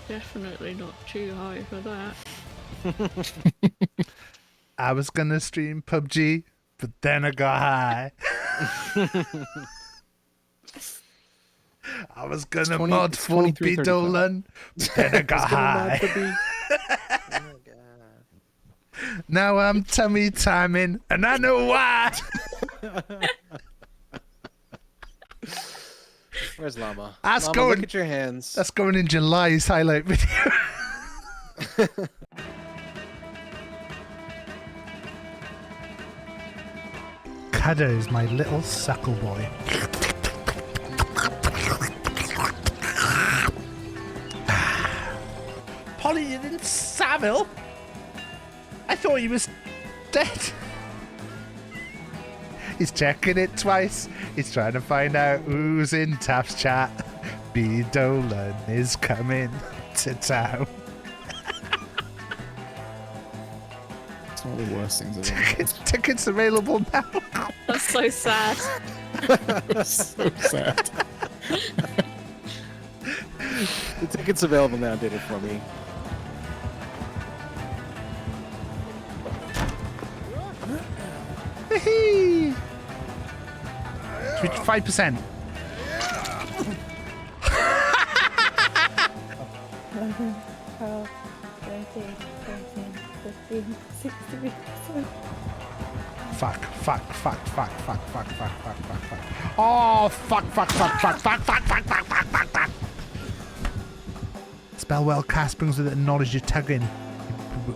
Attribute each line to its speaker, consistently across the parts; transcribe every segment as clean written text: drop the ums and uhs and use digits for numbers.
Speaker 1: Definitely not too high for that.
Speaker 2: I was gonna stream PUBG, but then I got high. I was gonna mod full Bidolan, but then I got high.
Speaker 3: Oh my god.
Speaker 2: Now I'm tummy timing, and I know why.
Speaker 3: Where's Llama?
Speaker 2: That's
Speaker 3: Llama,
Speaker 2: going.
Speaker 3: look at your hands.
Speaker 2: That's going in July's highlight video. Kada is my little suckle boy. Polly, you didn't Savile? I thought he was dead. He's checking it twice. He's trying to find out who's in Taff's chat. B. Dolan is coming to town.
Speaker 4: It's one of the worst things I've ever heard.
Speaker 2: Tickets available now.
Speaker 1: That's so sad.
Speaker 4: That's so sad.
Speaker 3: The ticket's available now. Did it for me.
Speaker 2: Hee. 5%.
Speaker 5: 11, 12, 13, 14, 15, 16.
Speaker 2: Fuck. Oh, fuck. Spellwell cast brings with it knowledge you're tugging.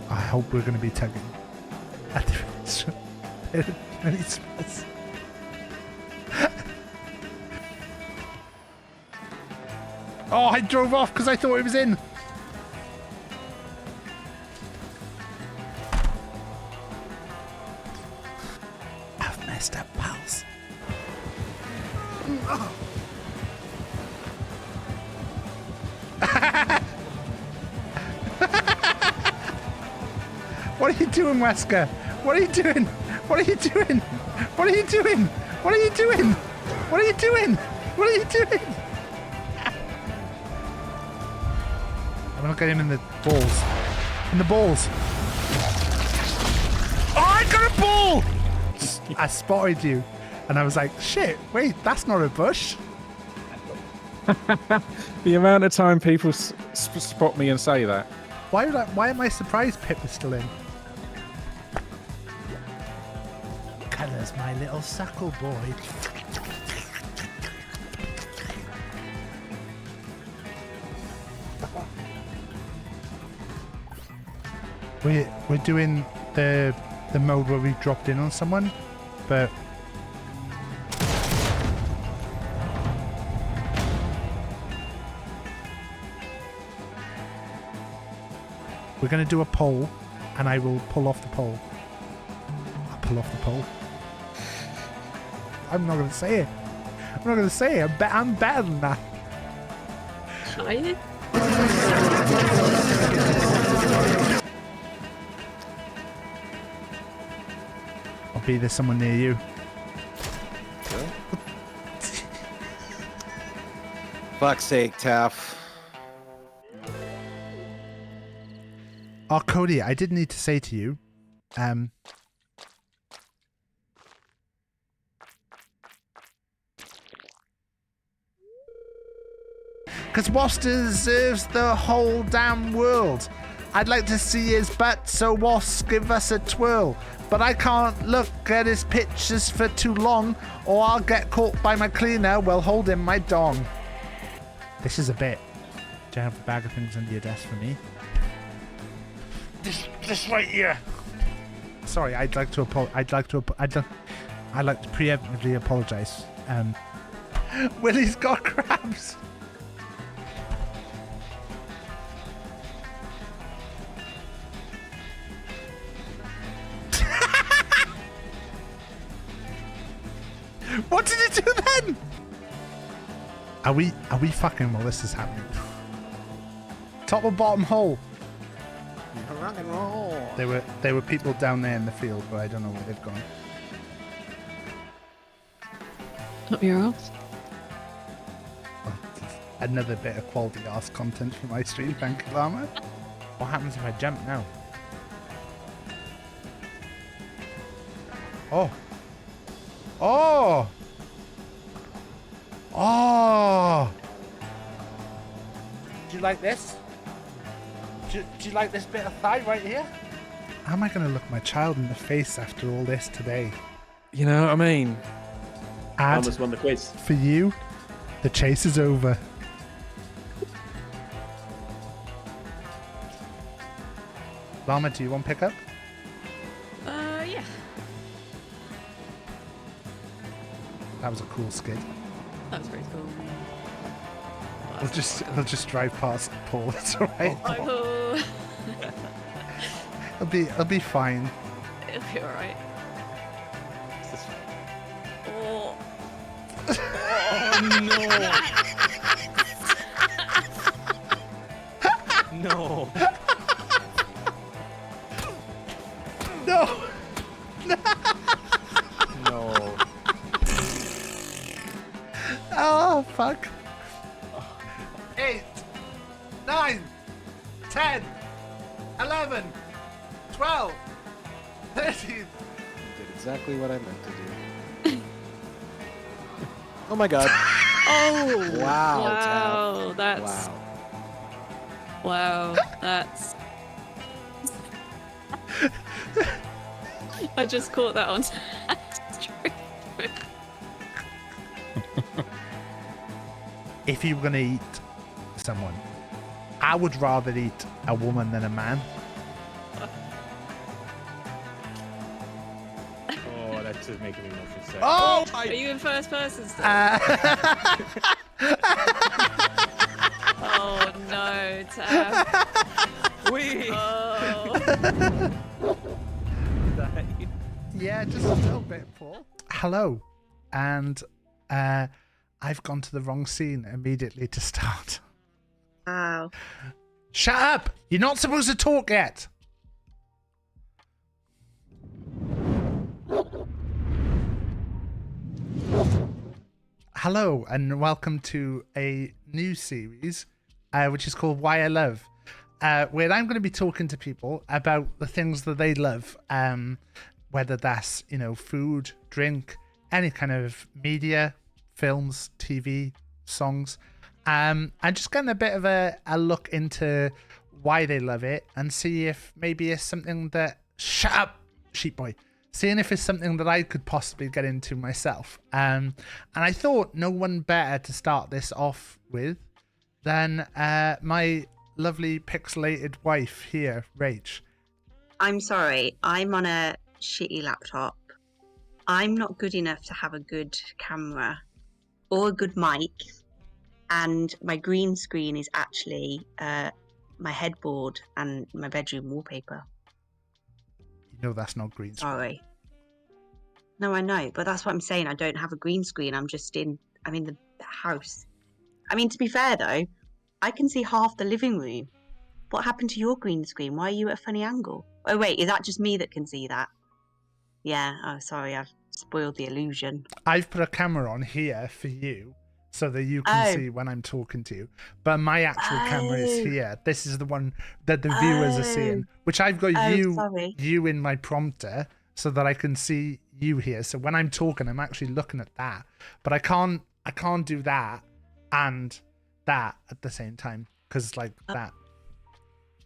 Speaker 2: I hope we're going to be tugging. Many spells. Oh, I drove off because I thought it was in. I've messed up, pals. What are you doing, Wesker? What are you doing? What are you doing? What are you doing? What are you doing? What are you doing? What are you doing? I'm gonna get him in the balls. In the balls. Oh, I got a ball! I spotted you, and I was like, shit, wait, that's not a bush.
Speaker 4: The amount of time people spot me and say that.
Speaker 2: Why am I surprised Pip is still in? Colour's my little suckle boy. We're doing the mode where we dropped in on someone, but we're gonna do a poll, and I will pull off the poll. I'll pull off the poll. I'm not gonna say it. I'm not gonna say it. I'm better than that.
Speaker 1: Are you?
Speaker 2: I'll be there someone near you.
Speaker 3: Fuck's sake, Taff.
Speaker 2: Oh, Cody, I did need to say to you, because Wasp deserves the whole damn world. I'd like to see his butt, so Wasp give us a twirl. But I can't look at his pictures for too long, or I'll get caught by my cleaner while holding my dong. This is a bit. Do you have a bag of things under your desk for me? This right here. Sorry, I'd like to preemptively apologize. Willie's got crabs. What did it do then? Are we fucking while this is happening? Top or bottom hole?
Speaker 3: Rock and roll.
Speaker 2: There were people down there in the field, but I don't know where they've gone.
Speaker 1: Up your ass.
Speaker 2: Another bit of quality arse content for my stream. Thank you, Llama. What happens if I jump now? Oh. Oh. Oh. Do you like this? Do you like this bit of thigh right here? How am I going to look my child in the face after all this today?
Speaker 4: You know what I mean?
Speaker 6: I
Speaker 2: Ad
Speaker 6: almost won the quiz.
Speaker 2: for you. The chase is over. Llama, do you want pickup?
Speaker 1: Yeah.
Speaker 2: That was a cool skid.
Speaker 1: That was pretty cool.
Speaker 2: We'll just drive past Paul. It's alright.
Speaker 1: Oh,
Speaker 2: It'll be fine.
Speaker 1: it'll be alright. Oh.
Speaker 3: No.
Speaker 2: No.
Speaker 3: No.
Speaker 2: Oh fuck. 8, 9, 10, 11, 12, 13.
Speaker 3: Did exactly what I meant to do. Oh my god.
Speaker 1: Oh.
Speaker 3: Wow,
Speaker 1: Wow.
Speaker 3: Taff.
Speaker 1: That's.
Speaker 3: Wow.
Speaker 1: Wow. That's. I just caught that on.
Speaker 2: If you were gonna eat someone, I would rather eat a woman than a man.
Speaker 6: Oh, that's just making me more concerned.
Speaker 2: Oh!
Speaker 1: Are you in first person still? Oh no, Taff.
Speaker 3: Wee.
Speaker 1: Oh.
Speaker 2: Yeah, just a little bit, Paul. Hello, and I've gone to the wrong scene immediately to start.
Speaker 5: Wow.
Speaker 2: Shut up! You're not supposed to talk yet. Hello, and welcome to a new series, which is called Why I Love, where I'm going to be talking to people about the things that they love, whether that's, food, drink, any kind of media, films, TV, songs. I'm just getting a bit of a look into why they love it and see if maybe it's something that... Shut up, sheep boy. Seeing if it's something that I could possibly get into myself. And I thought no one better to start this off with than my lovely pixelated wife here, Rach.
Speaker 5: I'm sorry. I'm on a shitty laptop. I'm not good enough to have a good camera or a good mic. And my green screen is actually my headboard and my bedroom wallpaper.
Speaker 2: No, that's not green screen.
Speaker 5: Sorry. No, I know, but that's what I'm saying. I don't have a green screen. I'm in the house. I mean, to be fair though, I can see half the living room. What happened to your green screen? Why are you at a funny angle? Oh wait, is that just me that can see that? Yeah, oh sorry, I've spoiled the illusion.
Speaker 2: I've put a camera on here for you so that you can see when I'm talking to you. But my actual camera is here. This is the one that the viewers are seeing, which I've got you in my prompter so that I can see you here. So when I'm talking, I'm actually looking at that. But I can't do that and that at the same time because like that.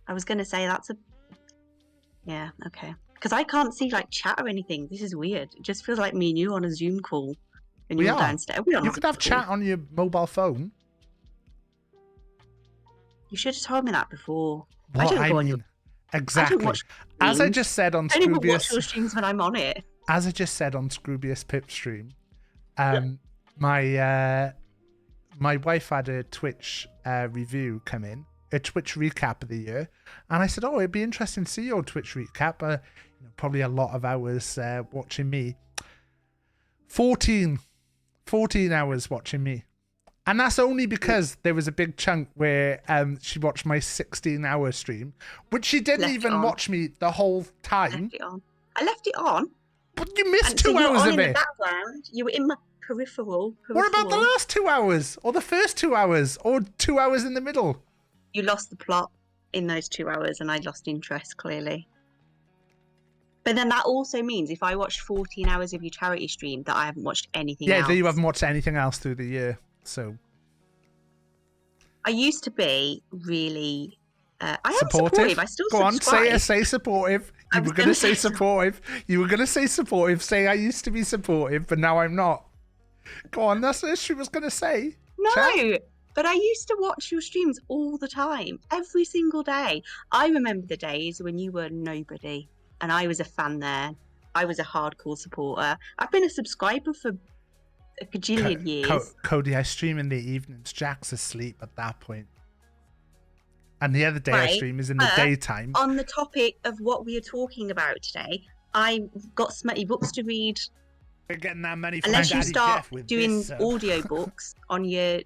Speaker 5: I was going to say yeah, okay. Because I can't see like chat or anything. This is weird. It just feels like me and you on a Zoom call. And you're downstairs.
Speaker 2: You could have chat on your mobile phone.
Speaker 5: You should have told me that before.
Speaker 2: What
Speaker 5: I don't go on your...
Speaker 2: Exactly. As I just said on
Speaker 5: I don't even watch
Speaker 2: Scroobius,
Speaker 5: your streams when I'm on it.
Speaker 2: as I just said on Scroobius Pip stream, my wife had a Twitch review come in, a Twitch recap of the year, and I said, "Oh, it'd be interesting to see your Twitch recap." Probably a lot of hours watching me. 14 hours watching me. And that's only because there was a big chunk where she watched my 16-hour stream, which she didn't even watch me the whole time.
Speaker 5: I left it on.
Speaker 2: But you missed
Speaker 5: And
Speaker 2: 2
Speaker 5: so you were
Speaker 2: hours
Speaker 5: on
Speaker 2: of
Speaker 5: in the
Speaker 2: it.
Speaker 5: background. You were in my... peripheral.
Speaker 2: What about the last 2 hours? Or the first 2 hours? Or 2 hours in the middle?
Speaker 5: You lost the plot in those 2 hours, and I lost interest, clearly. But then that also means if I watched 14 hours of your charity stream, that I haven't watched anything else.
Speaker 2: Yeah, you haven't watched anything else through the year, so...
Speaker 5: I used to be really... I am
Speaker 2: supportive.
Speaker 5: supportive. I still
Speaker 2: Go on,
Speaker 5: subscribe.
Speaker 2: say supportive. You were going to say supportive. You were going to say supportive. Say I used to be supportive, but now I'm not. Go on, that's what she was going to say.
Speaker 5: No,
Speaker 2: Chat.
Speaker 5: but I used to watch your streams all the time, every single day. I remember the days when you were nobody, and I was a fan there. I was a hardcore supporter. I've been a subscriber for a gajillion years.
Speaker 2: Cody, I stream in the evenings. Jack's asleep at that point. And the other day I stream is in the daytime.
Speaker 5: On the topic of what we are talking about today, I got Smutty Books to read.
Speaker 2: We're getting that money from
Speaker 5: Unless you
Speaker 2: Daddy
Speaker 5: start
Speaker 2: Jeff with
Speaker 5: doing
Speaker 2: this,
Speaker 5: audiobooks on your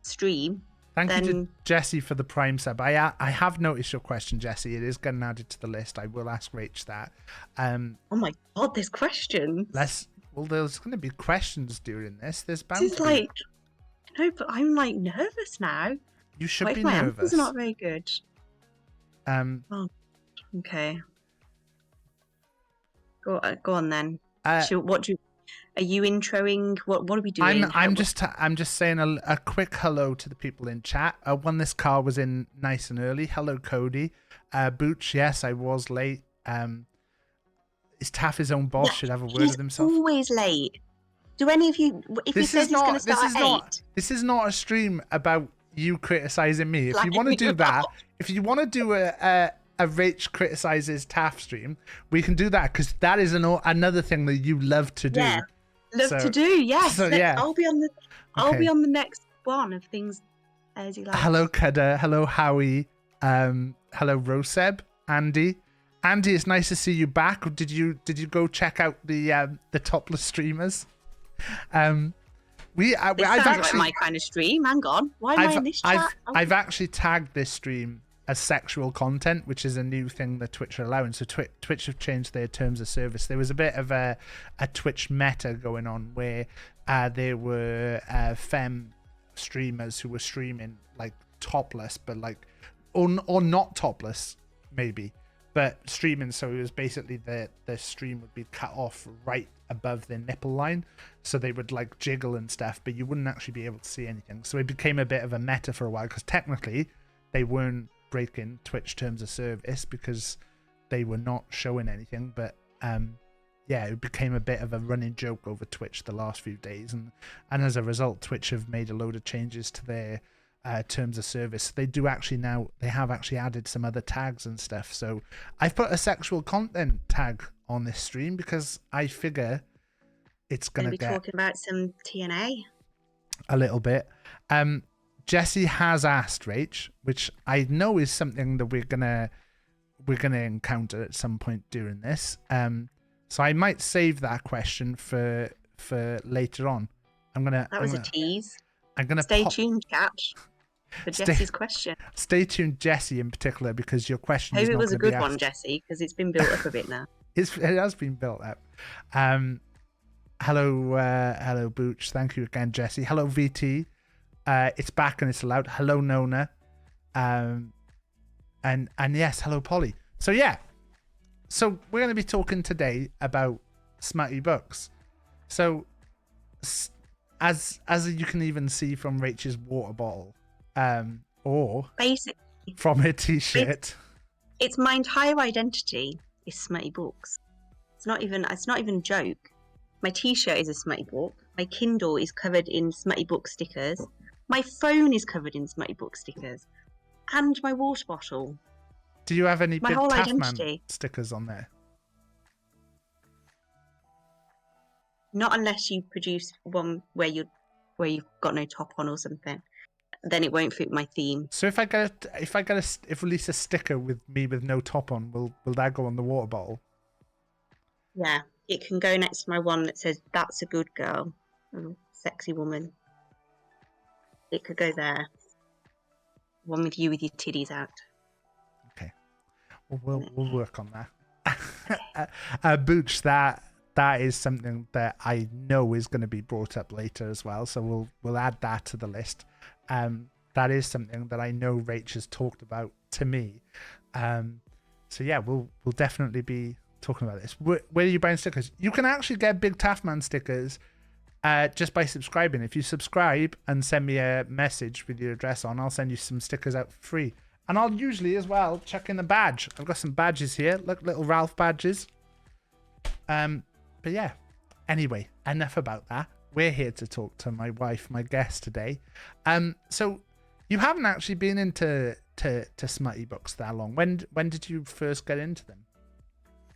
Speaker 5: stream.
Speaker 2: Thank you to
Speaker 5: then...
Speaker 2: Jesse for the Prime sub. I have noticed your question, Jesse. It is getting added to the list. I will ask Rach that.
Speaker 5: Oh my god, there's questions.
Speaker 2: Well, there's going to be questions during this. There's bound
Speaker 5: This is
Speaker 2: to be.
Speaker 5: like... No, but I'm like nervous now.
Speaker 2: You should
Speaker 5: What
Speaker 2: be
Speaker 5: if my
Speaker 2: nervous.
Speaker 5: answers are not very good?
Speaker 2: Oh,
Speaker 5: okay. Go on then.
Speaker 2: Uh,
Speaker 5: Are you introing? What are we doing?
Speaker 2: I'm just saying a quick hello to the people in chat. When this car was in nice and early. Hello, Cody. Booch, yes, I was late. Is Taff his own boss? Should have a word with himself.
Speaker 5: He's always late. Do any of you? If he says he's going to start at 8.
Speaker 2: This is not a stream about you criticizing me. If you
Speaker 5: Like,
Speaker 2: want to do
Speaker 5: you're
Speaker 2: that,
Speaker 5: not.
Speaker 2: if you want to do a Rach criticizes Taff stream, we can do that because that is another thing that you love to do.
Speaker 5: Yeah, love
Speaker 2: So-
Speaker 5: to do. Yes.
Speaker 2: so, yeah.
Speaker 5: I'll be on the. I'll
Speaker 2: Okay.
Speaker 5: be on the next one of things as you like.
Speaker 2: Hello, Keda. Hello, Howie. Hello, Roseb. Andy. Andy, it's nice to see you back. Did you go check out the topless streamers?
Speaker 5: This
Speaker 2: I've
Speaker 5: sounds
Speaker 2: actually
Speaker 5: like my kind of stream. Hang on. Why am I in this chat?
Speaker 2: I've actually tagged this stream as sexual content, which is a new thing that Twitch are allowing. So Twitch have changed their terms of service. There was a bit of a Twitch meta going on where there were femme streamers who were streaming like topless, but like or not topless maybe, but streaming. So it was basically the stream would be cut off right above their nipple line, so they would like jiggle and stuff, but you wouldn't actually be able to see anything. So it became a bit of a meta for a while because technically they weren't breaking Twitch terms of service because they were not showing anything, but yeah, it became a bit of a running joke over Twitch the last few days, and as a result Twitch have made a load of changes to their terms of service. They have actually added some other tags and stuff. So I've put a sexual content tag on this stream because I figure it's gonna
Speaker 5: be
Speaker 2: get
Speaker 5: talking about some TNA.
Speaker 2: a little bit. Jesse has asked Rach, which I know is something that we're gonna encounter at some point during this. So I might save that question for later on.
Speaker 5: That was a tease.
Speaker 2: I'm gonna
Speaker 5: Stay tuned, chat, for Jesse's question.
Speaker 2: Stay tuned, Jesse, in particular, because your question
Speaker 5: Hope
Speaker 2: is
Speaker 5: it
Speaker 2: not
Speaker 5: was a
Speaker 2: gonna be
Speaker 5: good one,
Speaker 2: asked.
Speaker 5: Jesse, because it's been built up a bit now.
Speaker 2: It has been built up. Hello, Booch. Thank you again, Jesse. Hello, VT. It's back and it's allowed. Hello, Nona. And yes, hello, Polly. So yeah, so we're going to be talking today about Smutty Books. So as you can even see from Rachel's water bottle, or
Speaker 5: Basically,
Speaker 2: from her t-shirt,
Speaker 5: it's my entire identity is Smutty Books. It's not even a joke. My t-shirt is a Smutty Book. My Kindle is covered in Smutty Book stickers. My phone is covered in Smutty Book stickers. And my water bottle.
Speaker 2: do you have any
Speaker 5: My
Speaker 2: Big
Speaker 5: whole
Speaker 2: Taffman
Speaker 5: identity.
Speaker 2: stickers on there?
Speaker 5: Not unless you produce one where you've got no top on or something. Then it won't fit my theme.
Speaker 2: So if release a sticker with me with no top on, will that go on the water bottle?
Speaker 5: Yeah, it can go next to my one that says "That's a good girl," sexy woman. It could go there. One with you with your titties out.
Speaker 2: Okay, we'll work on that. Booch, that that is something that I know is going to be brought up later as well. So we'll add that to the list. That is something that I know Rach has talked about to me. So yeah, we'll definitely be talking about this. Where are you buying stickers? You can actually get BigTaffMan stickers just by subscribing. If you subscribe and send me a message with your address on, I'll send you some stickers out for free. And I'll usually as well check in the badge. I've got some badges here. Look, little Ralph badges. But yeah, anyway, enough about that. We're here to talk to my wife, my guest today. So you haven't actually been into Smutty Books that long. When did you first get into them?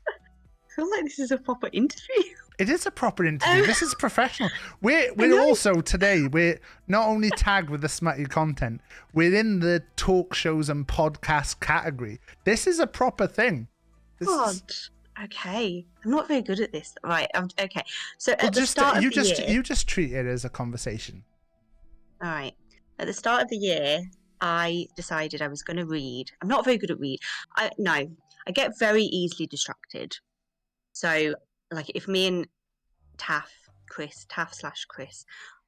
Speaker 5: I feel like this is a proper interview.
Speaker 2: It is a proper interview. This is professional. We're also today, we're not only tagged with the smutty content, we're in the talk shows and podcast category. This is a proper thing.
Speaker 5: God. Okay. I'm not very good at this. Right. Okay. So at the
Speaker 2: Just
Speaker 5: start of
Speaker 2: you
Speaker 5: the
Speaker 2: just
Speaker 5: year,
Speaker 2: you just treat it as a conversation.
Speaker 5: all right. At the start of the year, I decided I was going to read. I'm not very good at read. I get very easily distracted. So, like, if me and Taff / Chris,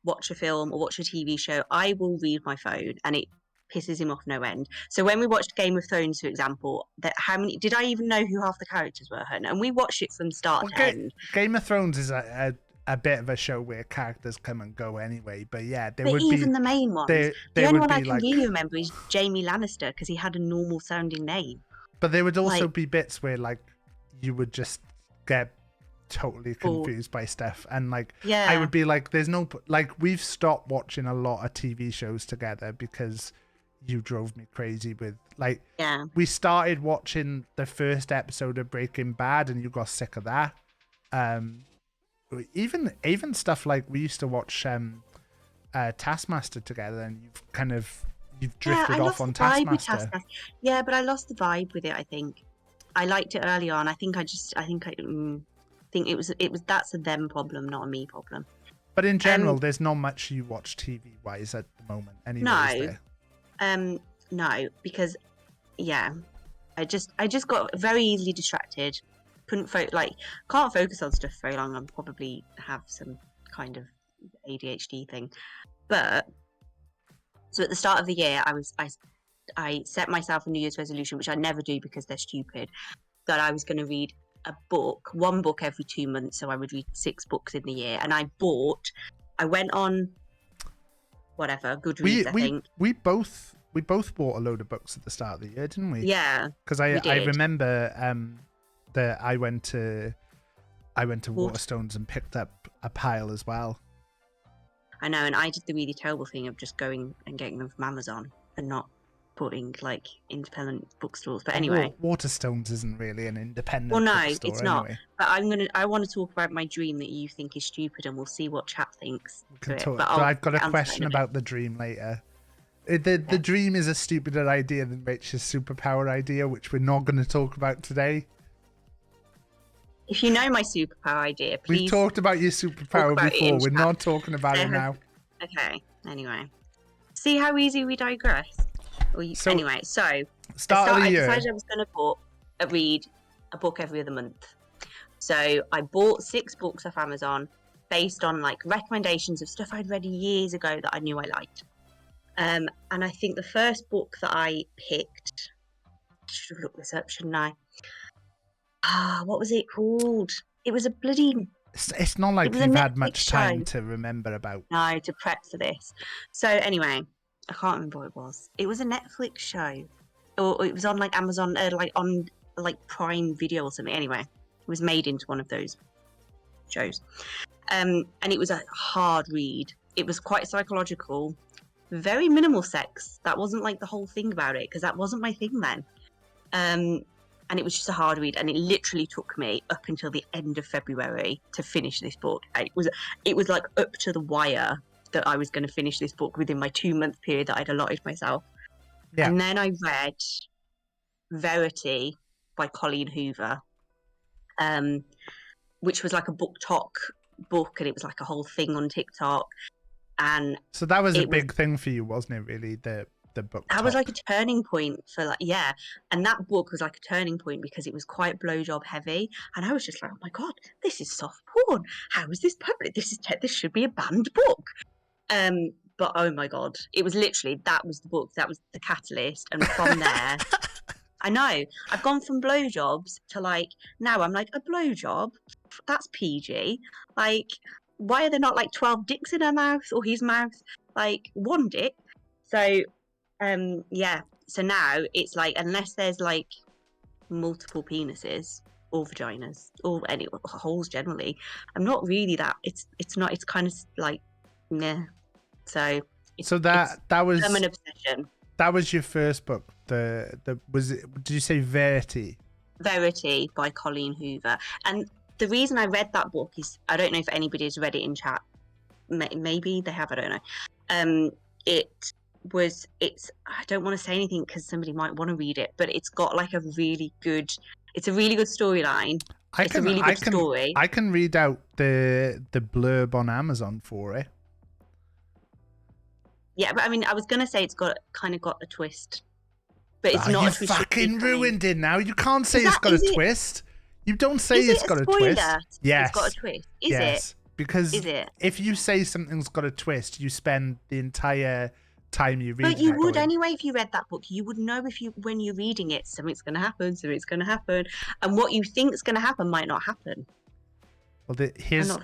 Speaker 5: watch a film or watch a TV show, I will read my phone, and it pisses him off no end. So when we watched Game of Thrones, for example, how many did I even know who half the characters were? And we watched it from start to end.
Speaker 2: Game of Thrones is a bit of a show where characters come and go anyway. But yeah,
Speaker 5: But even the main ones. The only one I can really remember is Jaime Lannister because he had a normal sounding name.
Speaker 2: But there would also be bits where like you would just get totally confused by stuff, and like I would be like, there's no like, we've stopped watching a lot of TV shows together because you drove me crazy with like we started watching the first episode of Breaking Bad and you got sick of that. Even stuff like we used to watch Taskmaster together, and you've drifted off on Taskmaster.
Speaker 5: Yeah, but I lost the vibe with it. I think I liked it early on. I think it was that's a them problem, not a me problem.
Speaker 2: But in general, there's not much you watch TV wise at the moment. Anyway,
Speaker 5: no, because I just got very easily distracted. Can't focus on stuff very long. and probably have some kind of ADHD thing. But so at the start of the year, I set myself a New Year's resolution, which I never do because they're stupid, that I was going to read one book every 2 months. So I would read 6 books in the year. And I went on Goodreads, I think. We both
Speaker 2: bought a load of books at the start of the year, didn't we?
Speaker 5: Yeah.
Speaker 2: Because I remember that I went to Waterstones and picked up a pile as well.
Speaker 5: I know, and I did the really terrible thing of just going and getting them from Amazon and not putting like independent bookstores. But anyway,
Speaker 2: Waterstones isn't really an independent.
Speaker 5: Well, no,
Speaker 2: bookstore
Speaker 5: it's not.
Speaker 2: Anyway.
Speaker 5: But I want to talk about my dream that you think is stupid, and we'll see what chat thinks.
Speaker 2: But I've got a question about the dream later. The dream is a stupider idea than Rach's superpower idea, which we're not going to talk about today.
Speaker 5: If you know my superpower idea, please.
Speaker 2: We've talked about your superpower before. We're not talking about it now.
Speaker 5: Okay. Anyway, see how easy we digress. Anyway, start of the year, I decided I was going to read a book every other month. So I bought 6 books off Amazon based on like recommendations of stuff I'd read years ago that I knew I liked. And I think the first book that I picked, I should have looked this up, shouldn't I? What was it called? It was a bloody...
Speaker 2: It's not like you've had much time to remember about.
Speaker 5: No, to prep for this. So anyway, I can't remember what it was. It was a Netflix show. Or it was on like Amazon, on like Prime Video or something. Anyway, it was made into one of those shows. And it was a hard read. It was quite psychological. Very minimal sex. That wasn't like the whole thing about it, because that wasn't my thing then. And it was just a hard read, and it literally took me up until the end of February to finish this book. It was like up to the wire that I was going to finish this book within my 2-month period that I'd allotted myself. Yeah. And then I read Verity by Colleen Hoover, which was like a book talk book, and it was like a whole thing on TikTok. And
Speaker 2: so that was a big thing for you, wasn't it? Really, the the book.
Speaker 5: That was
Speaker 2: top.
Speaker 5: like a turning point for like, yeah. And that book was like a turning point because it was quite blowjob heavy. And I was just like, oh my God, this is soft porn. How is this public? This should be a banned book. But oh my God, it was literally, that was the book. That was the catalyst. And from there, I know I've gone from blowjobs to like, now I'm like, a blowjob? That's PG. Like, why are there not like 12 dicks in her mouth or his mouth? Like one dick. So yeah, so now it's like, unless there's like multiple penises or vaginas or any holes generally, I'm not really that, it's kind of like nah. So
Speaker 2: that was
Speaker 5: I'm an obsession.
Speaker 2: That was your first book. Did you say Verity
Speaker 5: by Colleen Hoover. And the reason I read that book is, I don't know if anybody has read it in chat, maybe they have, I don't know. It's I don't want to say anything because somebody might want to read it, but it's got like a really good storyline. It's a really good story.
Speaker 2: I can read out the blurb on Amazon for it.
Speaker 5: Yeah, but I mean, I was gonna say it's got a twist, but it's not.
Speaker 2: You
Speaker 5: a twist.
Speaker 2: fucking ruined it now. You can't say it's got a twist. You don't say it's got a twist. Yes,
Speaker 5: it's got a twist. Is
Speaker 2: yes,
Speaker 5: it?
Speaker 2: Because
Speaker 5: is it?
Speaker 2: If you say something's got a twist, you spend the entire time you read.
Speaker 5: But you would anyway if you read that book. You would know when you're reading it, something's going to happen, and what you think's going to happen might not happen.
Speaker 2: Well, here's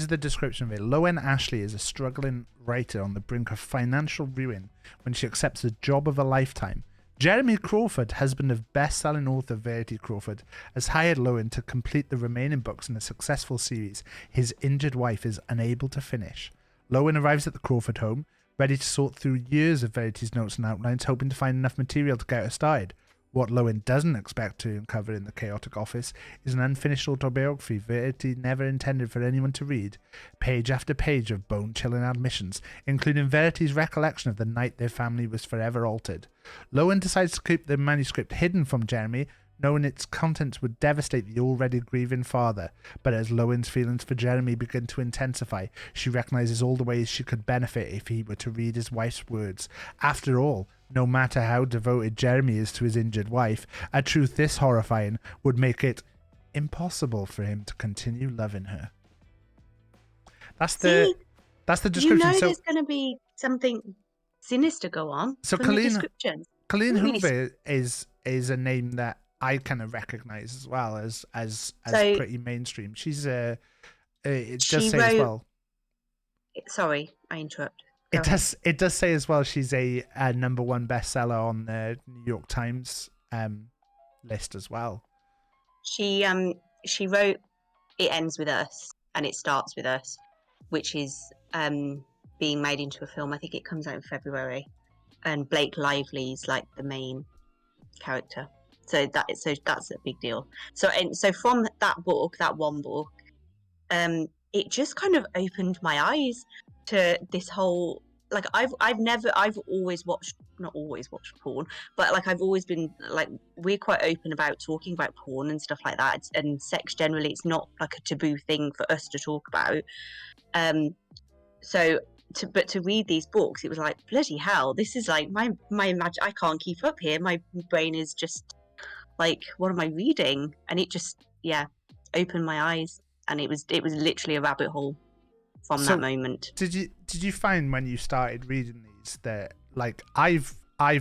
Speaker 2: the description of it. Lowen Ashley is a struggling writer on the brink of financial ruin when she accepts the job of a lifetime. Jeremy Crawford, husband of best-selling author Verity Crawford, has hired Lowen to complete the remaining books in a successful series his injured wife is unable to finish. Lowen arrives at the Crawford home, ready to sort through years of Verity's notes and outlines, hoping to find enough material to get her started. What Lowen doesn't expect to uncover in the chaotic office is an unfinished autobiography Verity never intended for anyone to read, page after page of bone-chilling admissions, including Verity's recollection of the night their family was forever altered. Lowen decides to keep the manuscript hidden from Jeremy, knowing its contents would devastate the already grieving father. But as Lowen's feelings for Jeremy begin to intensify, she recognizes all the ways she could benefit if he were to read his wife's words. After all, no matter how devoted Jeremy is to his injured wife, a truth this horrifying would make it impossible for him to continue loving her. That's the description.
Speaker 5: You know there's going to be something sinister go on.
Speaker 2: So
Speaker 5: from the description.
Speaker 2: Colleen Hoover is a name that I kind of recognize as well as pretty mainstream. She's it does say as well.
Speaker 5: Sorry, I interrupt.
Speaker 2: It does say as well she's a #1 bestseller on the New York Times list as well.
Speaker 5: She wrote It Ends With Us and It Starts With Us, which is being made into a film. I think it comes out in February, and Blake Lively's like the main character. So that's a big deal. So from that one book, it just kind of opened my eyes to this whole, like, I've always watched, not always watched porn, but like I've always been like, we're quite open about talking about porn and stuff like that, and sex generally. It's not like a taboo thing for us to talk about. But to read these books, it was like, bloody hell, this is like my I can't keep up here. My brain is just like, what am I reading? And it just, yeah, opened my eyes, and it was literally a rabbit hole from that moment.
Speaker 2: Did you find when you started reading these that, like, I've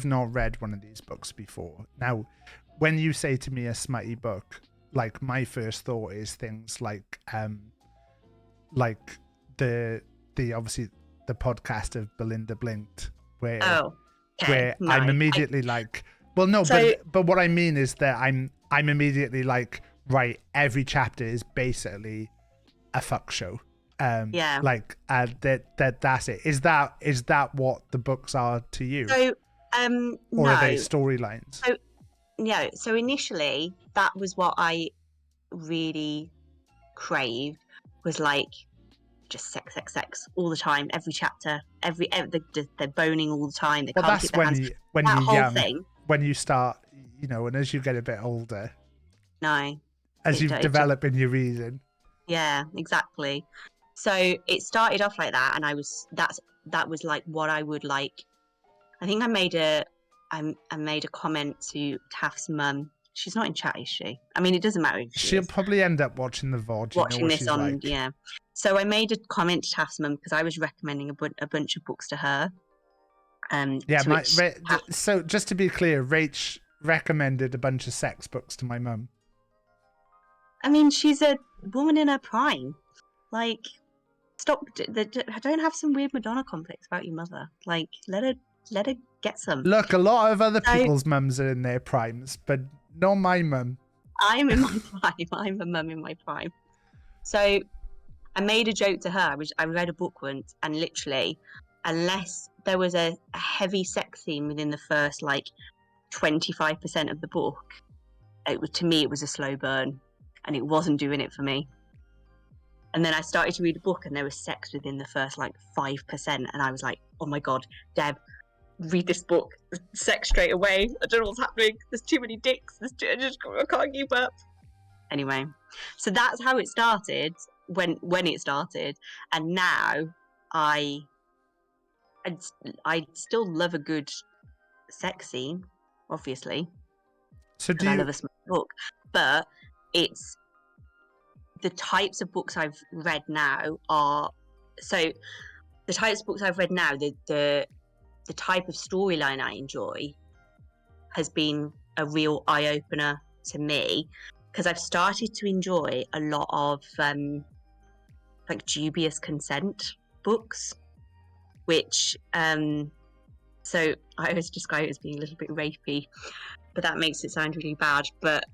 Speaker 2: not read one of these books before. Now, when you say to me a smutty book, like, my first thought is things like the obviously the podcast of Belinda Blinked, where I'm immediately like, well, no, but what I mean is that I'm immediately like, right, every chapter is basically a fuck show. Like that's it. Is that what the books are to you?
Speaker 5: So
Speaker 2: or are they storylines?
Speaker 5: So initially that was what I really craved, was like just sex all the time, every chapter, they're boning all the time. They can't keep their hands.
Speaker 2: When
Speaker 5: that
Speaker 2: you're
Speaker 5: whole
Speaker 2: young,
Speaker 5: thing.
Speaker 2: When you start, and as you get a bit older,
Speaker 5: as
Speaker 2: you develop in your reason.
Speaker 5: Yeah, exactly. So it started off like that, and that was like what I would like. I think I made a comment to Taff's mum. She's not in chat, is she? I mean, it doesn't matter if
Speaker 2: She'll
Speaker 5: is.
Speaker 2: probably end up watching the VOD. You know
Speaker 5: Watching
Speaker 2: what
Speaker 5: this
Speaker 2: she's
Speaker 5: on,
Speaker 2: like.
Speaker 5: yeah. So I made a comment to Taff's mum because I was recommending a bunch of books to her.
Speaker 2: Yeah,
Speaker 5: to which Taff-
Speaker 2: so just to be clear, Rach recommended a bunch of sex books to my mum.
Speaker 5: I mean, she's a woman in her prime. Like, stop. Don't have some weird Madonna complex about your mother. Like, let her get some.
Speaker 2: Look, a lot of other people's mums are in their primes, but not my mum.
Speaker 5: I'm in my prime. I'm a mum in my prime. So I made a joke to her. I read a book once, and literally, unless there was a heavy sex scene within the first like 25% of the book, to me it was a slow burn, and it wasn't doing it for me. And then I started to read a book, and there was sex within the first like 5%, and I was like, oh my god, Deb, read this book. Sex straight away. I don't know what's happening. There's too many dicks. I can't keep up. Anyway, so that's how it started when it started, and now I still love a good sex scene, obviously.
Speaker 2: So
Speaker 5: I love a small book, but it's the types of books I've read now are so. The types of books I've read now, the type of storyline I enjoy has been a real eye-opener to me, because I've started to enjoy a lot of like dubious consent books, which so I always describe it as being a little bit rapey, but that makes it sound really bad. But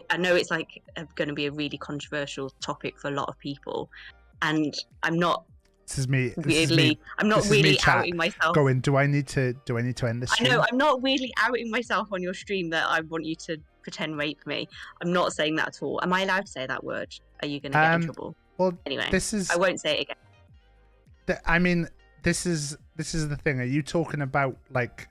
Speaker 5: I know it's like going to be a really controversial topic for a lot of people, and I'm not.
Speaker 2: This is me.
Speaker 5: I'm not really outing myself.
Speaker 2: Going. Do I need to end this stream?
Speaker 5: I know I'm not really outing myself on your stream that I want you to pretend rape me. I'm not saying that at all. Am I allowed to say that word? Are you going to get in trouble?
Speaker 2: Well,
Speaker 5: anyway,
Speaker 2: this is.
Speaker 5: I won't say it again.
Speaker 2: I mean, this is the thing. Are you talking about like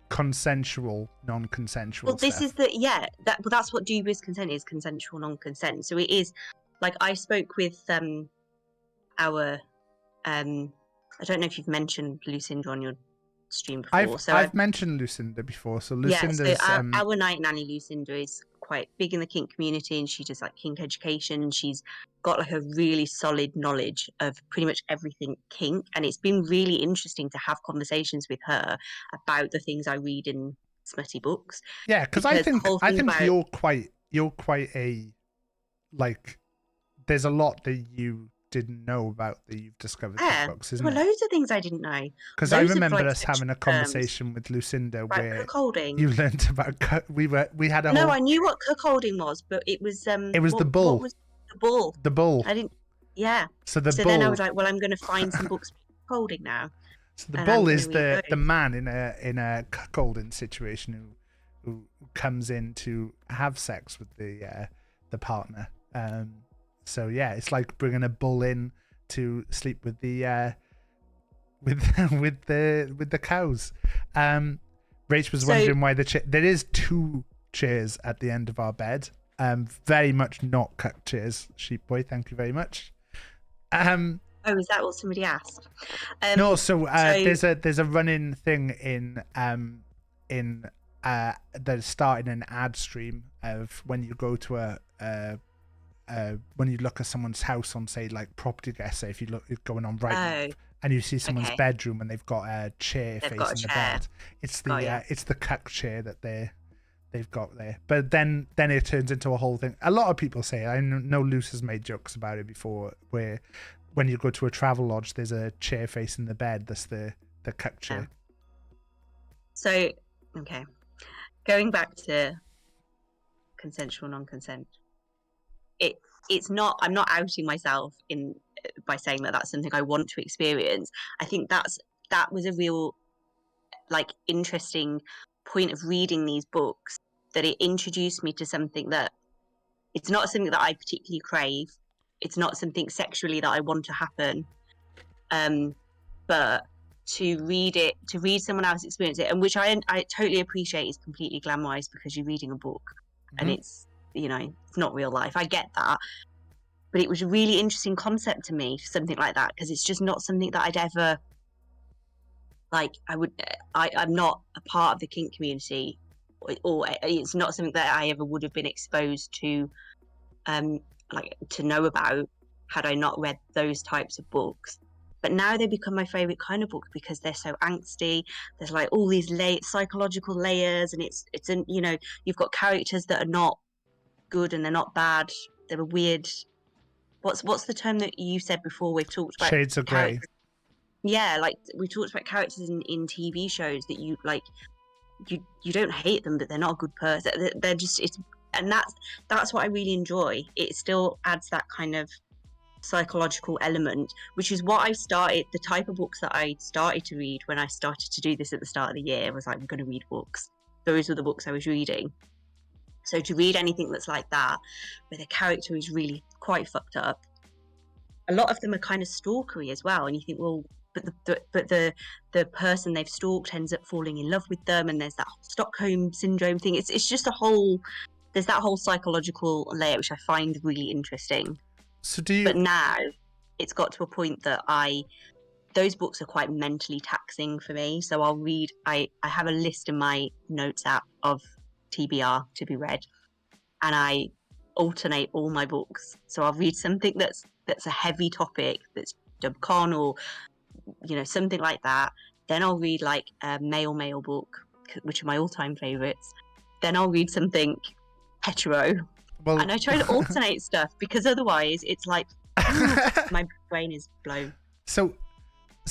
Speaker 2: consensual, non-consensual?
Speaker 5: Well, this
Speaker 2: stuff?
Speaker 5: is that's what dubious consent is: consensual non-consent. So it is like I spoke with our. I don't know if you've mentioned Lucinda on your stream before.
Speaker 2: I've mentioned Lucinda before. So Lucinda's
Speaker 5: our night nanny Lucinda is quite big in the kink community, and she does like kink education, and she's got like a really solid knowledge of pretty much everything kink, and it's been really interesting to have conversations with her about the things I read in Smutty Books.
Speaker 2: Yeah, because I think
Speaker 5: about...
Speaker 2: you're quite a like. There's a lot that you didn't know about that you've discovered through books, isn't
Speaker 5: there were
Speaker 2: it?
Speaker 5: loads of things I didn't know.
Speaker 2: Because I remember us having a conversation with Lucinda where
Speaker 5: cuckolding.
Speaker 2: you learned about we had a
Speaker 5: no,
Speaker 2: whole...
Speaker 5: I knew what cuckolding was, but it was
Speaker 2: the bull.
Speaker 5: What was the bull?
Speaker 2: The bull.
Speaker 5: I didn't. Yeah.
Speaker 2: So
Speaker 5: bull. Then I was like, well, I'm going to find some books cuckolding now.
Speaker 2: So the bull is the man in a cuckolding situation who comes in to have sex with the partner. So yeah, it's like bringing a bull in to sleep with the with the cows. Rach was wondering why there is 2 chairs at the end of our bed. Very much not cuck chairs, sheep boy. Thank you very much.
Speaker 5: Oh, is that what somebody asked?
Speaker 2: No, so there's a running thing in that's starting an ad stream of when you go to when you look at someone's house on, say, like Property Guest, say if you look going on right and you see someone's bedroom and they've got a chair facing the bed, it's the cuck chair that they've got there. But then it turns into a whole thing. A lot of people say, I know Luce has made jokes about it before, where when you go to a travel lodge, there's a chair facing the bed. That's the cuck chair.
Speaker 5: So, okay, going back to consensual non-consent. It's not. I'm not outing myself by saying that that's something I want to experience. I think that was a real like interesting point of reading these books, that it introduced me to something that it's not something that I particularly crave. It's not something sexually that I want to happen. But to read someone else experience it, and which I totally appreciate is completely glamorized because you're reading a book and it's, you know, it's not real life. I get that. But it was a really interesting concept to me, something like that, because it's just not something that I'd ever like I'm not a part of the kink community, or it's not something that I ever would have been exposed to, like to know about had I not read those types of books. But now they become my favorite kind of book because they're so angsty. There's like all these psychological layers, and it's you know, you've got characters that are not good and they're not bad. They're weird. What's the term that you said before? We've talked about
Speaker 2: Shades of grey.
Speaker 5: Yeah, like we talked about characters in TV shows that you like. You don't hate them, but they're not a good person. They're just and that's what I really enjoy. It still adds that kind of psychological element, which is what I started. The type of books that I started to read when I started to do this at the start of the year was like, I'm going to read books. Those were the books I was reading. So to read anything that's like that, where the character is really quite fucked up, a lot of them are kind of stalkery as well. And you think, well, but the person they've stalked ends up falling in love with them, and there's that Stockholm syndrome thing. It's just there's that whole psychological layer, which I find really interesting.
Speaker 2: So do you?
Speaker 5: But now it's got to a point that those books are quite mentally taxing for me. So I'll read. I have a list in my notes app of TBR to be read, and I alternate all my books. So I'll read something that's a heavy topic, that's dubcon or something like that. Then I'll read like a male book, which are my all-time favorites. Then I'll read something hetero.
Speaker 2: Well,
Speaker 5: and I try to alternate stuff, because otherwise it's like my brain is blown.
Speaker 2: So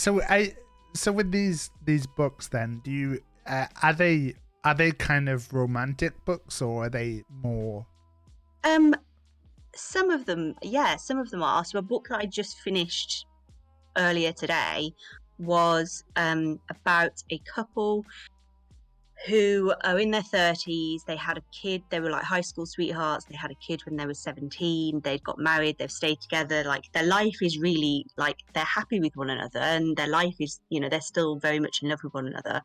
Speaker 2: with these books, then do you are they kind of romantic books, or are they more?
Speaker 5: Some of them are. So a book that I just finished earlier today was about a couple who are in their 30s. They had a kid. They were like high school sweethearts. They had a kid when they were 17. They'd got married. They've stayed together. Like their life is really like they're happy with one another, and their life is, they're still very much in love with one another.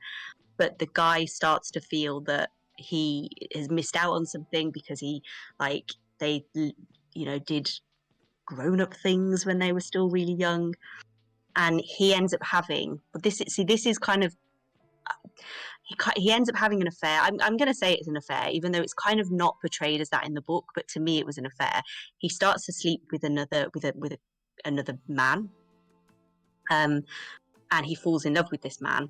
Speaker 5: But the guy starts to feel that he has missed out on something, because they did grown-up things when they were still really young, and he ends up having. But this is kind of. He ends up having an affair. I'm going to say it's an affair, even though it's kind of not portrayed as that in the book. But to me, it was an affair. He starts to sleep with another man, and he falls in love with this man.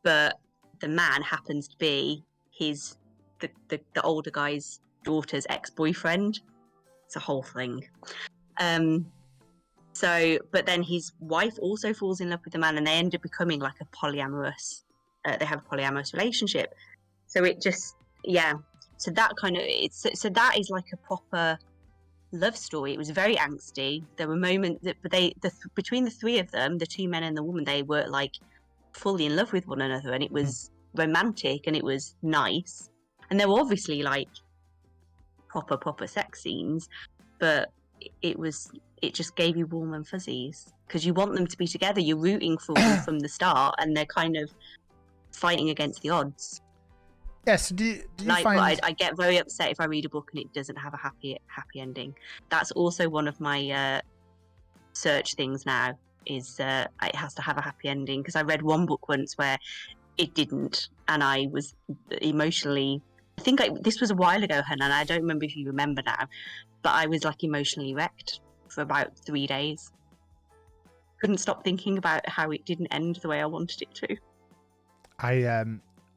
Speaker 5: But the man happens to be the older guy's daughter's ex-boyfriend. It's a whole thing. But then his wife also falls in love with the man, and they end up becoming like a polyamorous. They have a polyamorous relationship. So it just, So that kind of so that is like a proper love story. It was very angsty. There were moments that, but between the three of them, the two men and the woman, they were like fully in love with one another, and it was romantic and it was nice. And there were obviously like proper sex scenes, but it just gave you warm and fuzzies, because you want them to be together. You're rooting for them from the start, and they're kind of fighting against the odds.
Speaker 2: Yes. Do you
Speaker 5: like,
Speaker 2: find?
Speaker 5: I get very upset if I read a book and it doesn't have a happy ending. That's also one of my search things now. Is it has to have a happy ending, because I read one book once where it didn't, and I was emotionally. I think this was a while ago, Hannah, and I don't remember if you remember now, but I was like emotionally wrecked for about 3 days. Couldn't stop thinking about how it didn't end the way I wanted it to.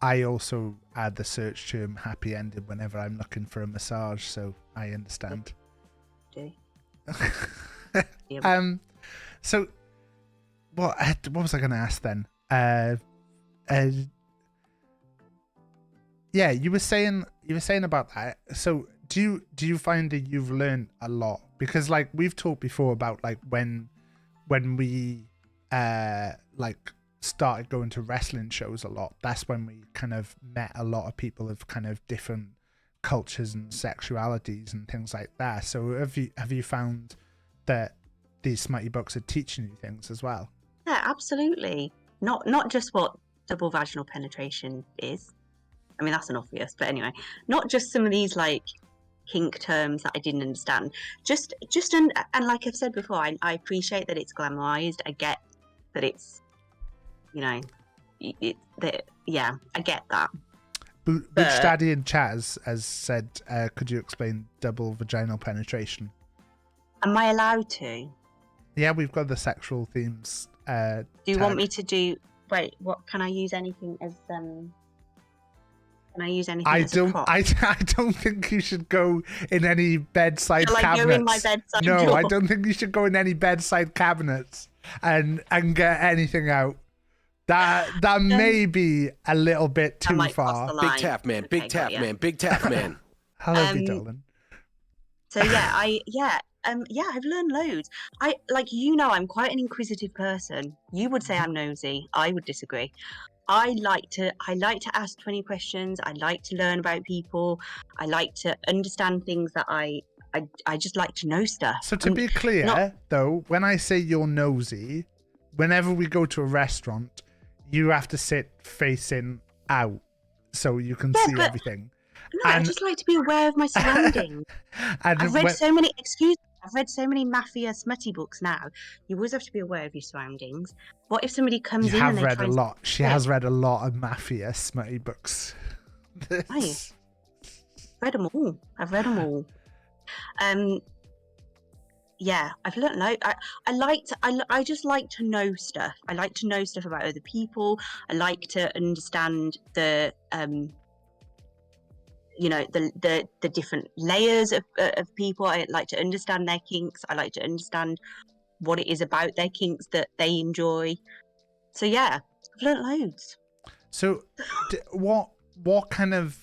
Speaker 2: I also add the search term happy ending whenever I'm looking for a massage, so I understand.
Speaker 5: Do.
Speaker 2: So what was I going to ask then? Yeah, you were saying about that. So do you find that you've learned a lot? Because like we've talked before about like when we like started going to wrestling shows a lot, that's when we kind of met a lot of people of kind of different cultures and sexualities and things like that. So have you found that these Smutty books are teaching you things as well?
Speaker 5: Yeah, absolutely. Not just what double vaginal penetration is. I mean, that's an obvious, but anyway, not just some of these like kink terms that I didn't understand. Just and like I've said before, I appreciate that it's glamorized. I get that it's, yeah, I get that.
Speaker 2: Booch
Speaker 5: But-
Speaker 2: Daddy in chat has said, could you explain double vaginal penetration?
Speaker 5: Am I allowed to?
Speaker 2: Yeah, we've got the sexual themes.
Speaker 5: Do you want me to do? Wait, what? Can I use anything as Can I use anything
Speaker 2: I
Speaker 5: as a
Speaker 2: don't.
Speaker 5: prop?
Speaker 2: I don't think you should go in any bedside
Speaker 5: Shall I
Speaker 2: cabinets.
Speaker 5: go in my bedside
Speaker 2: no,
Speaker 5: drawer?
Speaker 2: I don't think you should go in any bedside cabinets and get anything out. That may be a little bit
Speaker 5: That
Speaker 2: too
Speaker 5: might cross
Speaker 2: far.
Speaker 5: the
Speaker 7: Big
Speaker 5: line.
Speaker 7: Taff Man,
Speaker 5: Okay,
Speaker 7: Big
Speaker 5: got
Speaker 7: Taff
Speaker 5: ya.
Speaker 7: Man, Big Taff Man.
Speaker 2: Hello, darling.
Speaker 5: So yeah, I've learned loads. I'm quite an inquisitive person. You would say I'm nosy. I would disagree. I like to ask 20 questions. I like to learn about people. I like to understand things that I just like to know stuff.
Speaker 2: So to be clear,
Speaker 5: not-
Speaker 2: though, when I say you're nosy, whenever we go to a restaurant, you have to sit facing out so you can
Speaker 5: Yeah,
Speaker 2: see
Speaker 5: but-
Speaker 2: everything.
Speaker 5: No, I
Speaker 2: and-
Speaker 5: just like to be aware of my surroundings.
Speaker 2: And
Speaker 5: I've read
Speaker 2: when-
Speaker 5: so many. Excuse me. I've read so many mafia smutty books now. You always have to be aware of your surroundings. What if somebody comes
Speaker 2: you
Speaker 5: in
Speaker 2: have
Speaker 5: and they
Speaker 2: read
Speaker 5: try
Speaker 2: a
Speaker 5: and
Speaker 2: lot. She
Speaker 5: Yeah.
Speaker 2: has read a lot of mafia smutty books.
Speaker 5: Nice. Read them all. I've read them all. Yeah, I've learned loads. I just like to know stuff. I like to know stuff about other people. I like to understand the the different layers of people. I like to understand their kinks. I like to understand what it is about their kinks that they enjoy. So yeah, I've learned loads.
Speaker 2: So, what kind of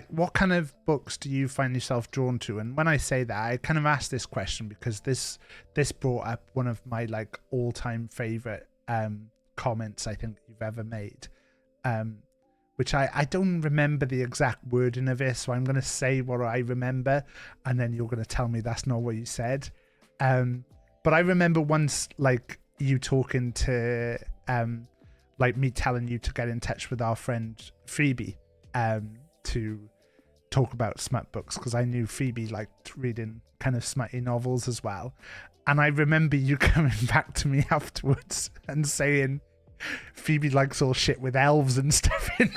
Speaker 2: what kind of books do you find yourself drawn to? And when I say that, I kind of ask this question because this brought up one of my like all-time favorite comments I think you've ever made, which I don't remember the exact wording of it, so I'm going to say what I remember, and then you're going to tell me that's not what you said. But I remember once like you talking to like me telling you to get in touch with our friend Phoebe to talk about smut books, because I knew Phoebe liked reading kind of smutty novels as well. And I remember you coming back to me afterwards and saying Phoebe likes all shit with elves and stuff in.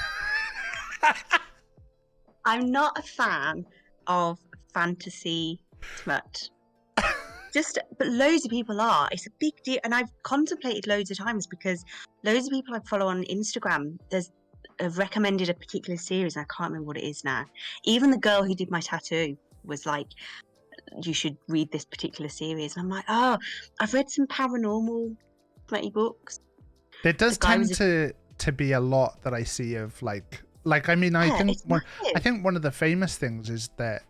Speaker 5: I'm not a fan of fantasy smut. But loads of people are. It's a big deal, and I've contemplated loads of times because loads of people I follow on Instagram have recommended a particular series, and I can't remember what it is now. Even the girl who did my tattoo was like, "You should read this particular series," and I'm like, "Oh, I've read some paranormal smutty books."
Speaker 2: There does
Speaker 5: The guy
Speaker 2: tend
Speaker 5: was
Speaker 2: to be a lot that I see of like I mean I
Speaker 5: Yeah,
Speaker 2: think
Speaker 5: it's
Speaker 2: I think one of the famous things is that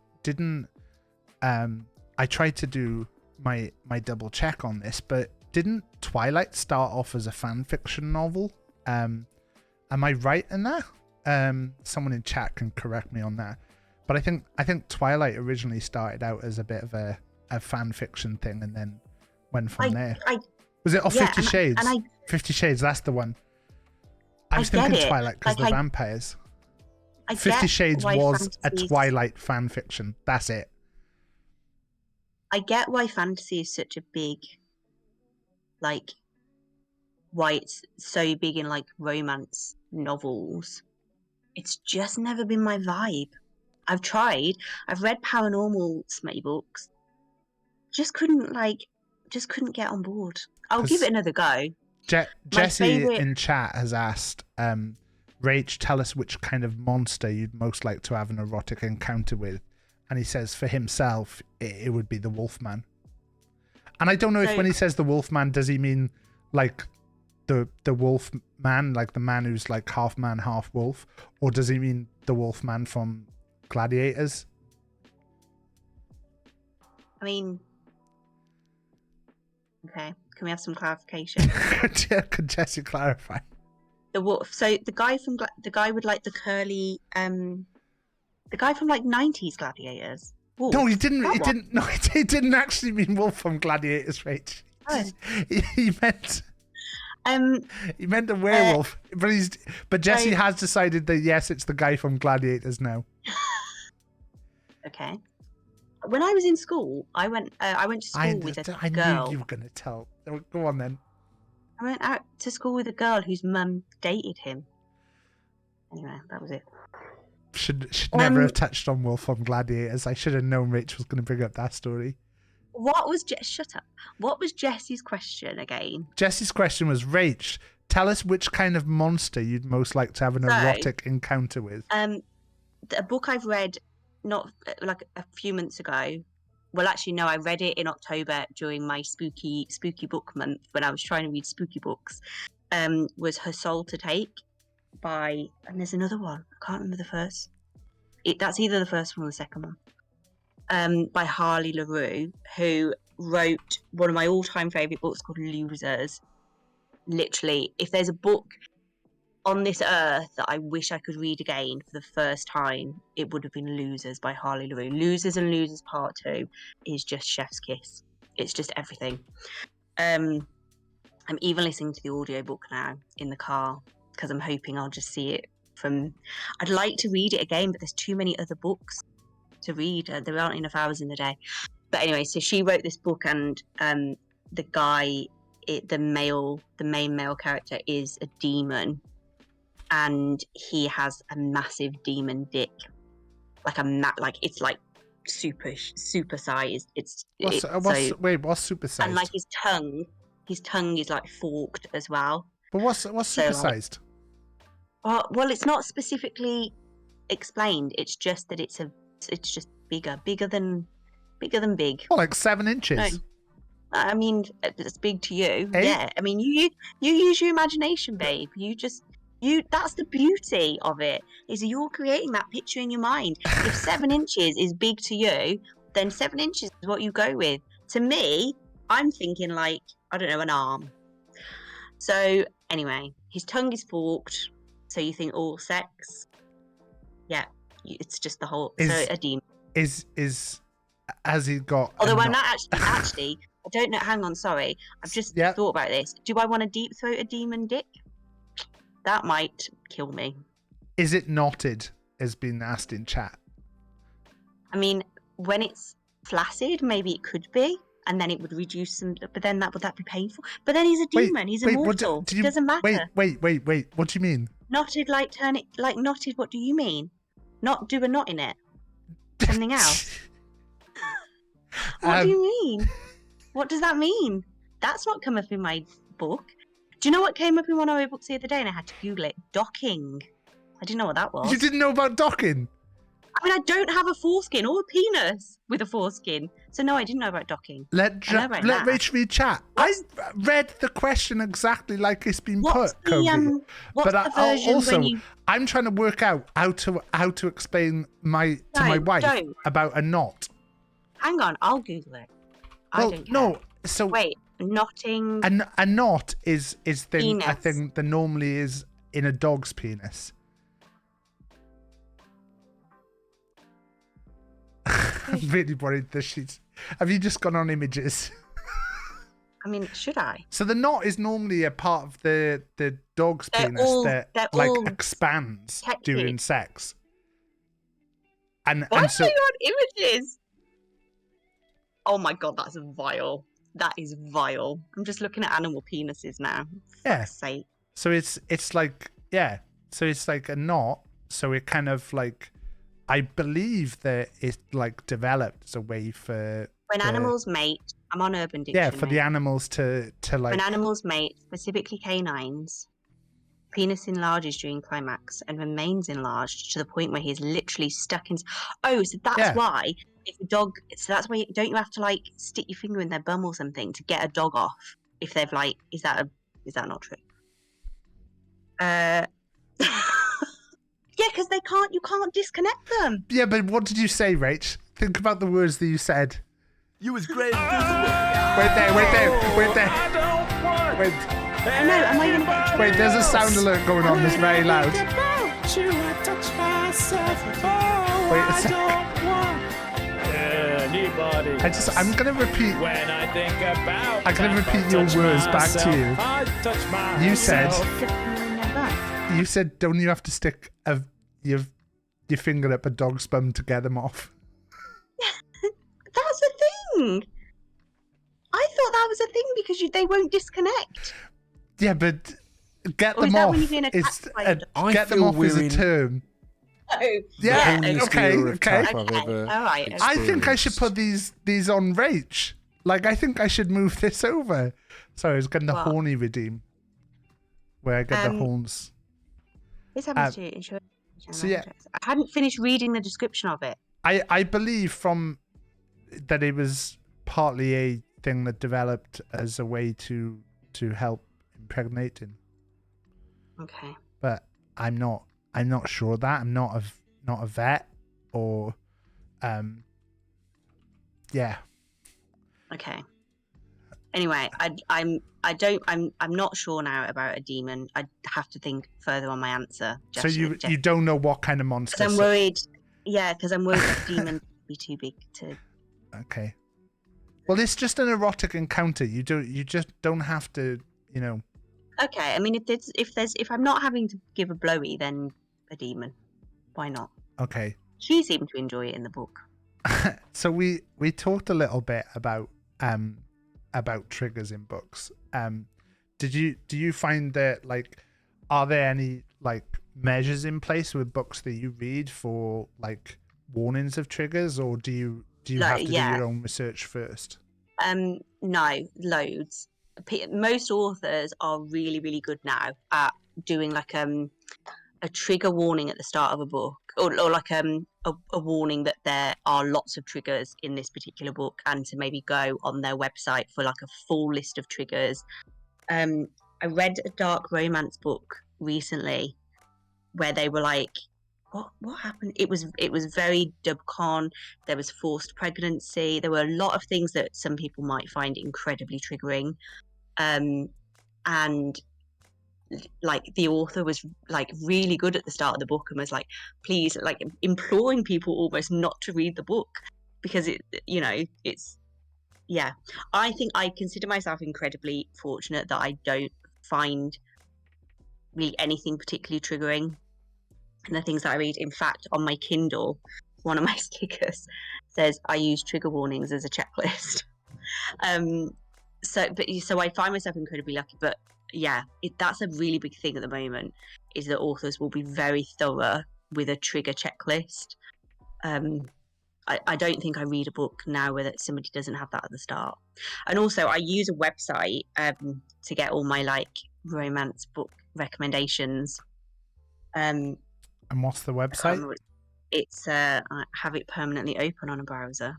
Speaker 2: I tried to do my double check on this, but didn't Twilight start off as a fan fiction novel? Am I right in that? Someone in chat can correct me on that. But I think Twilight originally started out as a bit of a fan fiction thing and then went from there. Was it 50 Shades? 50 Shades, that's the one. I was thinking
Speaker 5: get it.
Speaker 2: Twilight because
Speaker 5: Like,
Speaker 2: the vampires.
Speaker 5: I
Speaker 2: 50
Speaker 5: get
Speaker 2: Shades
Speaker 5: why
Speaker 2: was a
Speaker 5: fantasies-
Speaker 2: Twilight fan fiction. That's it.
Speaker 5: I get why fantasy is such a big, like, why it's so big in like romance novels. It's just never been my vibe. I've tried. I've read paranormal smutty books. Just couldn't get on board. I'll give
Speaker 2: 'Cause-
Speaker 5: it another go.
Speaker 2: Jesse
Speaker 5: favourite-
Speaker 2: in chat has asked, Rach, tell us which kind of monster you'd most like to have an erotic encounter with. And he says for himself, it would be the Wolfman. And I don't know if
Speaker 5: So-
Speaker 2: when he says the Wolfman, does he mean like the wolf man, like the man who's like half man, half wolf? Or does he mean the Wolfman from Gladiators?
Speaker 5: I mean, okay. Can we have some clarification?
Speaker 2: Could Jesse clarify?
Speaker 5: The wolf. So the guy with like the curly, the guy from like 90s Gladiators. Wolf.
Speaker 2: No, he didn't.
Speaker 5: That
Speaker 2: He
Speaker 5: one.
Speaker 2: didn't. No, he didn't actually mean wolf from Gladiators, Rach.
Speaker 5: Oh.
Speaker 2: He meant.
Speaker 5: Um,
Speaker 2: He meant a werewolf, but Jesse
Speaker 5: so-
Speaker 2: has decided that yes, it's the guy from Gladiators now.
Speaker 5: okay. When I was in school, I went to school with a
Speaker 2: I
Speaker 5: girl.
Speaker 2: knew you were going to tell. Go on then.
Speaker 5: I went out to school with a girl whose mum dated him. Anyway, that was it.
Speaker 2: Should never have touched on Wolf on Gladiators. I should have known Rach was going to bring up that story.
Speaker 5: What was shut up? What was Jesse's question again?
Speaker 2: Jesse's question was, Rach, tell us which kind of monster you'd most like to have an erotic encounter with.
Speaker 5: A book I've read not like a few months ago. Well, actually, no, I read it in October during my spooky book month when I was trying to read spooky books. Was Her Soul to Take by, and there's another one. I can't remember the first. That's either the first one or the second one. By Harley LaRue, who wrote one of my all-time favourite books called Losers. Literally, if there's a book on this earth that I wish I could read again for the first time, it would have been Losers by Harley LaRue. Losers and Losers Part 2 is just chef's kiss. It's just everything. I'm even listening to the audiobook now in the car because I'm hoping I'll just see it from... I'd like to read it again, but there's too many other books to read. There aren't enough hours in the day. But anyway, so she wrote this book, and the guy, the main male character is a demon, and he has a massive demon dick, like it's like super sized.
Speaker 2: What's super sized?
Speaker 5: And like his tongue is like forked as well.
Speaker 2: But what's super sized?
Speaker 5: Well, it's not specifically explained. It's just that it's just bigger than big.
Speaker 2: Oh, like 7 inches.
Speaker 5: No. I mean, it's big to you.
Speaker 2: 8?
Speaker 5: Yeah. I mean, you use your imagination, babe. That's the beauty of it, is you're creating that picture in your mind. If 7 inches is big to you, then 7 inches is what you go with. To me, I'm thinking like, I don't know, an arm. So anyway, his tongue is forked. So you think all sex? Yeah, it's just the whole. So a demon.
Speaker 2: Has he got?
Speaker 5: Although I'm not actually. I don't know. Hang on, sorry. I've just thought about this. Do I want to deep throat a demon dick? That might kill me.
Speaker 2: Is it knotted? Has been asked in chat.
Speaker 5: I mean, when it's flaccid, maybe it could be, and then it would reduce some. But then would that be painful? But then he's a demon. He's immortal. It doesn't matter.
Speaker 2: Wait. What do you mean?
Speaker 5: Knotted, like turn it like knotted. What do you mean? Not do a knot in it. Something else. What do you mean? What does that mean? That's not come up in my book. Do you know what came up in one of my books the other day, and I had to Google it? Docking. I didn't know what that was.
Speaker 2: You didn't know about docking?
Speaker 5: I mean, I don't have a foreskin or a penis with a foreskin, so no, I didn't know about docking.
Speaker 2: Let Rach read chat. I read the question exactly like it's been put, Kobe. I'm trying to work out how to explain to my wife about a knot.
Speaker 5: Hang on, I'll Google it.
Speaker 2: So
Speaker 5: wait, knotting.
Speaker 2: A knot is thing
Speaker 5: penis.
Speaker 2: I think that normally is in a dog's penis. I'm really worried that she's... Have you just gone on images?
Speaker 5: I mean, should I?
Speaker 2: So the knot is normally a part of the dog's penis that expands during sex. Why
Speaker 5: are you on images? Oh my god, that's vile. That is vile. I'm just looking at animal penises now. For fuck's sake.
Speaker 2: So it's like So it's like a knot. So it kind of like... I believe that it's like developed as a way for
Speaker 5: when animals mate. I'm on Urban Dictionary.
Speaker 2: Yeah, for the animals to like.
Speaker 5: When animals mate, specifically canines, penis enlarges during climax and remains enlarged to the point where he's literally stuck in. Oh, so that's why if a dog. So that's why don't you have to like stick your finger in their bum or something to get a dog off if they've like? Is that not true? Yeah, because you can't disconnect them.
Speaker 2: Yeah, but what did you say, Rach? Think about the words that you said.
Speaker 7: You was great.
Speaker 2: Wait there. Wait.
Speaker 5: No, am I going to get
Speaker 2: Wait, there's a sound alert going on that's very loud. Wait a second.
Speaker 6: Anybody.
Speaker 2: I'm going to repeat.
Speaker 6: When I think about
Speaker 2: I'm going to repeat your words back to you. You said, don't you have to stick your finger up a dog's bum to get them off?
Speaker 5: That's a thing. I thought that was a thing because they won't disconnect.
Speaker 2: Yeah, but get
Speaker 5: Or is
Speaker 2: them
Speaker 5: that
Speaker 2: off.
Speaker 5: when you're being
Speaker 2: It's
Speaker 5: attacked by a dog?
Speaker 3: I
Speaker 2: get them
Speaker 3: feel
Speaker 2: off is
Speaker 3: we're
Speaker 2: a
Speaker 3: in
Speaker 2: term.
Speaker 5: Oh,
Speaker 2: Yeah,
Speaker 3: the holiest
Speaker 2: okay,
Speaker 3: era of
Speaker 2: okay.
Speaker 3: tap I've
Speaker 5: Okay,
Speaker 3: ever
Speaker 5: all right, okay.
Speaker 2: I think I should put
Speaker 3: experienced.
Speaker 2: these on Rach. Like, I think I should move this over. Sorry, I was getting the
Speaker 5: What?
Speaker 2: horny redeem. Where I get the
Speaker 5: Um,
Speaker 2: horns.
Speaker 5: This happens to insurance.
Speaker 2: so yeah.
Speaker 5: I hadn't finished reading the description of it.
Speaker 2: I believe from that it was partly a thing that developed as a way to help impregnating.
Speaker 5: Okay.
Speaker 2: But I'm not sure of that. I'm not a vet or yeah.
Speaker 5: Okay. Anyway, I'm not sure now about a demon. I'd have to think further on my answer.
Speaker 2: So you don't know what kind of monster.
Speaker 5: Because I'm worried. Yeah, because I'm worried the demon would be too big to.
Speaker 2: Okay. Well, it's just an erotic encounter. You just don't have to, you know.
Speaker 5: Okay, I mean, if I'm not having to give a blowy, then a demon. Why not?
Speaker 2: Okay.
Speaker 5: She seemed to enjoy it in the book.
Speaker 2: So we talked a little bit about triggers in books. Do you find that, like, are there any like measures in place with books that you read for like warnings of triggers, or do you have to do your own research first?
Speaker 5: No, loads. Most authors are really, really good now at doing like a trigger warning at the start of a book, or like a warning that there are lots of triggers in this particular book, and to maybe go on their website for like a full list of triggers. I read a dark romance book recently where they were like, what happened? It was very dubcon. There was forced pregnancy. There were a lot of things that some people might find incredibly triggering. And like the author was like really good at the start of the book and was like, please, like imploring people almost not to read the book because it's yeah. I think I consider myself incredibly fortunate that I don't find really anything particularly triggering in the things that I read. In fact, on my Kindle, one of my stickers says I use trigger warnings as a checklist. So I find myself incredibly lucky, but yeah, that's a really big thing at the moment, is that authors will be very thorough with a trigger checklist. I don't think I read a book now where somebody doesn't have that at the start. And also I use a website to get all my like romance book recommendations.
Speaker 2: And what's the website?
Speaker 5: It's I have it permanently open on a browser.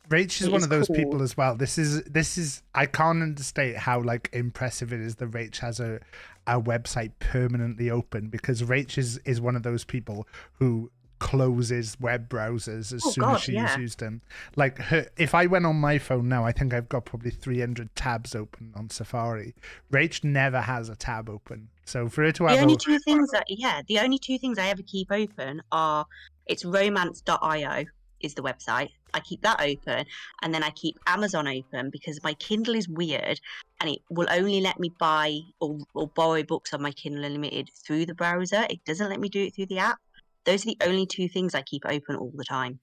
Speaker 2: Rach is one of those people as well. This is I can't understate how like impressive it is that Rach has a website permanently open, because Rach is one of those people who closes web browsers as soon as she's used them. Like if I went on my phone now, I think I've got probably 300 tabs open on Safari. Rach never has a tab open. So for her to have
Speaker 5: the only two things I ever keep open are, it's romance.io is the website. I keep that open, and then I keep Amazon open because my Kindle is weird and it will only let me buy or borrow books on my Kindle Unlimited through the browser. It doesn't let me do it through the app. Those are the only two things I keep open all the time,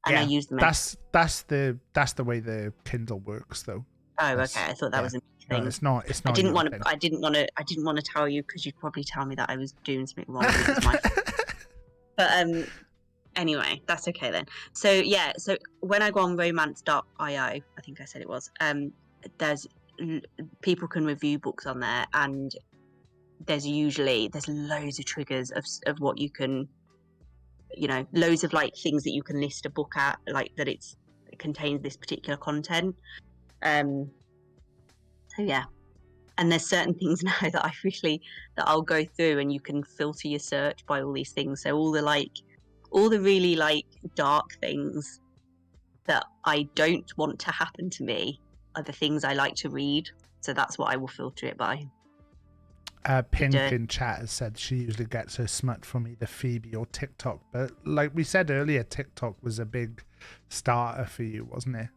Speaker 5: and I use them.
Speaker 2: That's the way the Kindle works, though.
Speaker 5: Oh, okay. I thought that was a thing.
Speaker 2: No, it's not. It's not.
Speaker 5: I didn't want to tell you because you'd probably tell me that I was doing something wrong. But anyway, that's okay then. So yeah. So when I go on romance.io, I think I said it was. There's people can review books on there, and there's loads of triggers of what you can, loads of like things that you can list a book at, like that it contains this particular content. So yeah, and there's certain things now that that I'll go through, and you can filter your search by all these things. So all the really like dark things that I don't want to happen to me are the things I like to read. So that's what I will filter it by.
Speaker 2: Pink in chat has said she usually gets her smut from either Phoebe or TikTok, but like we said earlier, TikTok was a big starter for you, wasn't it?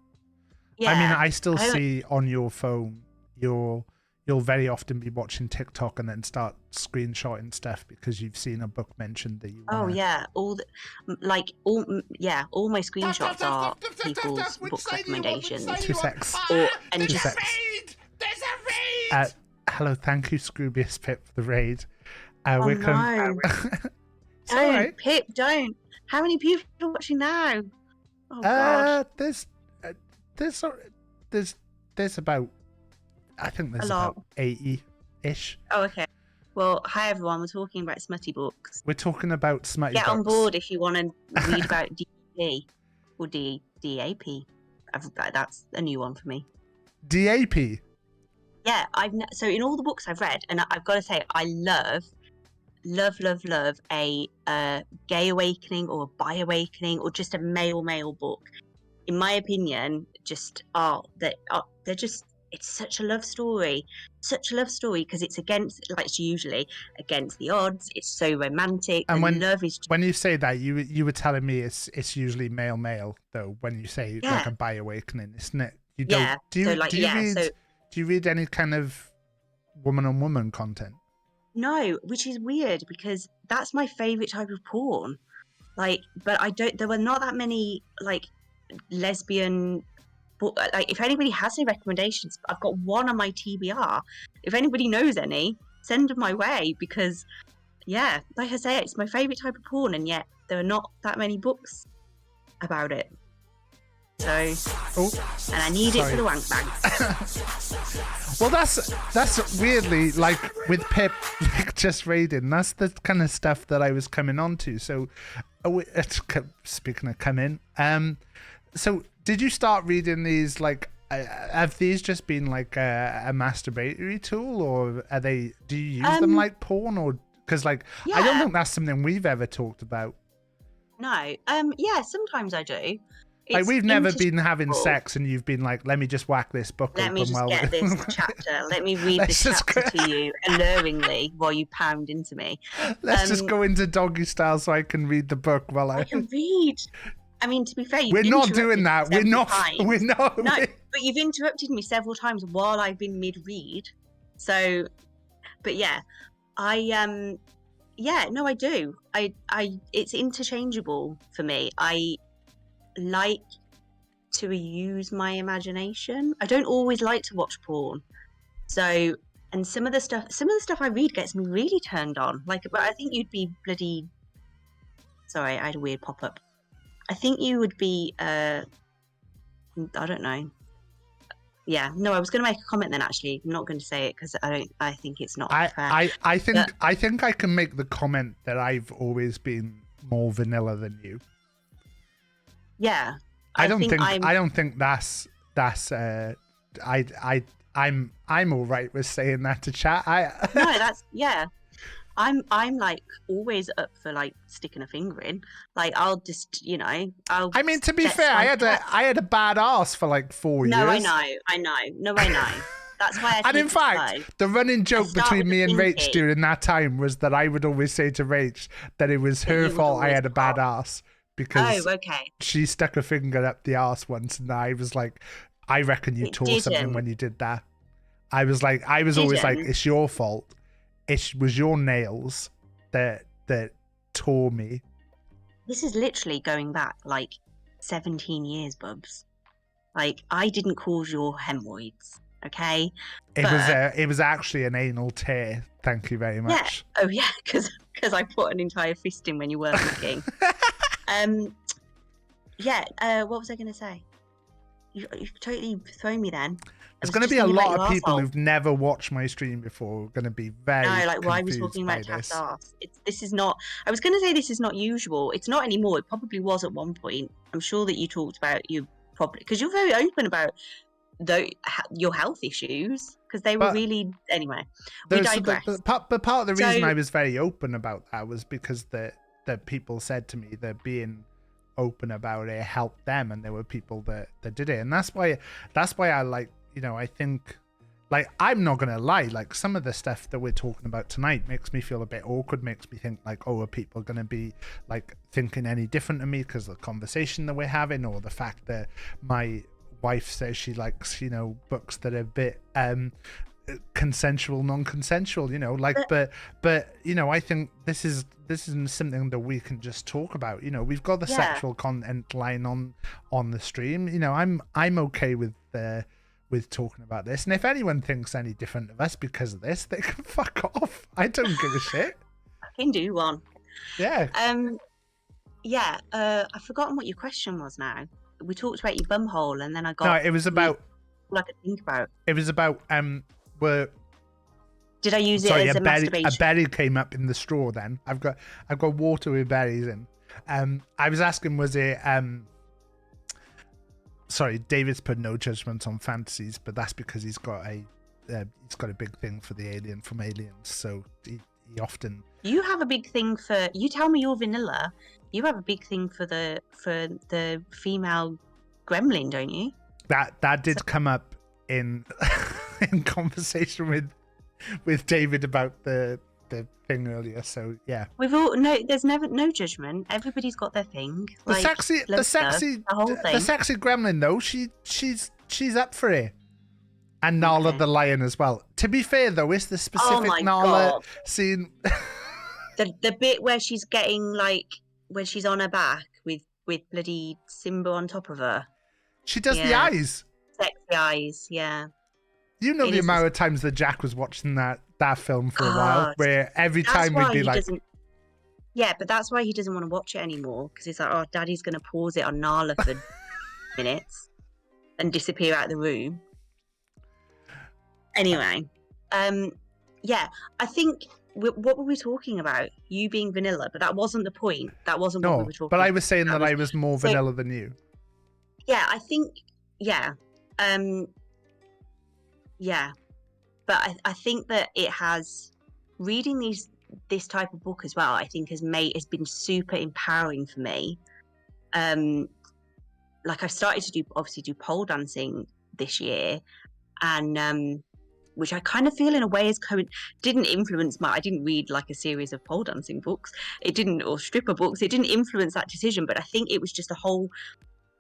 Speaker 5: Yeah.
Speaker 2: I mean, I still see on your phone you'll very often be watching TikTok and then start screenshotting stuff because you've seen a book mentioned that you wanna...
Speaker 5: Oh yeah, all my screenshots are people's book recommendations.
Speaker 2: 2 secs. Hello, thank you, Scroobius Pip, for the raid.
Speaker 5: Oh
Speaker 2: We're
Speaker 5: no!
Speaker 2: It's all
Speaker 5: Don't,
Speaker 2: right.
Speaker 5: Pip, don't. How many people are watching now? Oh god,
Speaker 2: There's about, I think there's
Speaker 5: a lot.
Speaker 2: about 80-ish.
Speaker 5: Oh, okay. Well, hi everyone. We're talking about Smutty Books.
Speaker 2: We're talking about Smutty
Speaker 5: Get
Speaker 2: Books.
Speaker 5: on board if you want to read about DAP or DAP. That's a new one for me.
Speaker 2: DAP.
Speaker 5: Yeah, so in all the books I've read, and I've got to say, I love a gay awakening or a bi awakening or just a male book. In my opinion, they're just, it's such a love story because it's it's usually against the odds. It's so romantic.
Speaker 2: And
Speaker 5: love is
Speaker 2: when you say that, you were telling me it's usually male though. When you say like a bi awakening, isn't it? You don't.
Speaker 5: Yeah.
Speaker 2: Do you read any kind of woman on woman content?
Speaker 5: No, which is weird because that's my favorite type of porn. Like, but I don't. There were not that many like lesbian. Like, if anybody has any recommendations, I've got one on my TBR. If anybody knows any, send them my way because, yeah, like I say, it's my favorite type of porn, and yet there are not that many books about it. So, and I need it for the wank bang.
Speaker 2: Well, that's weirdly like with Pip, like just raiding. That's the kind of stuff that I was coming on to. So, speaking of coming, so did you start reading these? Like, have these just been like a masturbatory tool, or are they? Do you use them like porn, or because like I don't think that's something we've ever talked about.
Speaker 5: No, yeah, sometimes I do.
Speaker 2: Like, we've never been having sex and you've been like, let me just whack this book
Speaker 5: Let
Speaker 2: open.
Speaker 5: me just get this chapter. Let me read this chapter to you alluringly while you pound into me.
Speaker 2: Let's just go into doggy style so I can read the book while I
Speaker 5: can read. I mean, to be fair,
Speaker 2: we're not doing that. We're not.
Speaker 5: No, but you've interrupted me several times while I've been mid-read. So, but yeah, I do. It's interchangeable for me. I like to use my imagination. I don't always like to watch porn. So, and some of the stuff I read gets me really turned on. Like, but I think you'd be bloody. Sorry, I had a weird pop-up. I think you would be. I don't know. Yeah, no, I was going to make a comment then. Actually, I'm not going to say it because I think it's not fair.
Speaker 2: I think I can make the comment that I've always been more vanilla than you.
Speaker 5: Yeah,
Speaker 2: I don't think that's I'm all right with saying that to chat.
Speaker 5: No, that's I'm like always up for like sticking a finger in. Like, I'll just, I mean,
Speaker 2: to be fair, I had a bad ass for like 4 years.
Speaker 5: No, I know. That's why
Speaker 2: and in fact, the running joke between me and Rach during that time was that I would always say to Rach that it was her fault I had a bad ass. Because she stuck a finger up the arse once, and I was like, I reckon you tore something when you did that. I was always like, it's your fault. It was your nails that tore me.
Speaker 5: This is literally going back like 17 years, Bubs. Like, I didn't cause your hemorrhoids, okay?
Speaker 2: It was actually an anal tear. Thank you very much.
Speaker 5: Yeah. Oh yeah, because I put an entire fist in when you weren't looking. What was I going to say? You've totally thrown me then.
Speaker 2: There's going to be a lot of people who've never watched my stream before going to be very
Speaker 5: why was talking about Taff's ass? This is not. I was going to say this is not usual. It's not anymore. It probably was at one point. I'm sure that you talked about because you're very open about your health issues because they were really anyway. We digress.
Speaker 2: But part of the reason I was very open about that was because the people said to me that being open about it helped them, and there were people that did it, and that's why I like, I think, like, I'm not gonna lie, like, some of the stuff that we're talking about tonight makes me feel a bit awkward, makes me think like, oh, are people gonna be like thinking any different to me because of the conversation that we're having, or the fact that my wife says she likes books that are a bit consensual, non-consensual, but I think this is something that we can just talk about. We've got the sexual content line on the stream. I'm okay with with talking about this. And if anyone thinks any different of us because of this, they can fuck off. I don't give a shit.
Speaker 5: I can do one.
Speaker 2: Yeah.
Speaker 5: I've forgotten what your question was now. We talked about your bumhole, and then I got.
Speaker 2: No, it was about.
Speaker 5: All I could think about.
Speaker 2: It was about were.
Speaker 5: Did I use
Speaker 2: Sorry,
Speaker 5: it as a masturbation?
Speaker 2: a berry came up in the straw. Then I've got water with berries in. I was asking, was it Sorry, David's put no judgment on fantasies, but that's because he's got a big thing for the alien from Aliens. So he often. You
Speaker 5: have a big thing for. You tell me you're vanilla. You have a big thing for the female gremlin, don't you?
Speaker 2: That did come up in in conversation with David about the thing earlier. So yeah,
Speaker 5: there's never no judgment. Everybody's got their thing.
Speaker 2: The sexy gremlin though, she's up for it. And Nala the lion as well. To be fair though, it's the specific Nala scene.
Speaker 5: the bit where she's getting when she's on her back with bloody Simba on top of her.
Speaker 2: She does the eyes.
Speaker 5: Sexy eyes, yeah.
Speaker 2: You know the amount of times that Jack was watching that film for a while, where every time we'd be like...
Speaker 5: Yeah, but that's why he doesn't want to watch it anymore, because he's like, oh, Daddy's going to pause it on Nala for minutes and disappear out of the room. Anyway, I think... What were we talking about? You being vanilla, but that wasn't the point. That wasn't what we were talking about.
Speaker 2: But I was saying that I was more vanilla than you.
Speaker 5: Yeah, I think... but I think that it has reading this type of book as well. I think has been super empowering for me. I've started to do pole dancing this year, and which I kind of feel in a way didn't influence I didn't read a series of pole dancing books. It didn't, or stripper books. It didn't influence that decision, but I think it was just a whole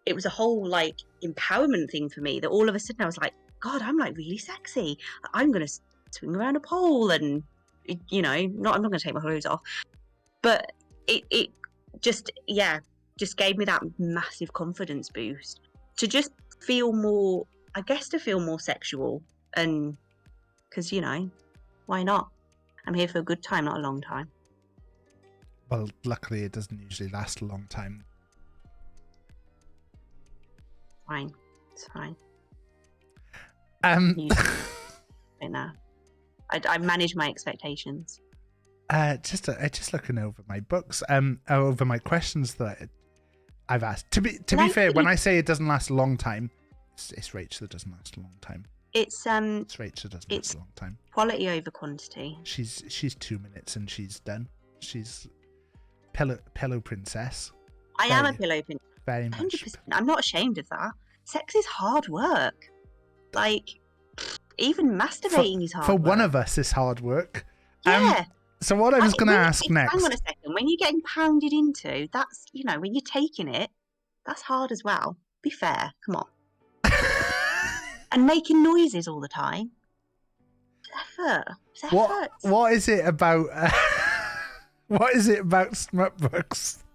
Speaker 5: empowerment thing for me that all of a sudden I was like, God, I'm really sexy. I'm going to swing around a pole and, I'm not going to take my clothes off. But it just gave me that massive confidence boost to just feel more sexual. And because, why not? I'm here for a good time, not a long time.
Speaker 2: Well, luckily it doesn't usually last a long time.
Speaker 5: Fine. It's fine. Now, I manage my expectations.
Speaker 2: Just looking over my books, over my questions that I've asked. To be fair, when I say it doesn't last a long time, it's Rach that doesn't last a long time.
Speaker 5: It's
Speaker 2: Rach that doesn't last a long time.
Speaker 5: Quality over quantity.
Speaker 2: She's 2 minutes and she's done. She's pillow princess.
Speaker 5: I am a pillow princess.
Speaker 2: Very much.
Speaker 5: 100%. I'm not ashamed of that. Sex is hard work. Even masturbating is hard work.
Speaker 2: For one of us, it's hard work.
Speaker 5: Yeah.
Speaker 2: So what I was going to ask next...
Speaker 5: Hang on a second. When you're getting pounded into, that's, when you're taking it, that's hard as well. Be fair. Come on. And making noises all the time. It's effort.
Speaker 2: What is it about... what is it about Smutty Books?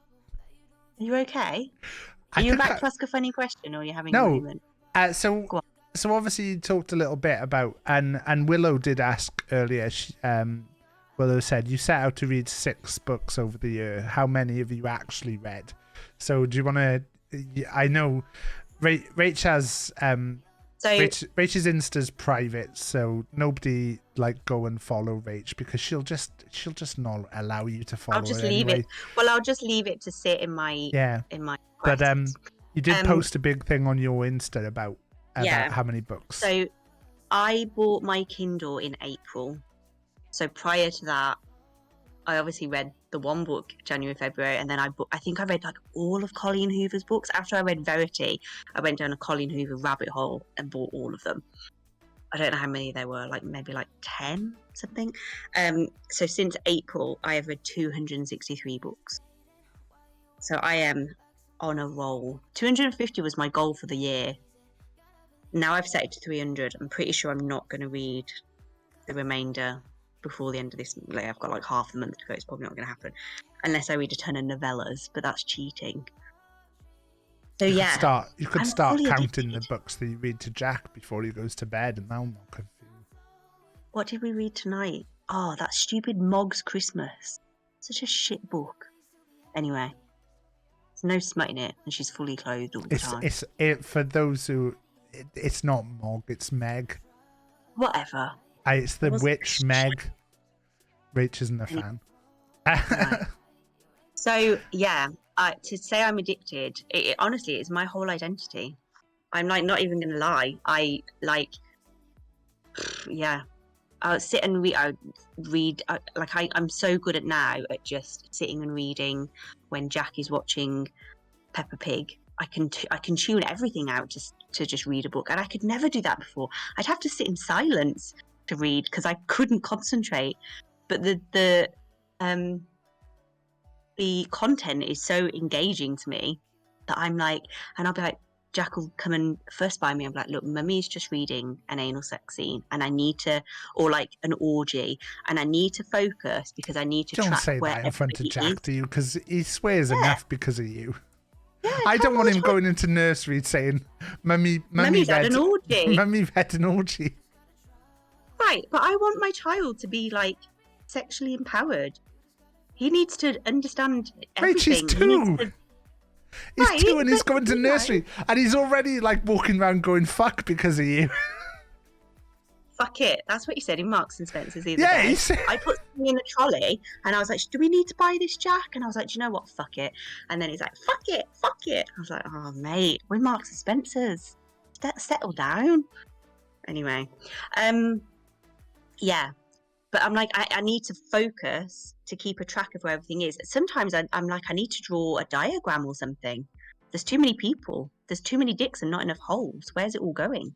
Speaker 5: Are you okay? Are you about to ask a funny question, or are you having a moment?
Speaker 2: So obviously you talked a little bit about, and Willow did ask earlier. Willow said you set out to read 6 books over the year. How many have you actually read? So do you want to? I know Rach has. Rach's Insta's private, so nobody go and follow Rach because she'll just not allow you to follow.
Speaker 5: I'll just
Speaker 2: her
Speaker 5: leave
Speaker 2: anyway.
Speaker 5: it. Well, I'll just leave it to sit in my
Speaker 2: But you did post a big thing on your Insta about how many books.
Speaker 5: So I bought my Kindle in April. So prior to that, I obviously read the one book January, February, and then I think I read all of Colleen Hoover's books. After I read Verity, I went down a Colleen Hoover rabbit hole and bought all of them. I don't know how many there were, maybe 10 something. So since April, I have read 263 books. So I am on a roll. 250 was my goal for the year. Now I've set it to 300. I'm pretty sure I'm not going to read the remainder before the end of this. I've got half the month to go. It's probably not going to happen unless I read a ton of novellas, but that's cheating. So yeah,
Speaker 2: You could
Speaker 5: I'm
Speaker 2: start
Speaker 5: fully
Speaker 2: counting
Speaker 5: addicted.
Speaker 2: the books that you read to Jack before he goes to bed, and now I'm not confused.
Speaker 5: What did we read tonight? Oh, that stupid Mog's Christmas. Such a shit book. Anyway, there's no smut in it, and she's fully clothed all the time.
Speaker 2: For those who, it's not Mog, it's Meg.
Speaker 5: Whatever.
Speaker 2: It's the
Speaker 5: It was-
Speaker 2: witch Meg. Rach isn't a fan.
Speaker 5: Right. So yeah, to say I'm addicted, it honestly is my whole identity. I'm like not even gonna lie. I like, yeah. I'll sit and read. I'm so good at now at just sitting and reading when Jack is watching Peppa Pig. I can tune everything out just to just read a book, and I could never do that before. I'd have to sit in silence to read because I couldn't concentrate. But the content is so engaging to me that I'm like, and I'll be like, Jack will come and fuss by me. I'm like, look, mummy's just reading an anal sex scene, and I need to, or like an orgy, and I need to focus because I need to
Speaker 2: Don't
Speaker 5: track
Speaker 2: say
Speaker 5: where
Speaker 2: that in front of
Speaker 5: everybody
Speaker 2: Jack,
Speaker 5: is.
Speaker 2: do you? Because he swears enough because of you.
Speaker 5: Yeah,
Speaker 2: I don't want him
Speaker 5: tell
Speaker 2: going into nursery saying, Mummy's
Speaker 5: had an orgy.
Speaker 2: Mummy's had an orgy.
Speaker 5: Right, but I want my child to be like sexually empowered. He needs to understand
Speaker 2: Rach,
Speaker 5: everything.
Speaker 2: he's
Speaker 5: He needs
Speaker 2: 2.
Speaker 5: to-
Speaker 2: He's
Speaker 5: Right,
Speaker 2: 2 and he's
Speaker 5: but,
Speaker 2: going to
Speaker 5: you know.
Speaker 2: nursery, and he's already like walking around going fuck because of you.
Speaker 5: Fuck it. That's what he said in Marks and Spencer's the other
Speaker 2: Yeah,
Speaker 5: day.
Speaker 2: he said.
Speaker 5: I put something in a trolley and I was like, do we need to buy this, Jack? And I was like, do you know what? Fuck it. And then he's like, fuck it, fuck it. I was like, oh, mate, we're Marks and Spencer's. Settle down. Anyway, yeah. But I'm like, I need to focus to keep a track of where everything is. Sometimes I'm like, I need to draw a diagram or something. There's too many people. There's too many dicks and not enough holes. Where's it all going?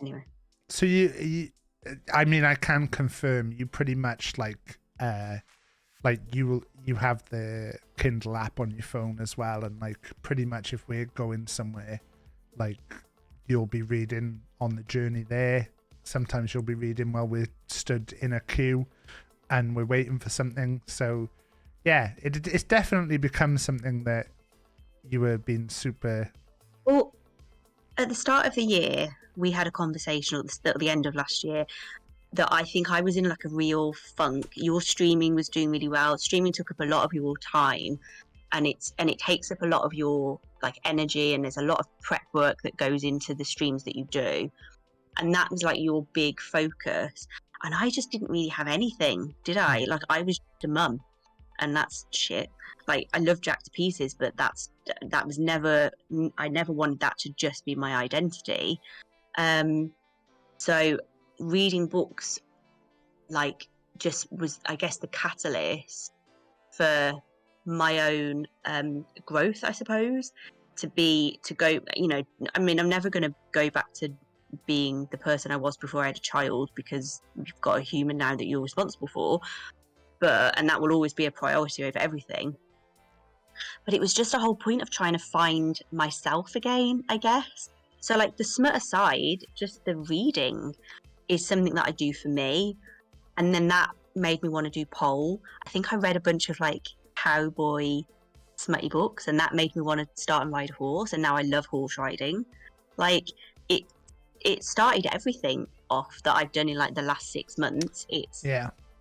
Speaker 5: Anyway.
Speaker 2: So I mean, I can confirm you pretty much like you have the Kindle app on your phone as well, and like pretty much if we're going somewhere, like you'll be reading on the journey there. Sometimes you'll be reading while we're stood in a queue and we're waiting for something. So yeah, it's definitely become something that you were being super.
Speaker 5: Well, at the start of the year, we had a conversation at the end of last year that I think I was in like a real funk. Your streaming was doing really well. Streaming took up a lot of your time, and it takes up a lot of your like energy, and there's a lot of prep work that goes into the streams that you do. And that was like your big focus. And I just didn't really have anything, did I? Like I was just a mum, and that's shit. Like I love Jack to pieces, but that was never. I never wanted that to just be my identity. So reading books, like, just was, I guess, the catalyst for my own growth, I suppose. To go, you know. I mean, I'm never going to go back to being the person I was before I had a child, because you've got a human now that you're responsible for, and that will always be a priority over everything. But it was just a whole point of trying to find myself again, I guess. So like the smut aside, just the reading is something that I do for me. And then that made me want to do pole. I think I read a bunch of like cowboy smutty books, and that made me want to start and ride a horse, and now I love horse riding. Like it started everything off that I've done in like the last 6 months. It's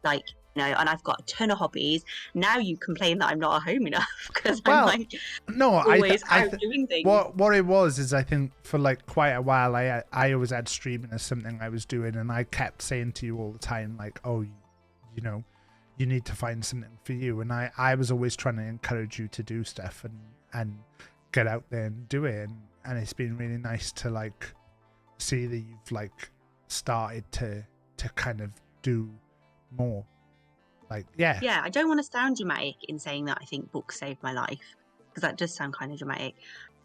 Speaker 5: like, you know, and I've got a ton of hobbies. Now you complain that I'm not at home enough because I'm like always out doing things.
Speaker 2: What it was is, I think for like quite a while I always had streaming as something I was doing, and I kept saying to you all the time like, oh, you know, you need to find something for you, and I was always trying to encourage you to do stuff and get out there and do it, and it's been really nice to like see that you've like started to kind of do more. Like, yeah,
Speaker 5: I don't want to sound dramatic in saying that I think books saved my life, because that does sound kind of dramatic,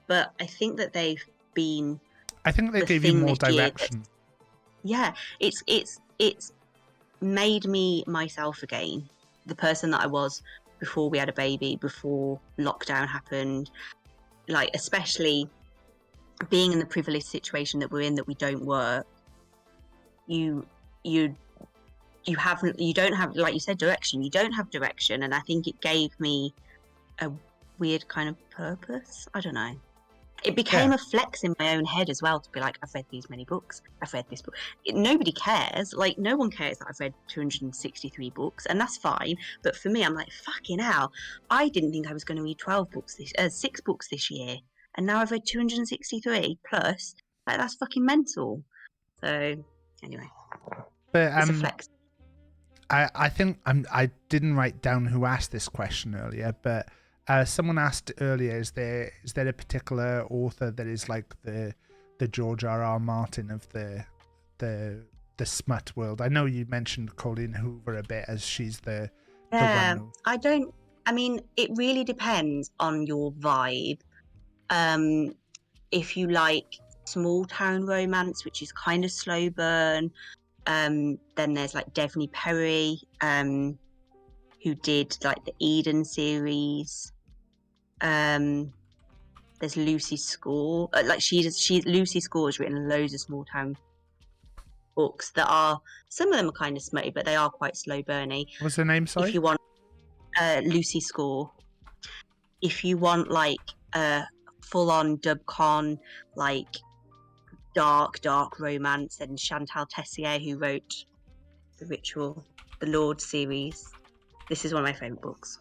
Speaker 5: but I think that they
Speaker 2: gave you more direction.
Speaker 5: It's made me myself again, the person that I was before we had a baby, before lockdown happened. Like, especially being in the privileged situation that we're in, that we don't work, you don't have, like you said, direction. You don't have direction, and I think it gave me a weird kind of purpose. I don't know. It became
Speaker 2: Yeah.
Speaker 5: a flex in my own head as well to be like, I've read these many books. I've read this book. Nobody cares. Like, no one cares that I've read 263 books, and that's fine. But for me, I'm like, fucking hell. I didn't think I was going to read 6 books this year, and now I've read 263 plus. Like, that's fucking mental. So, anyway,
Speaker 2: But
Speaker 5: it's a flex.
Speaker 2: I think I didn't write down who asked this question earlier, but someone asked earlier, is there a particular author that is like the George R.R. Martin of the smut world? I know you mentioned Colleen Hoover a bit, as she's the
Speaker 5: Yeah,
Speaker 2: one
Speaker 5: I mean, it really depends on your vibe. If you like small town romance, which is kind of slow burn, then there's like Devney Perry, who did like the Eden series. There's Lucy Score. Lucy Score has written loads of small town books that are, some of them are kind of smutty, but they are quite slow burny.
Speaker 2: What's her name? Sorry.
Speaker 5: If you want Lucy Score. If you want like full on dubcon, like dark romance, then Chantal Tessier, who wrote The Ritual, the Lord series. This is one of my favourite books.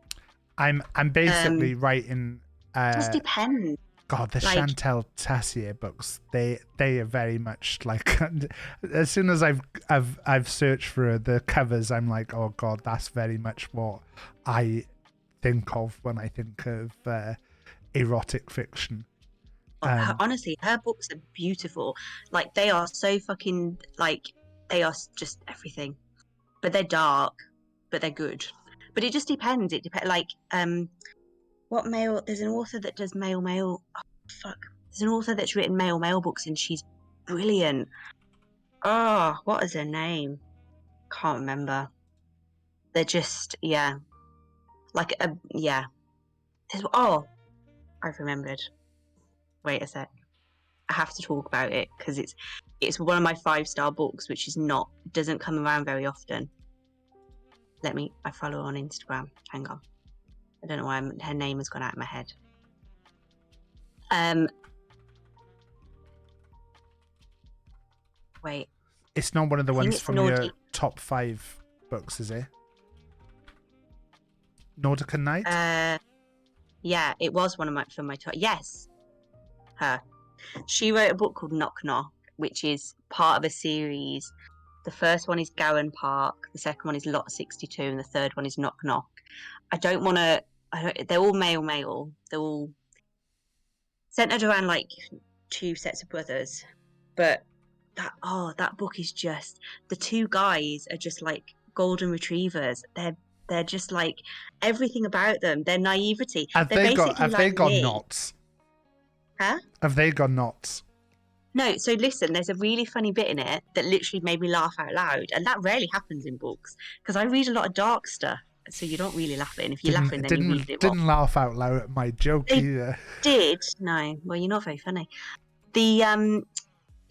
Speaker 2: I'm basically writing.
Speaker 5: Just depends.
Speaker 2: God, the
Speaker 5: like,
Speaker 2: Chantal Tessier books, they are very much like. As soon as I've searched for the covers, I'm like, oh God, that's very much what I think of when I think of erotic fiction.
Speaker 5: Honestly, her books are beautiful. Like, they are so fucking, like, they are just everything. But they're dark, but they're good. But it just depends. It depends. Like, what male? There's an author that does male. Oh, fuck. There's an author that's written male books, and she's brilliant. Oh, what is her name? Can't remember. They're just, yeah. Like, yeah. Oh, I've remembered. Wait a sec. I have to talk about it because it's one of my 5-star books, which doesn't come around very often. I follow her on Instagram. Hang on. I don't know why her name has gone out of my head. Wait.
Speaker 2: It's not one of the
Speaker 5: I think
Speaker 2: ones
Speaker 5: it's
Speaker 2: from your top 5 books, is it? Nordica Night?
Speaker 5: Yeah, it was one of from my top. Yes, her. She wrote a book called Knock Knock, which is part of a series. The first one is Gowan Park, the second one is Lot 62, and the third one is Knock Knock. They're all male. They're all centered around like 2 sets of brothers. But that book is just, the 2 guys are just like golden retrievers. They're just like, everything about them, their naivety.
Speaker 2: Have they got
Speaker 5: me.
Speaker 2: knots?
Speaker 5: Huh?
Speaker 2: Have they got knots?
Speaker 5: No, so listen, there's a really funny bit in it that literally made me laugh out loud, and that rarely happens in books because I read a lot of dark stuff, so you don't really laugh it. And if you're laughing, then you read it wrong.
Speaker 2: Didn't laugh out loud at my joke either.
Speaker 5: Did? No. Well, you're not very funny. The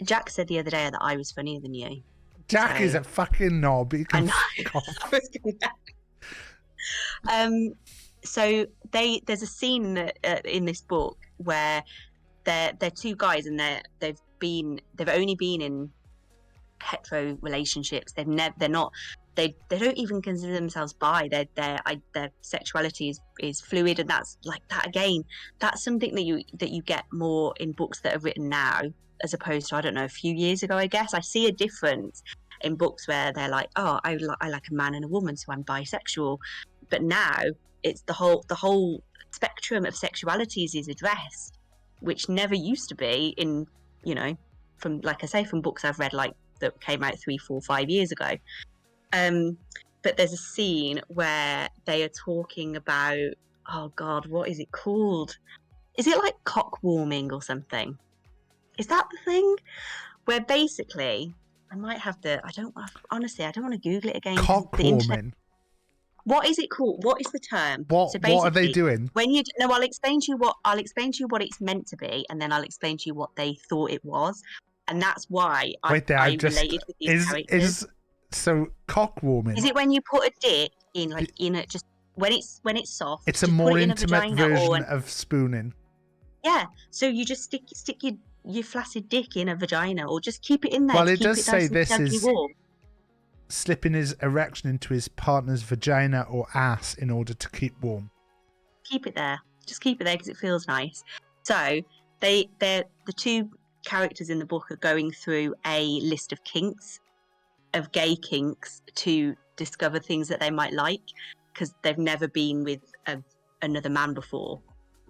Speaker 5: Jack said the other day that I was funnier than you.
Speaker 2: Jack is a fucking knob. He can
Speaker 5: I know. So there's a scene in this book where they're 2 guys, and they've only been in hetero relationships. They don't even consider themselves bi. Their sexuality is fluid, and that's like that again. That's something that you get more in books that are written now, as opposed to, I don't know, a few years ago. I guess I see a difference in books where they're like, oh, I like a man and a woman, so I'm bisexual. But now it's the whole spectrum of sexualities is addressed, which never used to be in, from, like I say, from books I've read, like that came out 3, 4, 5 years ago. But there's a scene where they are talking about, oh God, what is it called? Is it like cock warming or something? Is that the thing? Where basically, I might have to, honestly, I don't want to Google it again.
Speaker 2: Cock warming.
Speaker 5: What is it called? What is the term?
Speaker 2: What are they doing?
Speaker 5: I'll explain to you what it's meant to be, and then I'll explain to you what they thought it was, and that's why I related with these characters.
Speaker 2: So cock warming.
Speaker 5: Is it when you put a dick in, like in it, just when it's soft?
Speaker 2: It's a more intimate version of spooning.
Speaker 5: Yeah, so you just stick your flaccid dick in a vagina, or just keep it in there.
Speaker 2: Well,
Speaker 5: to
Speaker 2: it
Speaker 5: keep
Speaker 2: does
Speaker 5: it
Speaker 2: say
Speaker 5: nice and
Speaker 2: this
Speaker 5: snugly
Speaker 2: is
Speaker 5: warm.
Speaker 2: slipping his erection into his partner's vagina or ass in order to keep warm.
Speaker 5: Keep it there. Just keep it there because it feels nice. So the two characters in the book are going through a list of kinks, of gay kinks, to discover things that they might like because they've never been with another man before.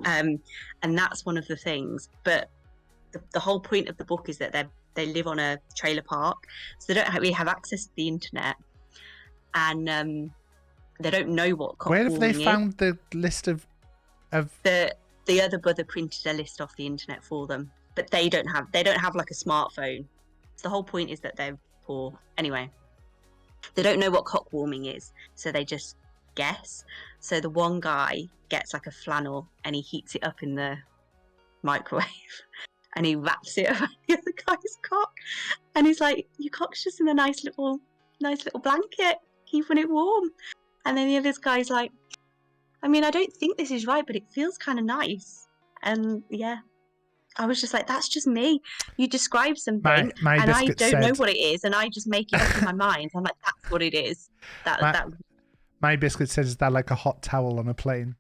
Speaker 5: And that's one of the things. But the whole point of the book is that they live on a trailer park, so they don't really have access to the internet, and they don't know what cock
Speaker 2: Where have they
Speaker 5: warming is.
Speaker 2: found the list of
Speaker 5: The other brother printed a list off the internet for them, but they don't have like a smartphone. So the whole point is that they're poor. Anyway, they don't know what cock warming is, so they just guess. So the one guy gets like a flannel and he heats it up in the microwave and he wraps it around the other guy's cock, and he's like, "Your cock's just in a nice little blanket, keeping it warm." And then the other guy's like, "I mean, I don't think this is right, but it feels kind of nice." And yeah, I was just like, that's just me. You describe something,
Speaker 2: my
Speaker 5: and I
Speaker 2: biscuit
Speaker 5: don't know
Speaker 2: said-
Speaker 5: what it is, and I just make it up in my mind. I'm like, that's what it is.
Speaker 2: My biscuit says, is that like a hot towel on a plane?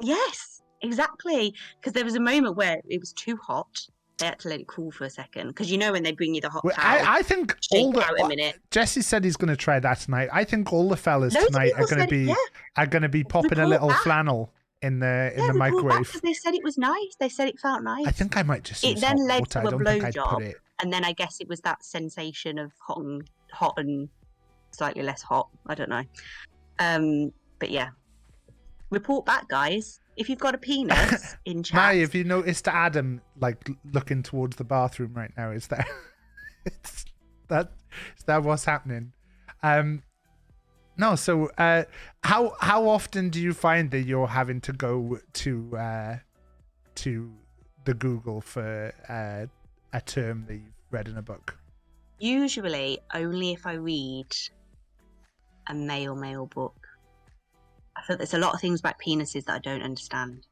Speaker 5: Yes, exactly. Because there was a moment where it was too hot. They had to let it cool for a second. Because you know when they bring you the hot
Speaker 2: Well,
Speaker 5: towel,
Speaker 2: I think
Speaker 5: shake
Speaker 2: all
Speaker 5: it out a minute.
Speaker 2: Jesse said he's going to try that tonight. I think all the fellas
Speaker 5: Loads of
Speaker 2: tonight are
Speaker 5: people
Speaker 2: going to
Speaker 5: said-
Speaker 2: be
Speaker 5: yeah.
Speaker 2: are going to be popping a
Speaker 5: Report
Speaker 2: little
Speaker 5: back.
Speaker 2: flannel in the
Speaker 5: Yeah, we brought back
Speaker 2: microwave.
Speaker 5: 'cause they said it was nice. They said it felt nice.
Speaker 2: I think I might just
Speaker 5: It
Speaker 2: use
Speaker 5: then
Speaker 2: hot
Speaker 5: led
Speaker 2: water.
Speaker 5: to
Speaker 2: I
Speaker 5: a
Speaker 2: don't think I'd put
Speaker 5: blowjob.
Speaker 2: it.
Speaker 5: And then I guess it was that sensation of hot and slightly less hot. I don't know. But yeah, report back, guys. If you've got a penis in chat,
Speaker 2: Mary, have you noticed Adam like looking towards the bathroom right now? Is that is that what's happening? No. So, how often do you find that you're having to go to the Google for a term that you've read in a book?
Speaker 5: usually only if I read a male book. I think there's a lot of things about penises that I don't understand.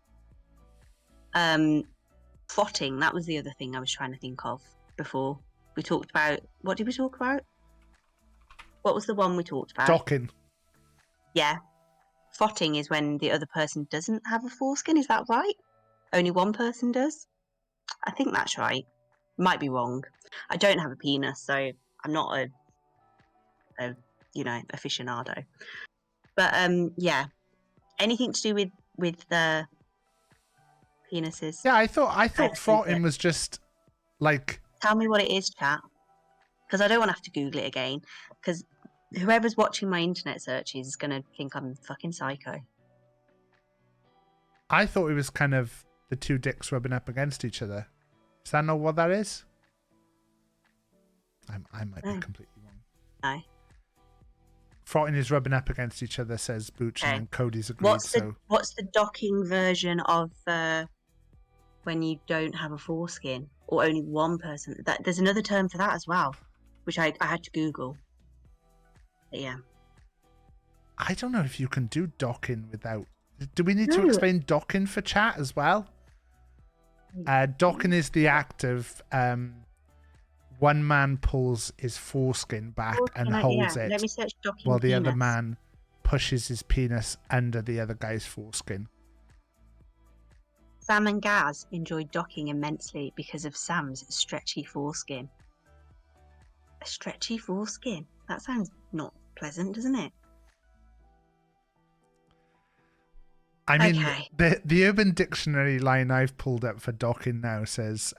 Speaker 5: Trotting, that was the other thing I was trying to think of before. We talked about, what did we talk about? What was the one we talked about?
Speaker 2: Docking.
Speaker 5: Yeah. Trotting is when the other person doesn't have a foreskin, is that right? Only one person does? I think that's right. Might be wrong. I don't have a penis, so I'm not a aficionado. But yeah, anything to do with the penises.
Speaker 2: Yeah, I thought
Speaker 5: think
Speaker 2: frotting
Speaker 5: that-
Speaker 2: was just like.
Speaker 5: Tell me what it is, chat, because I don't want to have to Google it again. Because whoever's watching my internet searches is gonna think I'm fucking psycho.
Speaker 2: I thought it was kind of the two dicks rubbing up against each other. Is that not what that is? I might be
Speaker 5: No.
Speaker 2: completely wrong.
Speaker 5: No.
Speaker 2: Frotting is rubbing up against each other, says Booch,
Speaker 5: Okay.
Speaker 2: and Cody's agreed.
Speaker 5: What's
Speaker 2: So
Speaker 5: the docking version of when you don't have a foreskin or only one person? There's another term for that as well, which I had to Google. But yeah.
Speaker 2: I don't know if you can do docking without. Do we need to
Speaker 5: No.
Speaker 2: explain docking for chat as well? Docking is the act of one man pulls his foreskin back and holds
Speaker 5: Let
Speaker 2: it,
Speaker 5: me search docking
Speaker 2: while the
Speaker 5: penis.
Speaker 2: other man pushes his penis under the other guy's foreskin.
Speaker 5: Sam and Gaz enjoyed docking immensely because of Sam's stretchy foreskin. A stretchy foreskin? That sounds not pleasant, doesn't it?
Speaker 2: I mean,
Speaker 5: Okay.
Speaker 2: the Urban Dictionary line I've pulled up for docking now says,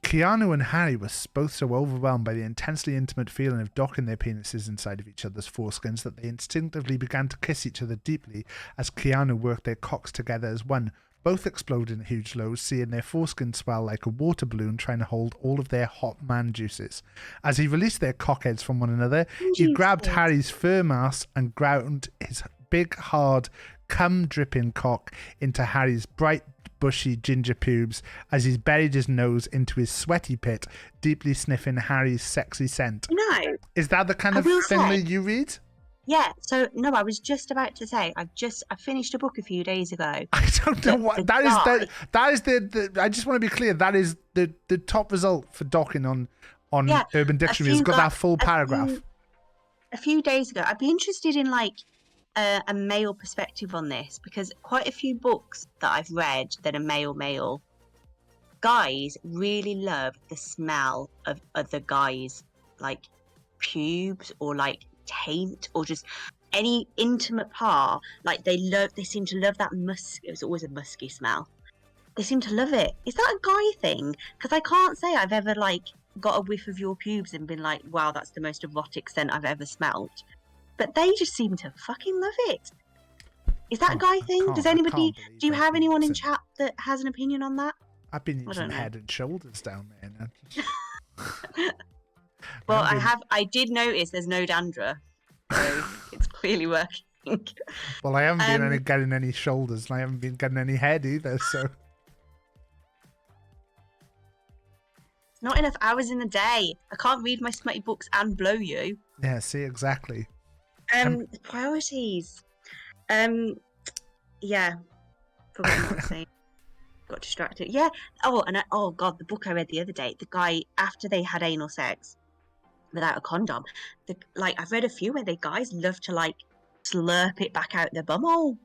Speaker 2: Keanu and Harry were both so overwhelmed by the intensely intimate feeling of docking their penises inside of each other's foreskins that they instinctively began to kiss each other deeply as Keanu worked their cocks together as one. Both exploded in huge lows, seeing their foreskin swell like a water balloon trying to hold all of their hot man juices. As he released their cockheads from one another, he grabbed Harry's firm ass and ground his big, hard, cum-dripping cock into Harry's bright, bushy ginger pubes as he buried his nose into his sweaty pit, deeply sniffing Harry's sexy scent.
Speaker 5: No.
Speaker 2: Is that the kind
Speaker 5: I
Speaker 2: of
Speaker 5: will
Speaker 2: thing
Speaker 5: say-
Speaker 2: that you read?
Speaker 5: Yeah, so no, I was just about to say I finished a book a few days ago.
Speaker 2: I don't know
Speaker 5: The
Speaker 2: what
Speaker 5: guy-
Speaker 2: that is the I just want to be clear, that is the top result for docking on
Speaker 5: Yeah,
Speaker 2: Urban Dictionary. It's
Speaker 5: few
Speaker 2: got
Speaker 5: gu-
Speaker 2: that full paragraph.
Speaker 5: A few days ago. I'd be interested in like a male perspective on this because quite a few books that I've read that are male guys really love the smell of other guys like pubes or like taint or just any intimate part. Like they seem to love that it was always a musky smell. They seem to love it. Is that a guy thing? Because I can't say I've ever like got a whiff of your pubes and been like, wow, that's the most erotic scent I've ever smelt. But they just seem to fucking love it. Is that a guy thing? Does anybody? Do you have anyone in chat that has an opinion on that?
Speaker 2: I've been using
Speaker 5: don't know.
Speaker 2: Head and Shoulders down there. Now.
Speaker 5: Well, I did notice there's no dandruff, so it's clearly working.
Speaker 2: Well, I haven't been getting any shoulders, and I haven't been getting any head either. So
Speaker 5: Not enough hours in the day. I can't read my smutty books and blow you.
Speaker 2: yeah, see exactly.
Speaker 5: Priorities. Yeah. Forgot what I was saying. Got distracted. Yeah. Oh god, the book I read the other day. The guy after they had anal sex without a condom. I've read a few where the guys love to like slurp it back out their bumhole.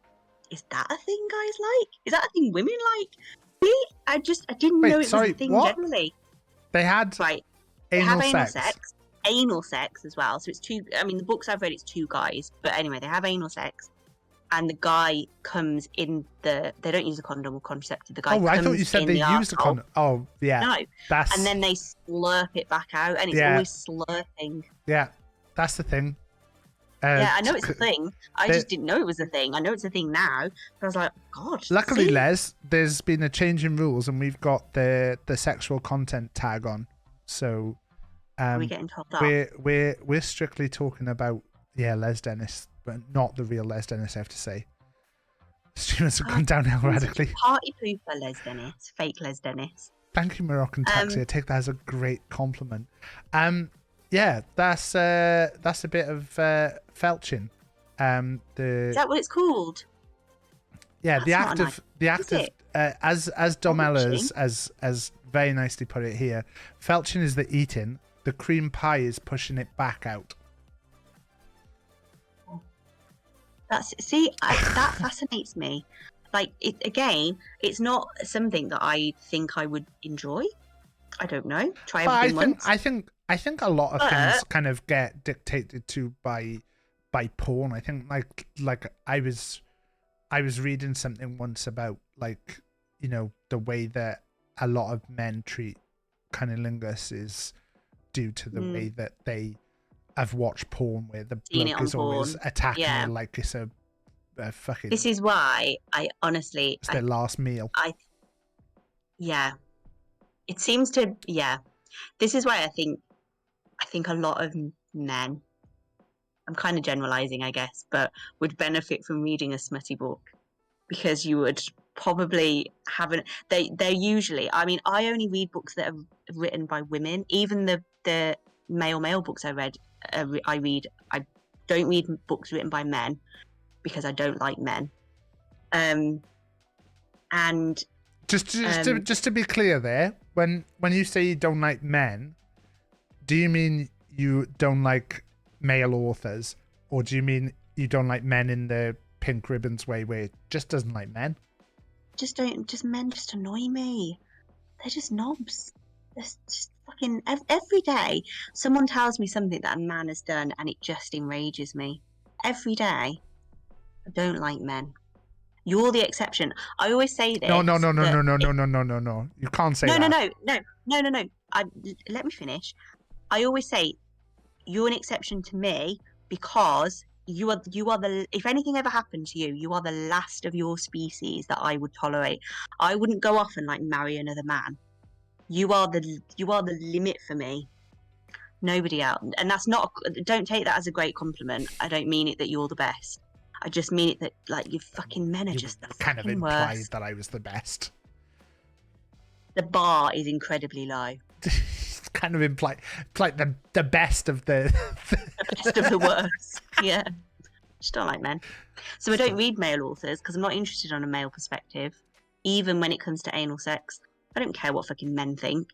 Speaker 5: Is that a thing guys like? Is that a thing women like? See? I didn't know it was a thing generally.
Speaker 2: They had
Speaker 5: Right. They have
Speaker 2: anal
Speaker 5: anal
Speaker 2: sex.
Speaker 5: anal sex as well. So it's two. I mean, the books I've read, it's two guys. But anyway, they have anal sex, and the guy comes in the. They don't use a condom or contraceptive. The guy.
Speaker 2: Oh, I thought you said they used a
Speaker 5: arsehole.
Speaker 2: condom. Oh, yeah.
Speaker 5: No,
Speaker 2: That's
Speaker 5: and then they slurp it back out, and it's
Speaker 2: Yeah.
Speaker 5: always slurping.
Speaker 2: yeah, that's the thing.
Speaker 5: Yeah, I know it's a thing. I just didn't know it was a thing. I know it's a thing now, but I was like, God.
Speaker 2: Luckily,
Speaker 5: see?
Speaker 2: Les, there's been a change in rules, and we've got the sexual content tag on. So,
Speaker 5: Are we getting told off?
Speaker 2: we're strictly talking about Les Dennis, but not the real Les Dennis. I have to say, streamers have gone downhill radically.
Speaker 5: Party pooper, Les Dennis. Fake Les Dennis.
Speaker 2: Thank you, Moroccan Taxi. I take that as a great compliment. Yeah, that's a bit of felching.
Speaker 5: Is that what it's called?
Speaker 2: Yeah,
Speaker 5: That's
Speaker 2: the
Speaker 5: not
Speaker 2: act of as Dom Ellers as very nicely put it here, felching is the eating, the cream pie is pushing it back out.
Speaker 5: That fascinates me. Like it's not something that I think I would enjoy. I don't know. Try everything once.
Speaker 2: I think a lot of things kind of get dictated to by porn. I think like I was reading something once about like, you know, the way that a lot of men treat cunnilingus is due to the way that they have watched porn where the bloke is always attacking it like it's a fucking.
Speaker 5: This is why I honestly.
Speaker 2: It's their last meal.
Speaker 5: It seems to. Yeah, this is why I think a lot of men. I'm kind of generalizing, I guess, but would benefit from reading a smutty book because you would probably haven't. They're usually. I mean, I only read books that are written by women. Even the male books I read. I don't read books written by men because I don't like men. And
Speaker 2: just to be clear, there, when you say you don't like men, do you mean you don't like male authors, or do you mean you don't like men in the pink ribbons way, where it just doesn't like men?
Speaker 5: Men just annoy me. They're just knobs. They're just fucking every day. Someone tells me something that a man has done, and it just enrages me. Every day. I don't like men. You're the exception. I always say this.
Speaker 2: No. You can't say that.
Speaker 5: No. Let me finish. I always say you're an exception to me because you are the. If anything ever happened to you, you are the last of your species that I would tolerate. I wouldn't go off and like marry another man. You are the limit for me. Nobody else, and that's not. Don't take that as a great compliment. I don't mean it that you're the best. I just mean it that like you fucking men are just the
Speaker 2: kind of
Speaker 5: fucking
Speaker 2: implied
Speaker 5: worst.
Speaker 2: that I was the best.
Speaker 5: The bar is incredibly low.
Speaker 2: It's kind of implied, like the best of the
Speaker 5: The best of the worst. Yeah. Just don't like men. So I don't read male authors because I'm not interested on a male perspective, even when it comes to anal sex. I don't care what fucking men think.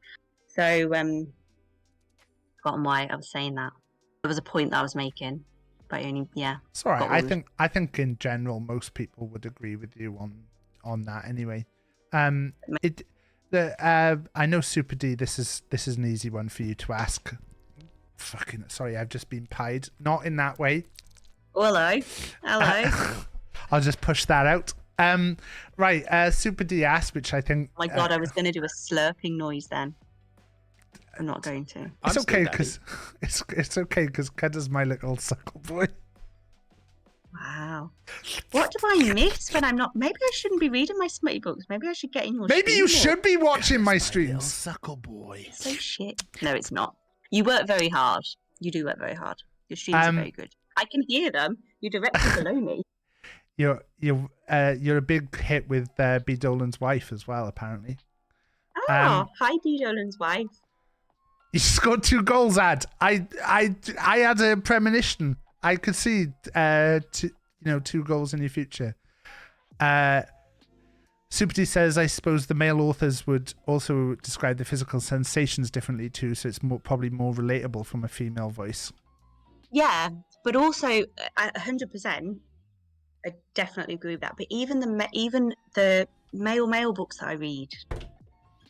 Speaker 5: So, forgotten why I was saying that. There was a point that I was making, but only, yeah.
Speaker 2: It's all right.
Speaker 5: got
Speaker 2: I
Speaker 5: one.
Speaker 2: think in general most people would agree with you on that anyway. I know Super D. This is an easy one for you to ask. Fucking sorry, I've just been pied. Not in that way.
Speaker 5: Hello. Hello.
Speaker 2: I'll just push that out. Right. Super D asked, which I think.
Speaker 5: Oh my god, I was going to do a slurping noise then. I'm not going to.
Speaker 2: It's
Speaker 6: I'm
Speaker 2: okay
Speaker 6: still
Speaker 2: because it's okay because Ked my little suckle boy.
Speaker 5: Wow. What do I miss when I'm not? Maybe I shouldn't be reading my Smutty Books. Maybe I should get in your
Speaker 2: Maybe you
Speaker 5: stream more.
Speaker 2: should be watching my
Speaker 7: Little
Speaker 2: streams.
Speaker 7: suckle boy.
Speaker 5: So shit. No, it's not. You work very hard. You do work very hard. Your streams are very good. I can hear them. You're directly below me.
Speaker 2: You're a big hit with B. Dolan's wife as well, apparently.
Speaker 5: Oh, hi, B. Dolan's wife.
Speaker 2: You scored 2 goals, Ad. I had a premonition. I could see 2 goals in your future. Super D says, I suppose the male authors would also describe the physical sensations differently too, so it's probably more relatable from a female voice.
Speaker 5: Yeah, but also 100%. I definitely agree with that. But even the male books that I read,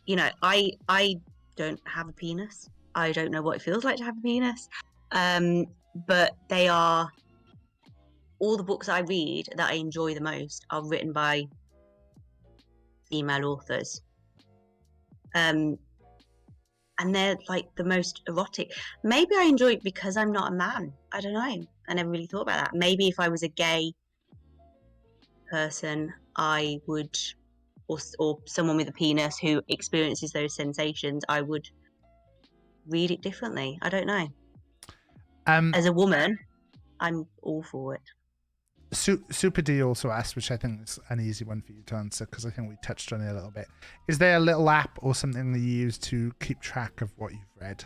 Speaker 5: you know, I don't have a penis. I don't know what it feels like to have a penis. But they are all the books I read that I enjoy the most are written by female authors. And they're like the most erotic. Maybe I enjoy it because I'm not a man. I don't know. I never really thought about that. Maybe if I was a gay person, I would, or someone with a penis who experiences those sensations, I would read it differently. I don't know. As a woman, I'm all for it.
Speaker 2: Super D also asked, which I think is an easy one for you to answer because I think we touched on it a little bit. Is there a little app or something that you use to keep track of what you've read?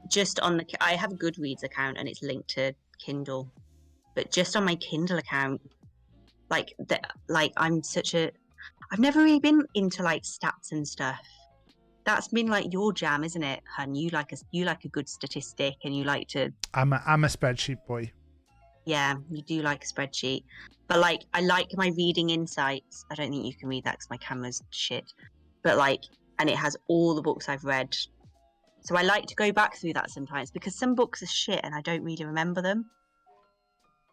Speaker 5: Just on I have a Goodreads account and it's linked to Kindle, but just on my Kindle account, I've never really been into like stats and stuff. That's been like your jam, isn't it, hun? You like a good statistic and you like to.
Speaker 2: I'm a spreadsheet boy.
Speaker 5: Yeah, you do like a spreadsheet. But like, I like my reading insights. I don't think you can read that because my camera's shit. But like, and it has all the books I've read. So I like to go back through that sometimes because some books are shit and I don't really remember them.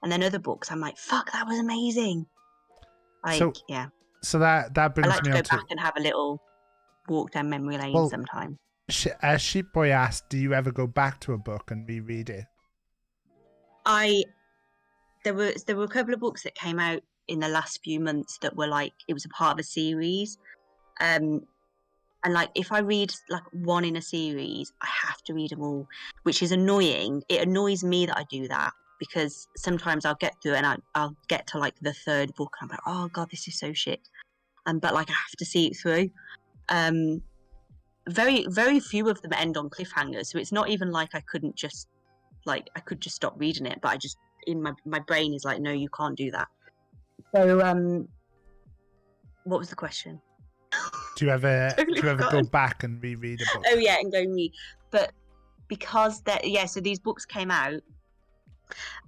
Speaker 5: And then other books, I'm like, fuck, that was amazing. Like, yeah.
Speaker 2: So that brings
Speaker 5: I like
Speaker 2: me
Speaker 5: to
Speaker 2: on
Speaker 5: go back and have a little walk down memory lane sometime.
Speaker 2: Sheep Boy asked, do you ever go back to a book and reread it?
Speaker 5: There were a couple of books that came out in the last few months that were like, it was a part of a series. And like, if I read like one in a series, I have to read them all, which is annoying. It annoys me that I do that because sometimes I'll get through it and I'll get to like the third book and I'm like, oh God, this is so shit. But like, I have to see it through. Very, very few of them end on cliffhangers. So it's not even like I could just stop reading it, but I just, in my brain is like, no, you can't do that. So what was the question?
Speaker 2: Do you ever
Speaker 5: Totally
Speaker 2: go
Speaker 5: forgotten.
Speaker 2: back and reread a book?
Speaker 5: Oh yeah, and go and read. But because so these books came out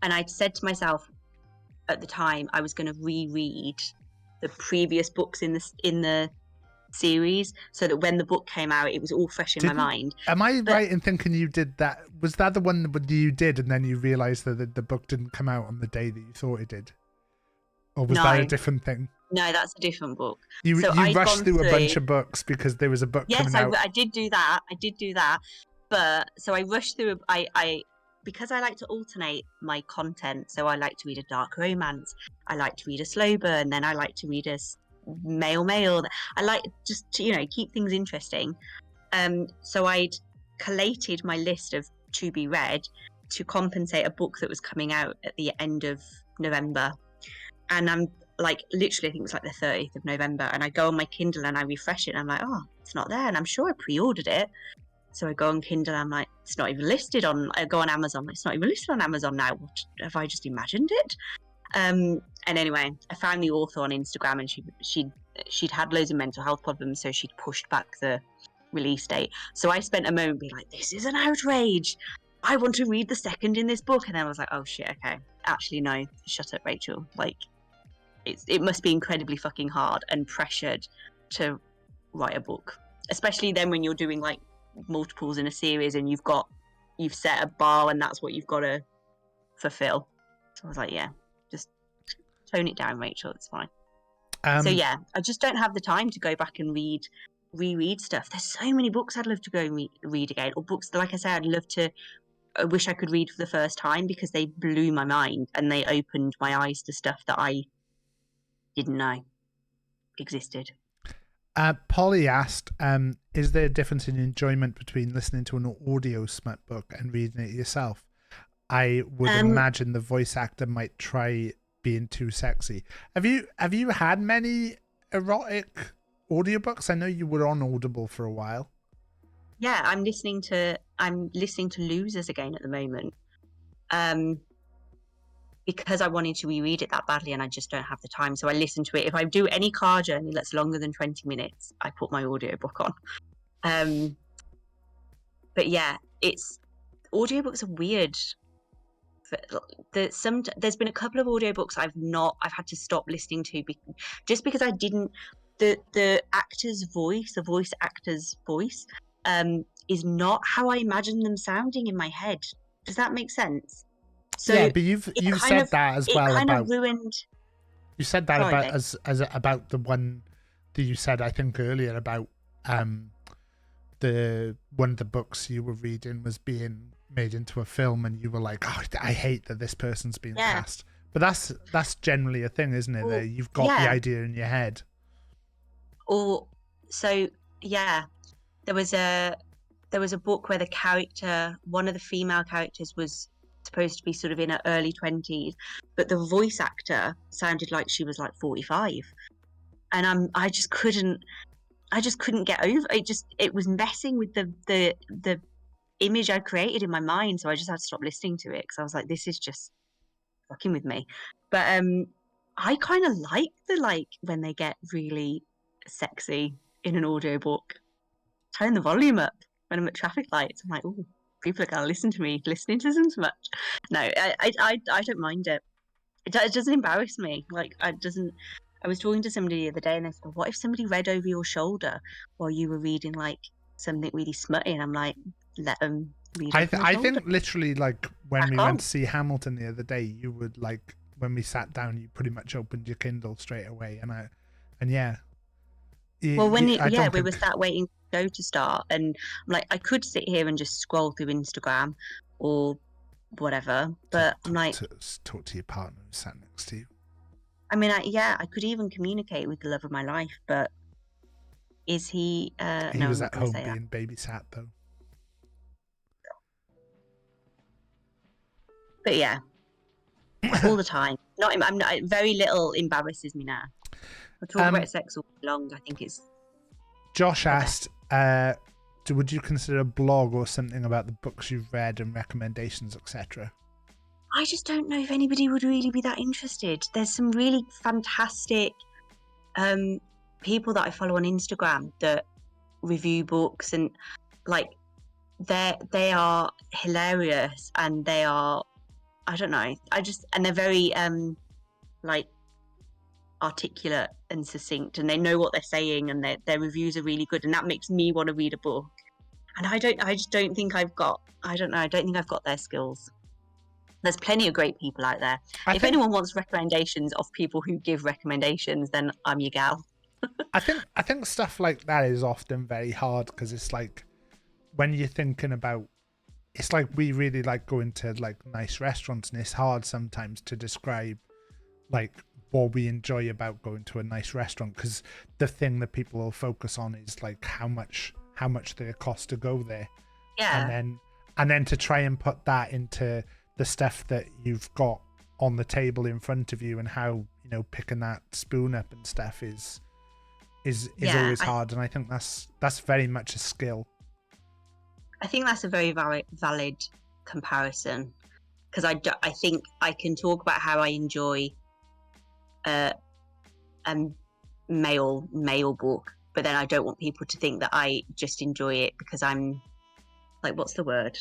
Speaker 5: and I'd said to myself at the time I was going to reread the previous books in the series so that when the book came out it was all fresh in my mind.
Speaker 2: Am I right in thinking you did that? Was that the one that you did and then you realised that the book didn't come out on the day that you thought it did? Or was that a different thing?
Speaker 5: No, that's a different book.
Speaker 2: You rushed through a bunch of books because there was a book coming out.
Speaker 5: Yes, I did do that. But so I rushed through. Because I like to alternate my content. So I like to read a dark romance. I like to read a slow burn. Then I like to read a male. I like just to, keep things interesting. So I'd collated my list of to be read to compensate a book that was coming out at the end of November. And I'm like, literally, I think it was like the 30th of November. And I go on my Kindle and I refresh it and I'm like, oh, it's not there. And I'm sure I pre-ordered it. So I go on Kindle, I'm like, it's not even listed on. I go on Amazon, it's not even listed on Amazon now. What, have I just imagined it? And anyway, I found the author on Instagram, and she'd had loads of mental health problems, so she'd pushed back the release date. So I spent a moment being like, this is an outrage. I want to read the second in this book. And then I was like, oh shit, okay. Actually, no, shut up, Rachel. Like, it must be incredibly fucking hard and pressured to write a book, especially then when you're doing like multiples in a series and you've set a bar and that's what you've got to fulfill. So I was like, yeah, just tone it down, Rachel. It's fine. So yeah, I just don't have the time to go back and reread stuff. There's so many books I'd love to go and read again, or books that, like I said, I wish I could read for the first time because they blew my mind and they opened my eyes to stuff that I didn't know existed.
Speaker 2: Polly asked, is there a difference in enjoyment between listening to an audio smut book and reading it yourself? I would imagine the voice actor might try being too sexy. Have you had many erotic audiobooks? I know you were on Audible for a while.
Speaker 5: Yeah, I'm listening to Losers again at the moment. Because I wanted to reread it that badly and I just don't have the time. So I listen to it. If I do any car journey that's longer than 20 minutes, I put my audiobook on. But yeah, audiobooks are weird. There's been a couple of audiobooks I've had to stop listening to just because I didn't, the voice actor's voice is not how I imagine them sounding in my head. Does that make sense? So
Speaker 2: yeah, but you've said that as well about
Speaker 5: ruined.
Speaker 2: You said that about the one that you said I think earlier about the one of the books you were reading was being made into a film, and you were like, oh, I hate that this person's being cast. But that's generally a thing, isn't it? That you've got the idea in your head. Or
Speaker 5: so yeah, there was a book where one of the female characters was supposed to be sort of in her early 20s, but the voice actor sounded like she was like 45, and I just couldn't get over it. It was messing with the image I created in my mind, so I just had to stop listening to it because I was like, this is just fucking with me. But I kind of like when they get really sexy in an audiobook. Turn the volume up when I'm at traffic lights. I'm like, oh, people are gonna listen to me listening to them so much. No, I don't mind it. It doesn't embarrass me. Like, I was talking to somebody the other day and they said, what if somebody read over your shoulder while you were reading like something really smutty? And I'm like, let them read. I
Speaker 2: think literally, like when we went to see Hamilton the other day, you would, like, when we sat down, you pretty much opened your Kindle straight away, and yeah.
Speaker 5: Well, we were sat waiting for the show to start, and I'm like, I could sit here and just scroll through Instagram or whatever, but I'm like,
Speaker 2: talk to your partner who sat next to you.
Speaker 5: I mean, I could even communicate with the love of my life, but is he?
Speaker 2: He was at home being babysat, though.
Speaker 5: But yeah, all the time. I'm not. Very little embarrasses me now. I talk about sex all long. I think it's.
Speaker 2: Josh asked, would you consider a blog or something about the books you've read and recommendations, etc.?
Speaker 5: I just don't know if anybody would really be that interested. There's some really fantastic people that I follow on Instagram that review books, and like they are hilarious, and they are, I don't know, and they're very like articulate and succinct, and they know what they're saying, and their reviews are really good, and that makes me want to read a book. And I don't think I've got their skills. There's plenty of great people out there. If anyone wants recommendations of people who give recommendations, then I'm your gal.
Speaker 2: I think stuff like that is often very hard, because it's like when you're thinking about, it's like we really like going to like nice restaurants, and it's hard sometimes to describe like what we enjoy about going to a nice restaurant, because the thing that people will focus on is like how much they cost to go there.
Speaker 5: Yeah.
Speaker 2: And then to try and put that into the stuff that you've got on the table in front of you, and how, you know, picking that spoon up and stuff is always hard. And I think that's very much a skill.
Speaker 5: I think that's a very valid comparison, because I think I can talk about how I enjoy a male book, but then I don't want people to think that I just enjoy it because I'm like, what's the word?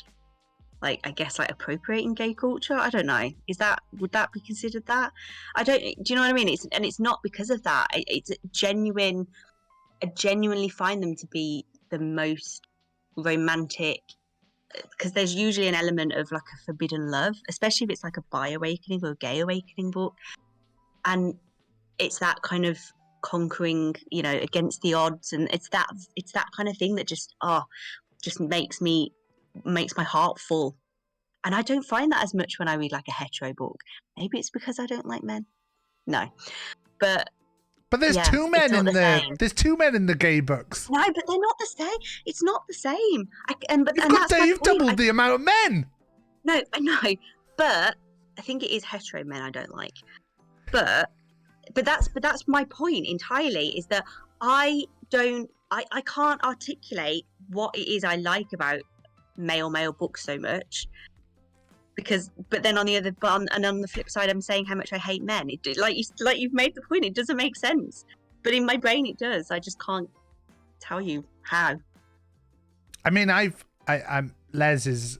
Speaker 5: Like, I guess like appropriating gay culture. I don't know. Would that be considered that? I don't. Do you know what I mean? It's not because of that. It's genuine. I genuinely find them to be the most romantic, because there's usually an element of like a forbidden love, especially if it's like a bi awakening or a gay awakening book, and it's that kind of conquering, against the odds, and it's that kind of thing that just makes my heart full. And I don't find that as much when I read like a hetero book. Maybe it's because I don't like men. No, but
Speaker 2: there's
Speaker 5: yeah,
Speaker 2: two men
Speaker 5: it's not
Speaker 2: in
Speaker 5: the same.
Speaker 2: there's two men in the gay books.
Speaker 5: No, but they're not the same. It's not the same.
Speaker 2: You've
Speaker 5: that's my point.
Speaker 2: doubled the amount of men.
Speaker 5: No, I know, but I think it is hetero men I don't like. But that's my point entirely, is that I can't articulate what it is I like about male books so much, but then on the flip side, I'm saying how much I hate men. You've made the point, it doesn't make sense, but in my brain it does. I just can't tell you how.
Speaker 2: I mean, I'm Les is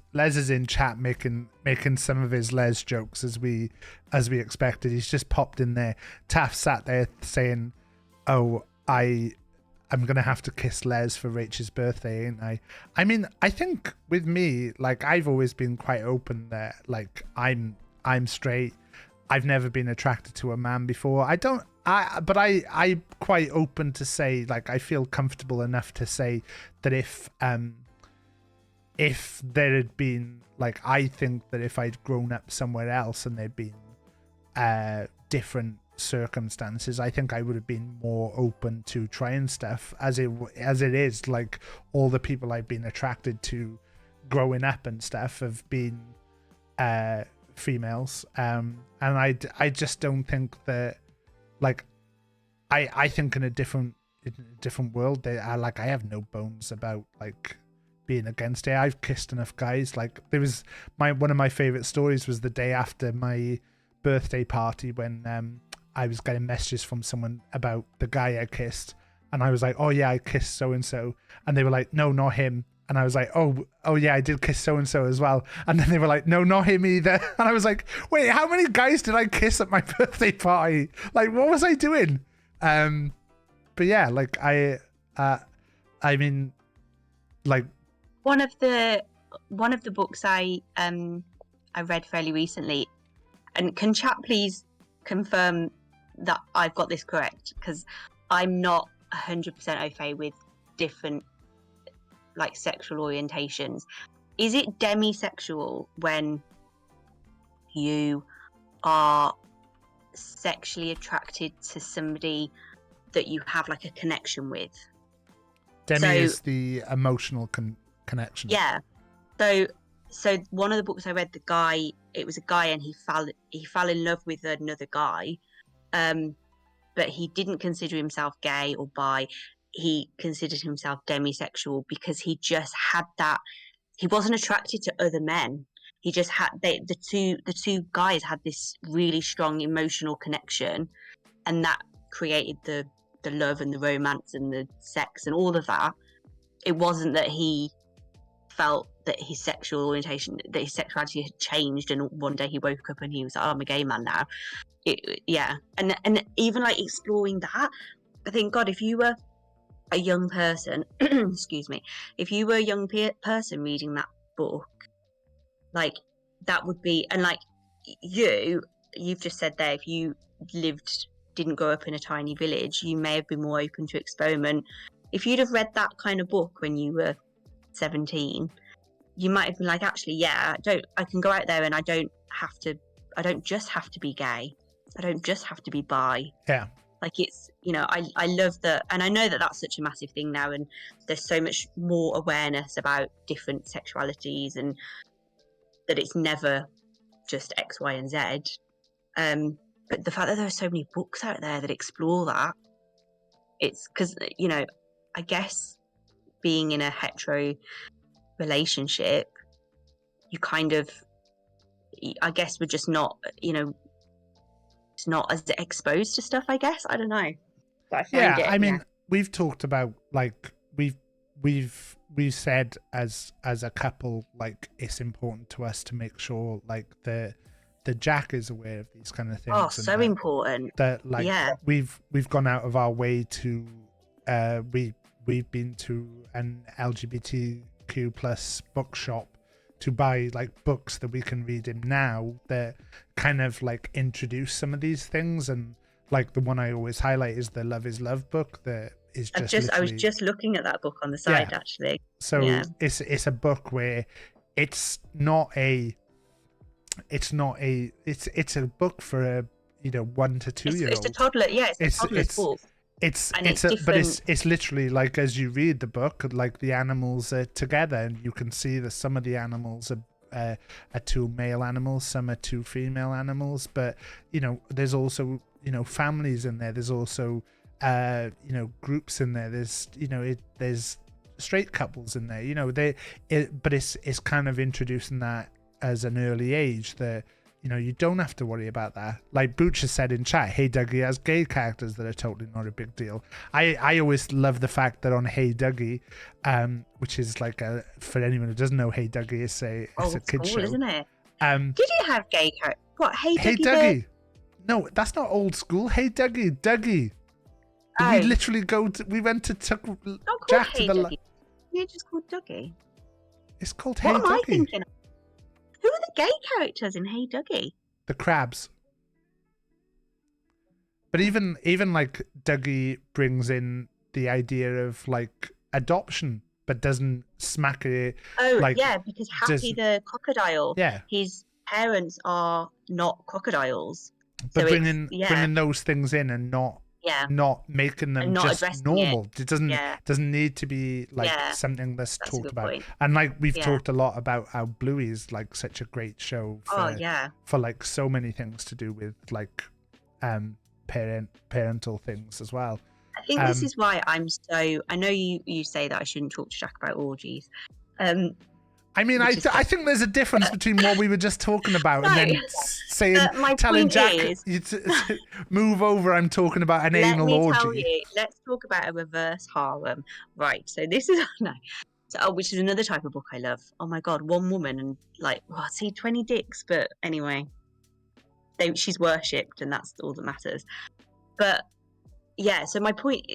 Speaker 2: in chat making some of his Les jokes as we expected. He's just popped in there. Taff sat there saying, "Oh, I'm gonna have to kiss Les for Rach's birthday, ain't I?" I mean, I think with me, like, I've always been quite open there. Like, I'm straight. I've never been attracted to a man before. But I'm quite open to say, like, I feel comfortable enough to say that if there had been, like, I think that if I'd grown up somewhere else and there'd been different circumstances, I think I would have been more open to trying stuff. As it is, like, all the people I've been attracted to growing up and stuff have been females, and I just don't think that, like, I think in a different world, I have no bones about, like, being against it. I've kissed enough guys. Like, there was one of my favorite stories was the day after my birthday party when I was getting messages from someone about the guy I kissed, and I was like, "Oh yeah, I kissed so and so," and they were like, "No, not him." And I was like, oh yeah, I did kiss so and so as well. And then they were like, "No, not him either." And I was like, "Wait, how many guys did I kiss at my birthday party? Like, what was I doing?" But yeah, like, I mean, like,
Speaker 5: one of the books I read fairly recently, and can chat please confirm that I've got this correct, because I'm not 100% au fait with different, like, sexual orientations. Is it demisexual when you are sexually attracted to somebody that you have, like, a connection with?
Speaker 2: Demi is the emotional connection.
Speaker 5: Yeah. So one of the books I read, it was a guy, and he fell in love with another guy, but he didn't consider himself gay or bi. He considered himself demisexual because he just had that. He wasn't attracted to other men. He just had the two guys had this really strong emotional connection, and that created the love and the romance and the sex and all of that. It wasn't that he felt that his sexuality had changed, and one day he woke up and he was like, "Oh, I'm a gay man now." And even, like, exploring that, I think, God, if you were a young person, excuse me, if you were a young person reading that book, like, that would be, and like you've just said there, if you didn't grow up in a tiny village, you may have been more open to experiment. If you'd have read that kind of book when you were 17, you might have been like, actually, yeah, I can go out there and I don't just have to be gay. I don't just have to be bi.
Speaker 2: Yeah.
Speaker 5: Like, it's, I love that. And I know that that's such a massive thing now, and there's so much more awareness about different sexualities, and that it's never just X, Y, and Z. But the fact that there are so many books out there that explore that, it's because, I guess being in a hetero relationship, you kind of, I guess, we're just not, it's not as exposed to stuff, I guess. I don't know. But I find
Speaker 2: Yeah,
Speaker 5: it,
Speaker 2: I mean, we've talked about, like, we've said as a couple, like, it's important to us to make sure, like, the Jack is aware of these kind of things.
Speaker 5: oh,
Speaker 2: and
Speaker 5: so important.
Speaker 2: that, like,
Speaker 5: Yeah.
Speaker 2: we've gone out of our way to we've been to an LGBTQ plus bookshop to buy, like, books that we can read in now that kind of, like, introduce some of these things. And, like, the one I always highlight is the Love is Love book that is just
Speaker 5: I was just looking at that book on the side,
Speaker 2: Yeah.
Speaker 5: actually.
Speaker 2: so
Speaker 5: Yeah.
Speaker 2: it's a book where it's a book for a 1 to 2 year
Speaker 5: It's
Speaker 2: old.
Speaker 5: a toddler, yeah, it's a toddler's book. And it's
Speaker 2: but
Speaker 5: different.
Speaker 2: it's literally like, as you read the book, like, the animals are together, and you can see that some of the animals are 2 male animals, some are 2 female animals, but there's also families in there. There's also groups in there. There's there's straight couples in there. But it's kind of introducing that as an early age, that you don't have to worry about that. Like Booch has said in chat, Hey Dougie has gay characters that are totally not a big deal. I always love the fact that on Hey Dougie, which is like for anyone who doesn't know, Hey Dougie is a kid show,
Speaker 5: isn't it?
Speaker 2: Um,
Speaker 5: Did you have gay characters? What? Hey Dougie?
Speaker 2: Hey Dougie. No, that's not old school. Hey Dougie.
Speaker 5: Oh.
Speaker 2: We literally we went to took
Speaker 5: Not called
Speaker 2: Jack
Speaker 5: Hey
Speaker 2: to the.
Speaker 5: Dougie. It's just called Dougie.
Speaker 2: It's called Hey
Speaker 5: What am I
Speaker 2: Dougie.
Speaker 5: thinking of? Who are the gay characters in Hey Dougie?
Speaker 2: The crabs. But even like Dougie brings in the idea of, like, adoption, but doesn't smack it.
Speaker 5: Oh,
Speaker 2: like,
Speaker 5: yeah, because Happy the crocodile,
Speaker 2: Yeah,
Speaker 5: his parents are not crocodiles.
Speaker 2: but
Speaker 5: So
Speaker 2: bringing
Speaker 5: it's,
Speaker 2: those things in and not making them
Speaker 5: And not
Speaker 2: just
Speaker 5: addressing
Speaker 2: normal. It doesn't
Speaker 5: Yeah.
Speaker 2: need to be like
Speaker 5: Yeah,
Speaker 2: something that's
Speaker 5: that's a
Speaker 2: talked
Speaker 5: good
Speaker 2: about.
Speaker 5: point.
Speaker 2: And like we've
Speaker 5: Yeah.
Speaker 2: talked a lot about how Bluey is like such a great show for
Speaker 5: Oh, yeah.
Speaker 2: for like so many things to do with like parental things as well.
Speaker 5: I think this is why I'm so. I know you say that I shouldn't talk to Jack about orgies.
Speaker 2: I mean, I think there's a difference between what we were just talking about and then saying,
Speaker 5: my
Speaker 2: telling
Speaker 5: point
Speaker 2: Jack,
Speaker 5: is-
Speaker 2: you move over, I'm talking about an anal orgy.
Speaker 5: Tell you, let's talk about a reverse harem. Right, so this is no. So, which is another type of book I love. Oh my god, one woman and like, well, see, 20 dicks, but anyway, she's worshipped, and that's all that matters. But yeah, so my point,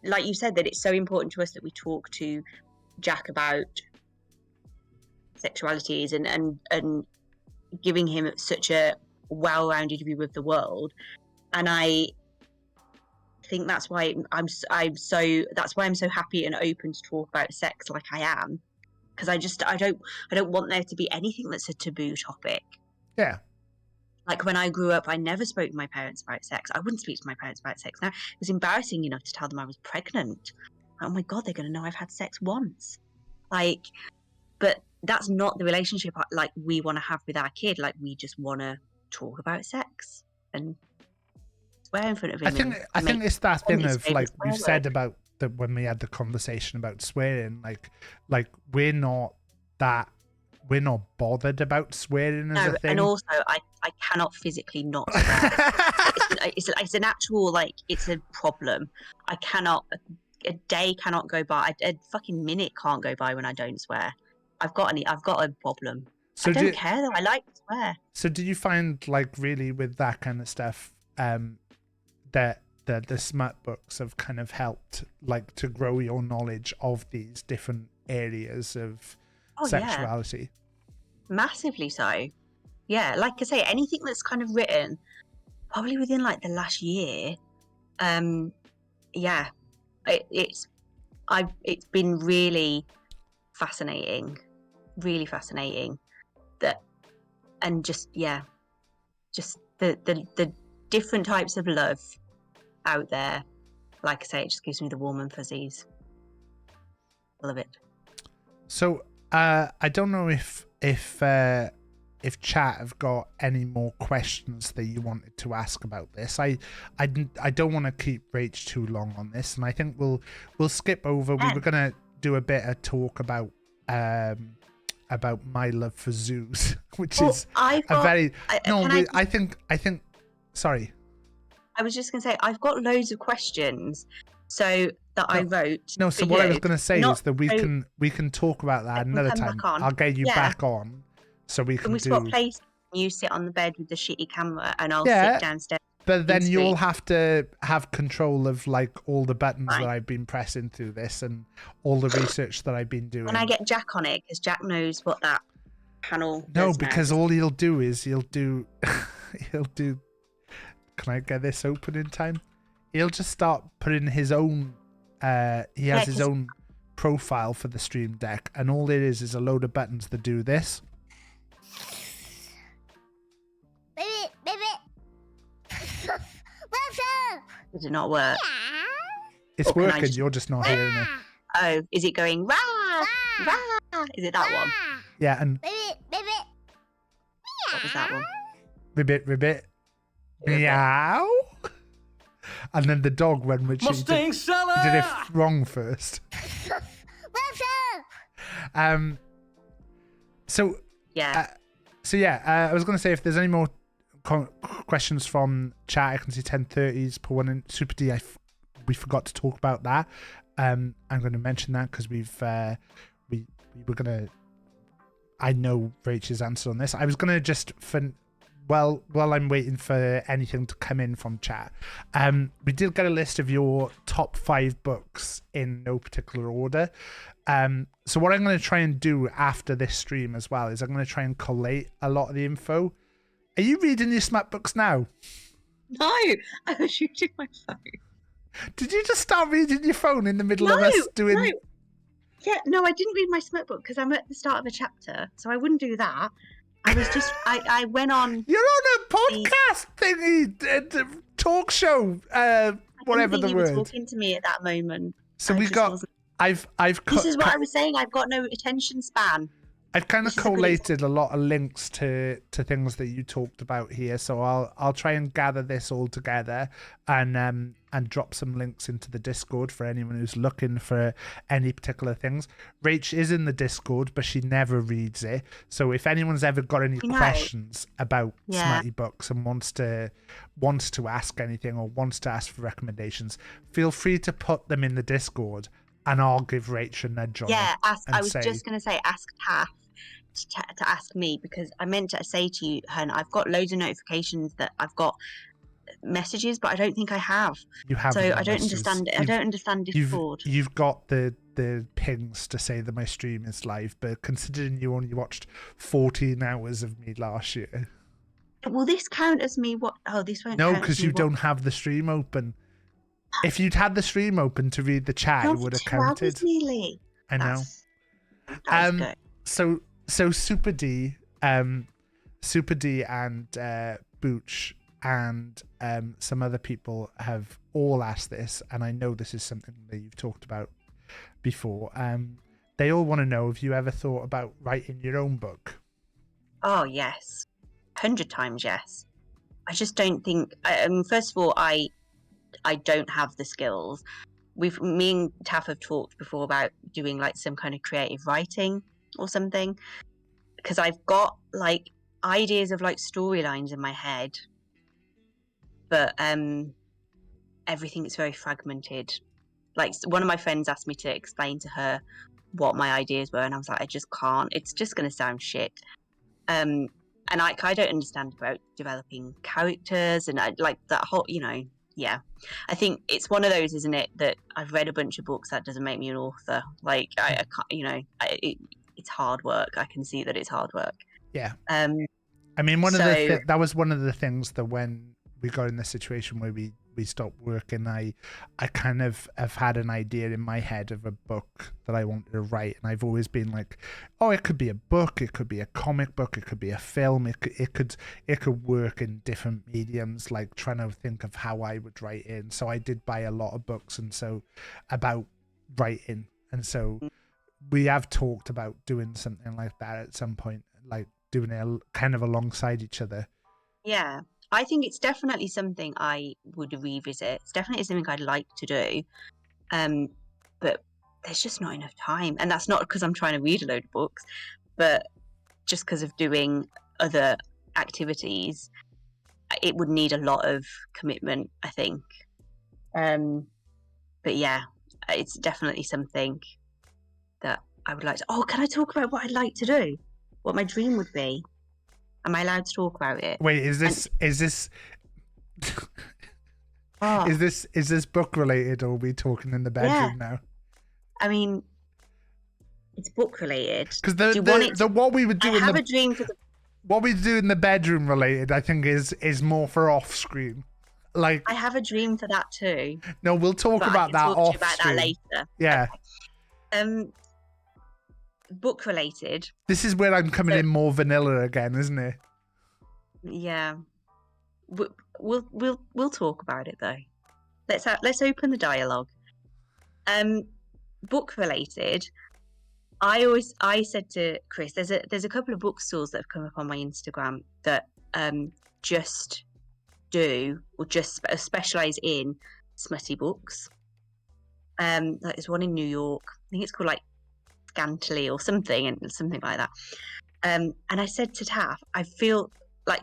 Speaker 5: like you said, that it's so important to us that we talk to Jack about sexualities and giving him such a well-rounded view of the world. And I think that's why I'm so happy and open to talk about sex like I am, because I don't want there to be anything that's a taboo topic.
Speaker 2: Yeah.
Speaker 5: Like when I grew up, I never spoke to my parents about sex. I wouldn't speak to my parents about sex now. It was embarrassing enough to tell them I was pregnant. Oh my god, they're going to know I've had sex once. Like, but that's not the relationship like we want to have with our kid. Like, we just want to talk about sex and swear in front of him.
Speaker 2: I think it's that thing
Speaker 5: his
Speaker 2: of
Speaker 5: favourite
Speaker 2: like we've
Speaker 5: swear
Speaker 2: said
Speaker 5: word.
Speaker 2: about that when we had the conversation about swearing, like we're not bothered about swearing as a thing.
Speaker 5: And also I cannot physically not swear. it's an actual, like, it's a problem. I cannot, a day cannot go by, a fucking minute can't go by when I don't swear. I've got a problem.
Speaker 2: So
Speaker 5: I don't care though. I like to swear.
Speaker 2: So do you find, like, really with that kind of stuff, that the smut books have kind of helped, like, to grow your knowledge of these different areas of sexuality?
Speaker 5: Yeah. Massively so. Yeah, like I say, anything that's kind of written, probably within like the last year, yeah, it's been really fascinating. That, and just the different types of love out there. Like I say, it just gives me the warm and fuzzies. I love it.
Speaker 2: So I don't know if chat have got any more questions that you wanted to ask about this. I don't want to keep Rach too long on this, and I think we'll skip over. We were gonna do a bit of talk about about my love for zoos, which
Speaker 5: Well,
Speaker 2: is
Speaker 5: I've
Speaker 2: a
Speaker 5: got,
Speaker 2: very no.
Speaker 5: can
Speaker 2: I think. Sorry.
Speaker 5: I was just going to say, I've got loads of questions so that I wrote.
Speaker 2: No, so
Speaker 5: for
Speaker 2: what I
Speaker 5: you.
Speaker 2: was going to say
Speaker 5: Not
Speaker 2: is that we can talk about that
Speaker 5: can
Speaker 2: another
Speaker 5: come
Speaker 2: time.
Speaker 5: back on.
Speaker 2: I'll get you
Speaker 5: Yeah.
Speaker 2: back on so we
Speaker 5: Can
Speaker 2: can
Speaker 5: we
Speaker 2: do.
Speaker 5: swap places? You sit on the bed with the shitty camera, and I'll
Speaker 2: Yeah.
Speaker 5: sit downstairs.
Speaker 2: But then
Speaker 5: in
Speaker 2: you'll
Speaker 5: stream.
Speaker 2: have to have control of like all the buttons
Speaker 5: Fine.
Speaker 2: that I've been pressing through this and all the research that I've been doing.
Speaker 5: When I get Jack on it, because Jack knows what that panel
Speaker 2: No,
Speaker 5: does
Speaker 2: because
Speaker 5: next.
Speaker 2: all he'll do is he'll do. Can I get this open in time? He'll just start putting his own. He has his
Speaker 5: 'cause-
Speaker 2: own profile for the Stream Deck, and all it is a load of buttons that do this.
Speaker 5: Does it not work?
Speaker 2: It's
Speaker 5: Or can I
Speaker 2: working.
Speaker 5: just-
Speaker 2: You're just not hearing it.
Speaker 5: Oh, is it going rah, rah? Is it that one?
Speaker 2: Yeah, and
Speaker 5: What was that one?
Speaker 2: ribbit,
Speaker 5: Ribbit.
Speaker 2: meow. And then the dog when which he did it wrong first. So
Speaker 5: Yeah.
Speaker 2: I was going to say if there's any more questions from chat, I can see 10:30s per one in Super D. We forgot to talk about that. I'm going to mention that because we were going to. I know Rach's answer on this. I was going to just while I'm waiting for anything to come in from chat. We did get a list of your top 5 books in no particular order. So what I'm going to try and do after this stream as well is I'm going to try and collate a lot of the info. Are you reading your Smut Books now?
Speaker 5: No, I was using my phone.
Speaker 2: Did you just start reading your phone in the middle
Speaker 5: No,
Speaker 2: of us doing...
Speaker 5: no. Yeah, no, I didn't read my Smut book because I'm at the start of a chapter, so I wouldn't do that. I was just, I went on.
Speaker 2: You're on a podcast thingy, talk show, whatever the
Speaker 5: you
Speaker 2: word.
Speaker 5: were talking to me at that moment.
Speaker 2: So
Speaker 5: I
Speaker 2: we
Speaker 5: just
Speaker 2: got...
Speaker 5: wasn't-
Speaker 2: I've
Speaker 5: This is what I was saying. I've got no attention span.
Speaker 2: I've kind of
Speaker 5: This is a good
Speaker 2: collated a lot of links to things that you talked about here, so I'll try and gather this all together and drop some links into the Discord for anyone who's looking for any particular things. Rach is in the Discord, but she never reads it. So if anyone's ever got any
Speaker 5: No.
Speaker 2: questions about
Speaker 5: Yeah.
Speaker 2: Smutty Books and wants to ask anything or wants to ask for recommendations, feel free to put them in the Discord, and I'll give Rach a nudge on
Speaker 5: Yeah,
Speaker 2: it.
Speaker 5: ask.
Speaker 2: and
Speaker 5: I was
Speaker 2: say-
Speaker 5: just going to say ask Taff to ask me because I meant to say to you, Hun, I've got loads of notifications that I've got messages, but I don't think I have.
Speaker 2: You have
Speaker 5: So I don't understand it. I don't understand Discord.
Speaker 2: You've got the pings to say that my stream is live, but considering you only watched 14 hours of me last year.
Speaker 5: Will this count as me? What? Oh, this won't.
Speaker 2: No,
Speaker 5: count as
Speaker 2: because
Speaker 5: me
Speaker 2: you
Speaker 5: what-
Speaker 2: don't have the stream open. If you'd had the stream open to read the chat,
Speaker 5: No,
Speaker 2: it
Speaker 5: for
Speaker 2: would have
Speaker 5: 2 hours
Speaker 2: counted.
Speaker 5: nearly.
Speaker 2: I know.
Speaker 5: That's good.
Speaker 2: So Super D and Booch and some other people have all asked this, and I know this is something that you've talked about before. They all want to know if you ever thought about writing your own book.
Speaker 5: Oh yes, 100 times yes. I just don't think. First of all, I don't have the skills. Me and Taff have talked before about doing like some kind of creative writing or something, because I've got like ideas of like storylines in my head, but everything is very fragmented. Like one of my friends asked me to explain to her what my ideas were, and I was like, I just can't. It's just going to sound shit. And I don't understand about developing characters and like that whole, yeah. I think it's one of those, isn't it, that I've read a bunch of books, that doesn't make me an author. Like I can't, it's hard work. I can see that it's hard work.
Speaker 2: Yeah. I mean,
Speaker 5: So-
Speaker 2: that was one of the things that when we got in the situation where we stopped working, I kind of have had an idea in my head of a book that I wanted to write, and I've always been like, oh, it could be a book, it could be a comic book, it could be a film, it could work in different mediums, like trying to think of how I would write in. So I did buy a lot of books and so about writing, and so we have talked about doing something like that at some point, like doing it kind of alongside each other.
Speaker 5: Yeah, I think it's definitely something I would revisit. It's definitely something I'd like to do. But there's just not enough time. And that's not because I'm trying to read a load of books, but just because of doing other activities, it would need a lot of commitment, I think. But yeah, it's definitely something that I would like to. Oh, can I talk about what I'd like to do? What my dream would be? Am I allowed to talk about it?
Speaker 2: Wait, is this
Speaker 5: Oh,
Speaker 2: is this book related, or are we talking in the bedroom now?
Speaker 5: I mean, it's book related.
Speaker 2: Because
Speaker 5: Do you want it
Speaker 2: the what we would do
Speaker 5: I
Speaker 2: in
Speaker 5: have
Speaker 2: the
Speaker 5: a dream for the.
Speaker 2: what we do in the bedroom related, I think is more for off screen. Like,
Speaker 5: I have a dream for that too.
Speaker 2: no, we'll talk
Speaker 5: But I
Speaker 2: about
Speaker 5: can
Speaker 2: that
Speaker 5: talk to you
Speaker 2: off
Speaker 5: about
Speaker 2: screen.
Speaker 5: that later.
Speaker 2: Yeah,
Speaker 5: Book related.
Speaker 2: this is where I'm coming in more vanilla again, isn't it?
Speaker 5: Yeah, we'll talk about it though. Let's open the dialogue. Book related. I said to Chris, there's a couple of bookstores that have come up on my Instagram that just do or just specialize in smutty books. There's one in New York. I think it's called like Scantily or something, and something like that. And I said to Taff, I feel like,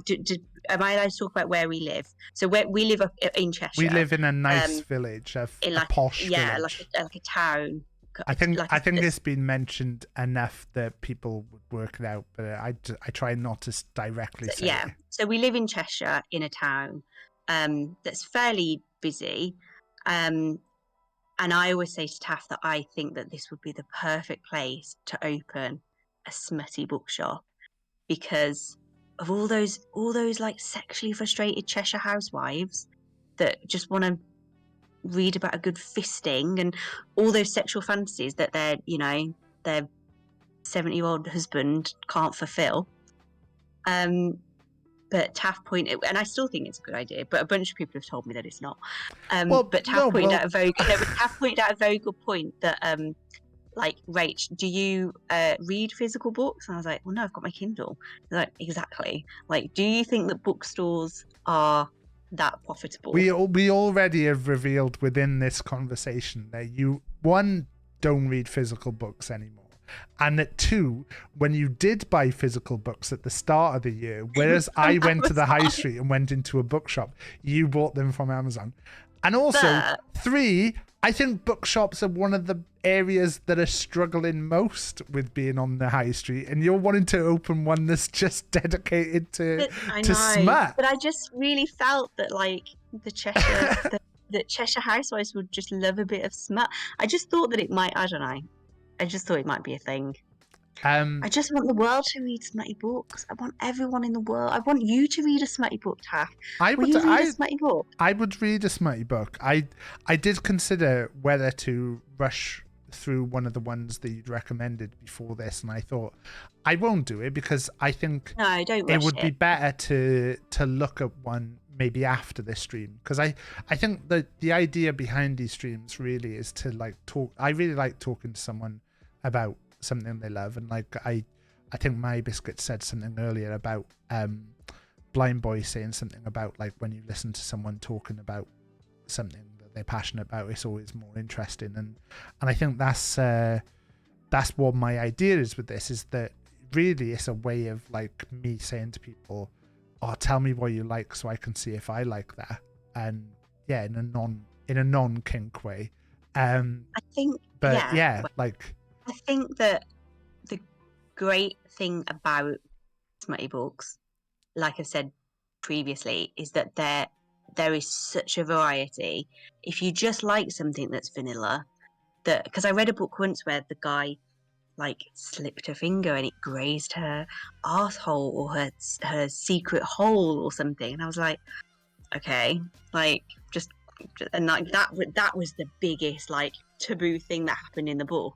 Speaker 5: am I allowed to talk about where we live? So we live up in Cheshire.
Speaker 2: We live in a nice village, a posh village.
Speaker 5: like a town.
Speaker 2: I think
Speaker 5: Like
Speaker 2: it's been mentioned enough that people would work it out, but I try not to directly say it.
Speaker 5: So we live in Cheshire in a town that's fairly busy, and I always say to Taff that I think that this would be the perfect place to open a smutty bookshop because of all those like sexually frustrated Cheshire housewives that just want to read about a good fisting and all those sexual fantasies that their 70-year-old husband can't fulfill. But Taff pointed, and I still think it's a good idea, but a bunch of people have told me that it's not. But Taff pointed out a very good point that like, Rach, do you read physical books? And I was like, well, no, I've got my Kindle. They're like, exactly. Like, do you think that bookstores are that profitable?
Speaker 2: We already have revealed within this conversation that you, one, don't read physical books anymore, and that two, when you did buy physical books at the start of the year, whereas I went to the high street and went into a bookshop, you bought them from Amazon. And also, three, I think bookshops are one of the areas that are struggling most with being on the high street, and you're wanting to open one that's just dedicated to smut.
Speaker 5: But I just really felt that like the Cheshire the Cheshire housewives would just love a bit of smut. I just thought that it might, I don't know. I just thought it might be a thing. I just want the world to read smutty books. I want everyone in the world. I want you to read a smutty book, Taff. Will you read a smutty book?
Speaker 2: I would read a smutty book. I did consider whether to rush through one of the ones that you'd recommended before this, and I thought I won't do it because I think
Speaker 5: no, don't rush
Speaker 2: it would be better to look at one maybe after this stream, because I think that the idea behind these streams really is to like talk. I really like talking to someone about something they love, and like I think My Biscuit said something earlier about Blind Boy saying something about like when you listen to someone talking about something that they're passionate about, it's always more interesting, and I think that's what my idea is with this, is that really it's a way of like me saying to people, oh, tell me what you like so I can see if I like that, and yeah, in a non kink way. I think, but yeah, like
Speaker 5: I think that the great thing about smutty books, like I've said previously, is that there is such a variety. If you just like something that's vanilla, because I read a book once where the guy like slipped a finger and it grazed her arsehole or her secret hole or something, and I was like, okay, like just and like that was the biggest like taboo thing that happened in the book.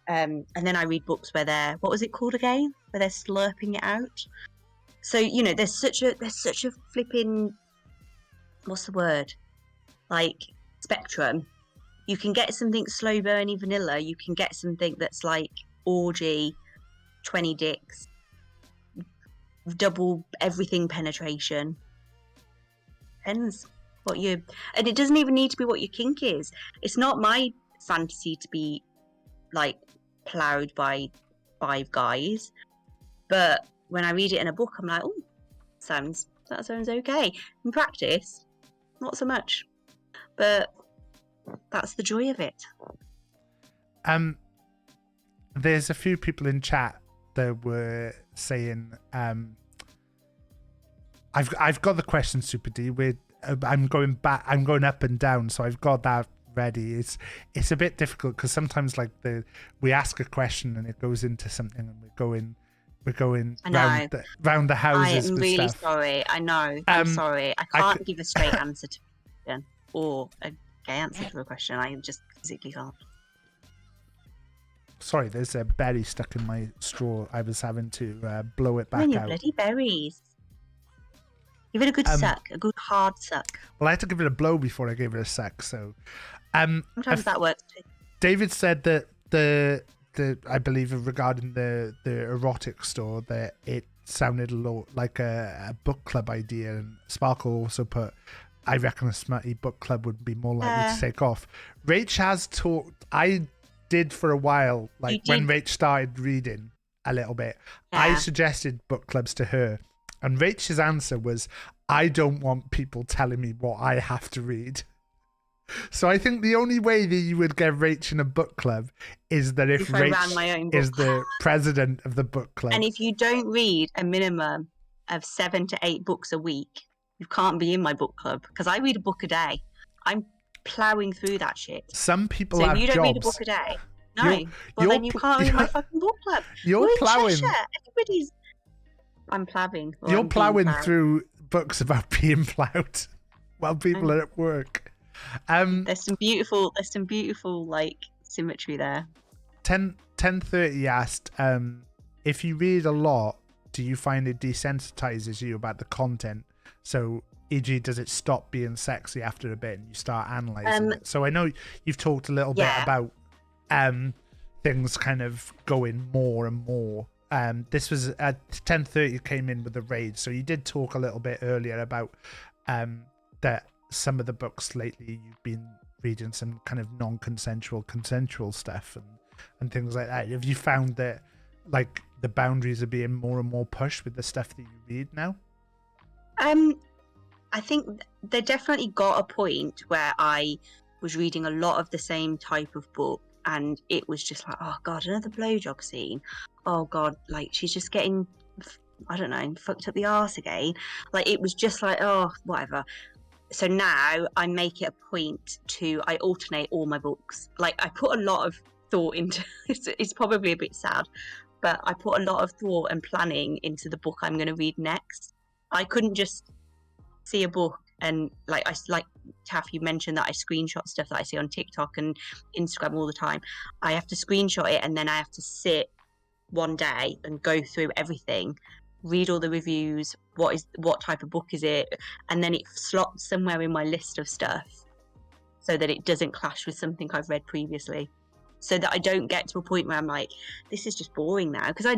Speaker 5: And then I read books where they're, what was it called again? Where they're slurping it out. So, you know, there's such a flipping, what's the word? Like spectrum. You can get something slow burny vanilla. You can get something that's like orgy, 20 dicks, double everything penetration. Depends what you, and it doesn't even need to be what your kink is. It's not my fantasy to be like plowed by 5 guys. But when I read it in a book, I'm like, oh, that sounds okay. In practice, not so much. But that's the joy of it.
Speaker 2: There's a few people in chat that were saying, I've got the question, Super D. I'm going up and down, so I've got that ready. It's a bit difficult because sometimes like we ask a question and it goes into something, and we're going round the houses.
Speaker 5: I'm
Speaker 2: with
Speaker 5: really
Speaker 2: stuff.
Speaker 5: sorry. I know. I'm sorry. I can't give a straight answer to a question or a gay answer to a question. I just physically can't.
Speaker 2: Sorry, there's a berry stuck in my straw. I was having to blow it back
Speaker 5: And your
Speaker 2: out.
Speaker 5: bloody berries. Give it a good suck, a good hard suck.
Speaker 2: Well, I had to give it a blow before I gave it a suck. So,
Speaker 5: Sometimes that works too.
Speaker 2: David said that the I believe regarding the erotic store that it sounded a lot like a book club idea, and Sparkle also put, I reckon a smutty book club would be more likely to take off. Rach has talked. I did for a while, like when Rach started reading a little bit. I suggested book clubs to her, and Rach's answer was, I don't want people telling me what I have to read. So I think the only way that you would get Rach in a book club is that if
Speaker 5: I ran
Speaker 2: Rach
Speaker 5: my own book
Speaker 2: is the president of the book club.
Speaker 5: And if you don't read a minimum of 7 to 8 books a week, you can't be in my book club, because I read a book a day. I'm plowing through that shit.
Speaker 2: Some people
Speaker 5: So
Speaker 2: have
Speaker 5: if you don't
Speaker 2: jobs.
Speaker 5: read a book a day, no,
Speaker 2: you're
Speaker 5: then you can't read my fucking book club.
Speaker 2: You're
Speaker 5: We're in
Speaker 2: plowing.
Speaker 5: Cheshire. I'm ploughing.
Speaker 2: You're plowing through books about being plowed while people are at work.
Speaker 5: There's some beautiful like symmetry there.
Speaker 2: 1030 asked, if you read a lot, do you find it desensitizes you about the content? So, e.g., does it stop being sexy after a bit and you start analyzing it? So I know you've talked a little bit about things kind of going more and more. This was at 1030 came in with a raid, so you did talk a little bit earlier about that some of the books lately you've been reading some kind of consensual stuff and things like that. Have you found that like the boundaries are being more and more pushed with the stuff that you read now?
Speaker 5: I think they definitely got a point where I was reading a lot of the same type of book, and it was just like, oh god, another blowjob scene. Oh god, like she's just getting, I don't know, fucked up the arse again. Like it was just like, oh, whatever. So now I make it a point I alternate all my books. Like I put a lot of thought into it's probably a bit sad, but I put a lot of thought and planning into the book I'm going to read next. I couldn't just see a book and like Taff, you mentioned that I screenshot stuff that I see on TikTok and Instagram all the time. I have to screenshot it and then I have to sit one day and go through everything, read all the reviews, what type of book is it, and then it slots somewhere in my list of stuff so that it doesn't clash with something I've read previously, so that I don't get to a point where I'm like, this is just boring now, because I